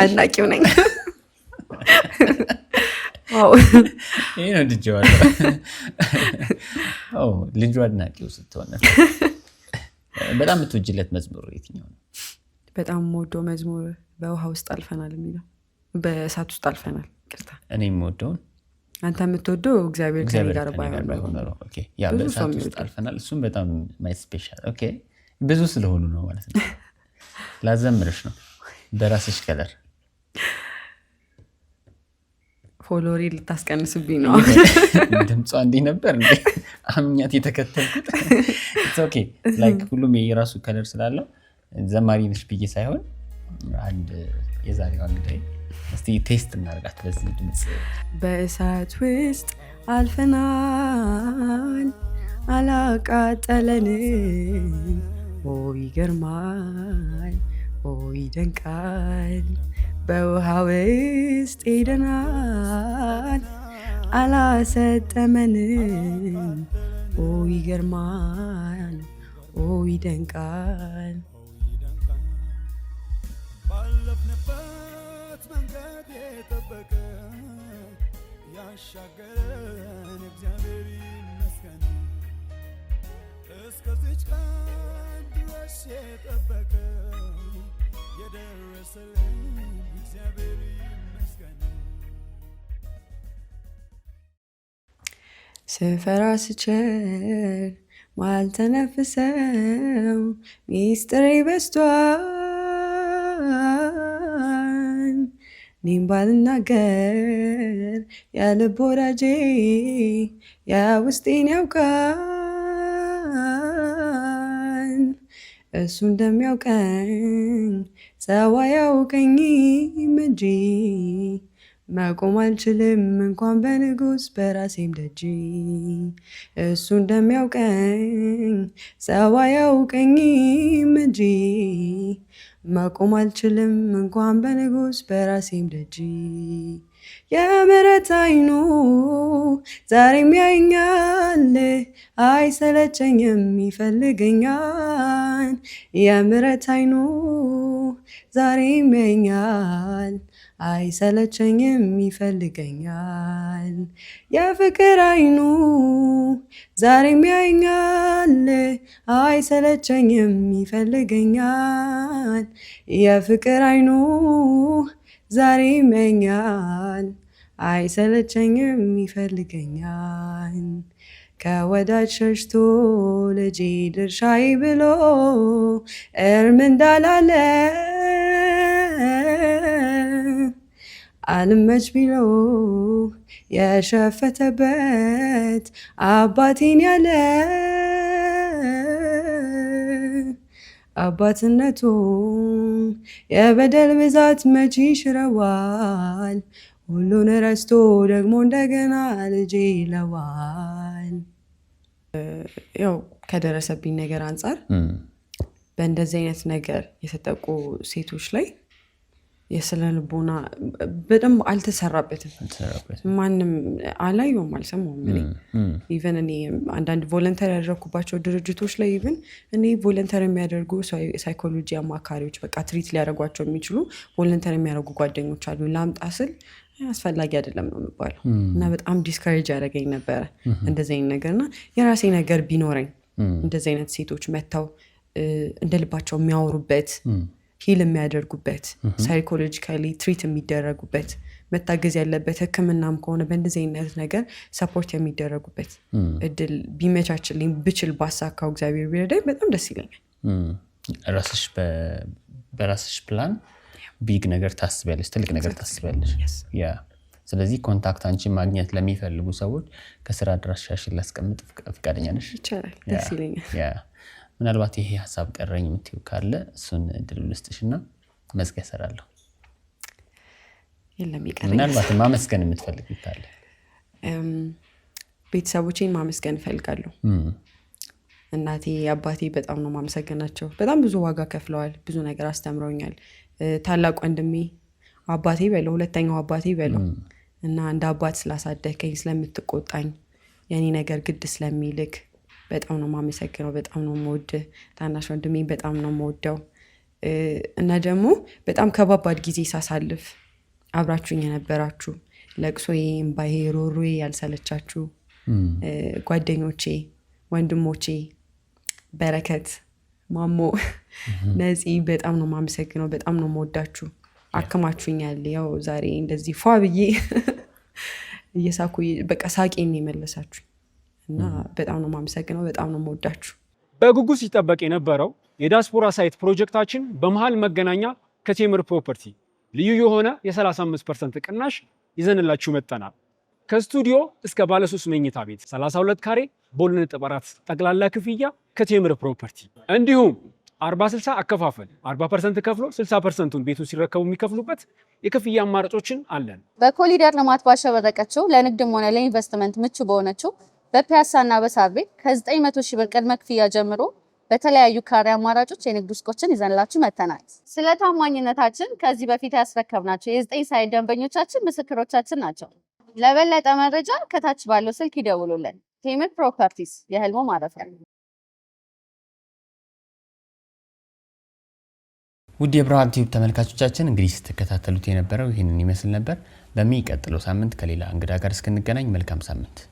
አድናቂው ነኝ። ይሄ ነው ልጁ አድናቂው ስትሆነ። በጣም የምትወጂለት መዝሙር የትኛው ነው? በጣም የምወደው መዝሙር በውሃ ውስጥ አልፈናል የሚለው። በእሳት ውስጥ አልፈናል። ቅርታ እኔ የምወደውን አንተ የምትወደው እግዚአብሔር ከኔ ጋር ባይሆን በእሳት ውስጥ አልፈናል። እሱም በጣም ማይ ስፔሻል። ብዙ ስለሆኑ ነው ማለት ነው። ላዘምርሽ ነው በራስሽ ከለር። ፎሎሪ ልታስቀንስብኝ ነው። ድምጿ እንዲህ ነበር እንዴ አምኛት የተከተልኩት። ላይክ ሁሉም የራሱ ከለር ስላለው ዘማሪ ነሽ ብዬ ሳይሆን አንድ የዛሬዋ እንግዲህ እስቲ ቴስት እናርጋት በዚህ ድምጽ። በእሳት ውስጥ አልፈናል አላቃጠለንም፣ ይገርማል ይደንቃል። በውሃ ውስጥ ሄደናል አላሰጠመንም፣ ይገርማል ይደንቃል። ባለፍንበት መንገድ የጠበቀ ያሻገረን እግዚአብሔር ይመስገን። እስከዚች ቀን ድረስ የጠበቀ የደረሰልን እግዚአብሔር ይመስገን። ስፈራ ስችል ማልተነፍሰው ሚስጥሬ በስቷል። እኔም ባልናገር ያልብ ወዳጄ የውስጤን ያውቃል። እሱ እንደሚያውቀኝ ሰው አያውቀኝም እንጂ መቆም አልችልም እንኳን በንጉስ በራሴም ደጅ። እሱ እንደሚያውቀኝ ሰው አያውቀኝም እንጂ መቆም አልችልም እንኳን በንጉስ በራሴም ደጅ። የምሕረት ዓይኑ ዛሬም ያየኛል፣ አይሰለቸኝም ይፈልገኛል። የምሕረት ዓይኑ ዛሬም ያየኛል፣ አይሰለቸኝም ይፈልገኛል። የፍቅር ዓይኑ ዛሬም ያየኛል፣ አይሰለቸኝም ይፈልገኛል። የፍቅር ዓይኑ ዛሬም ያየኛል፣ አይሰለቸኝም ይፈልገኛል። ከወዳጅ ሸሽቶ ልጄ ድርሻዬ ብሎ እርም እንዳላለ አልመች ቢሎ የሸፈተበት አባቴን ያለ አባትነቱ የበደል ብዛት መቼ ይሽረዋል። ሁሉን ረስቶ ደግሞ እንደገና ልጄ ይለዋል። ያው ከደረሰብኝ ነገር አንጻር በእንደዚህ አይነት ነገር የተጠቁ ሴቶች ላይ የስነ ልቦና በደንብ አልተሰራበትም። ማንም አላየውም አልሰማውም። ኢቨን እኔ አንዳንድ ቮለንተር ያደረግኩባቸው ድርጅቶች ላይ ኢቨን እኔ ቮለንተር የሚያደርጉ ሳይኮሎጂ አማካሪዎች በቃ ትሪት ሊያደርጓቸው የሚችሉ ቮለንተር የሚያደርጉ ጓደኞች አሉ። ላምጣ ስል አስፈላጊ አይደለም ነው የሚባለው እና በጣም ዲስካሬጅ ያደረገኝ ነበረ እንደዚህ አይነት ነገር እና የራሴ ነገር ቢኖረኝ እንደዚህ አይነት ሴቶች መጥተው እንደ ልባቸው የሚያወሩበት ሂል የሚያደርጉበት ሳይኮሎጂካሊ ትሪት የሚደረጉበት መታገዝ ያለበት ሕክምናም ከሆነ በእንደዚህ አይነት ነገር ሰፖርት የሚደረጉበት እድል ቢመቻችልኝ ብችል ባሳካው እግዚአብሔር ቢረዳኝ በጣም ደስ ይለኛል። በራስሽ ፕላን ቢግ ነገር ታስቢያለሽ፣ ትልቅ ነገር ታስቢያለሽ። ያ ስለዚህ ኮንታክት አንቺ ማግኘት ለሚፈልጉ ሰዎች ከስራ አድራሻሽን ላስቀምጥ ፈቃደኛ ነሽ? ይቻላል፣ ደስ ይለኛል። ያ ምናልባት ይሄ ሀሳብ ቀረኝ የምትይው ካለ እሱን እድል ልስጥሽና መዝጊያ እሰራለሁ። የለም ይቀረኛል። ምናልባት ማመስገን የምትፈልጊ ካለ? ቤተሰቦቼን ማመስገን እፈልጋለሁ። እናቴ አባቴ በጣም ነው ማመሰግናቸው። በጣም ብዙ ዋጋ ከፍለዋል፣ ብዙ ነገር አስተምረውኛል። ታላቅ ወንድሜ አባቴ በለው፣ ሁለተኛው አባቴ በለው እና እንደ አባት ስላሳደከኝ፣ ስለምትቆጣኝ፣ የኔ ነገር ግድ ስለሚልክ በጣም ነው ማመሰግነው። በጣም ነው የምወድህ። ታናሽ ወንድሜ በጣም ነው የምወደው እና ደግሞ በጣም ከባባድ ጊዜ ሳሳልፍ አብራችሁኝ የነበራችሁ፣ ለቅሶዬ፣ እምባዬ፣ ሮሮዬ ያልሰለቻችሁ ጓደኞቼ፣ ወንድሞቼ፣ በረከት፣ ማሞ፣ ነፂ በጣም ነው ማመሰግነው። በጣም ነው የምወዳችሁ። አክማችሁኛል። ያው ዛሬ እንደዚህ ፏ ብዬ እየሳኩ በቃ ሳቄን የመለሳችሁ እና በጣም ነው ማመሰግነው። በጣም ነው የምወዳችሁ። በጉጉት ሲጠበቅ የነበረው የዲያስፖራ ሳይት ፕሮጀክታችን በመሃል መገናኛ ከቴምር ፕሮፐርቲ ልዩ የሆነ የ35% ቅናሽ ይዘንላችሁ መጥተናል። ከስቱዲዮ እስከ ባለ 3 መኝታ ቤት 32 ካሬ በ2.4 ጠቅላላ ክፍያ ከቴምር ፕሮፐርቲ እንዲሁም 40/60 አከፋፈል 40% ከፍሎ 60%ቱን ቤቱን ሲረከቡ የሚከፍሉበት የክፍያ አማራጮችን አለን። በኮሊደር ልማት ባሸበረቀችው ለንግድም ሆነ ለኢንቨስትመንት ምቹ በሆነችው በፒያሳና በሳር ቤት ከ900 ሺህ ብር ቅድመ ክፍያ ጀምሮ በተለያዩ ካሬ አማራጮች የንግድ ሱቆችን ይዘንላችሁ መጥተናል። ስለ ታማኝነታችን ከዚህ በፊት ያስረከብናቸው የ9 ሳይት ደንበኞቻችን ምስክሮቻችን ናቸው። ለበለጠ መረጃ ከታች ባለው ስልክ ይደውሉልን። ቴምር ፕሮፐርቲስ የህልሞ ማረፊያ። ውድ የብርሃን ቲዩብ ተመልካቾቻችን እንግዲህ ስትከታተሉት የነበረው ይህንን ይመስል ነበር። በሚቀጥለው ሳምንት ከሌላ እንግዳ ጋር እስክንገናኝ መልካም ሳምንት።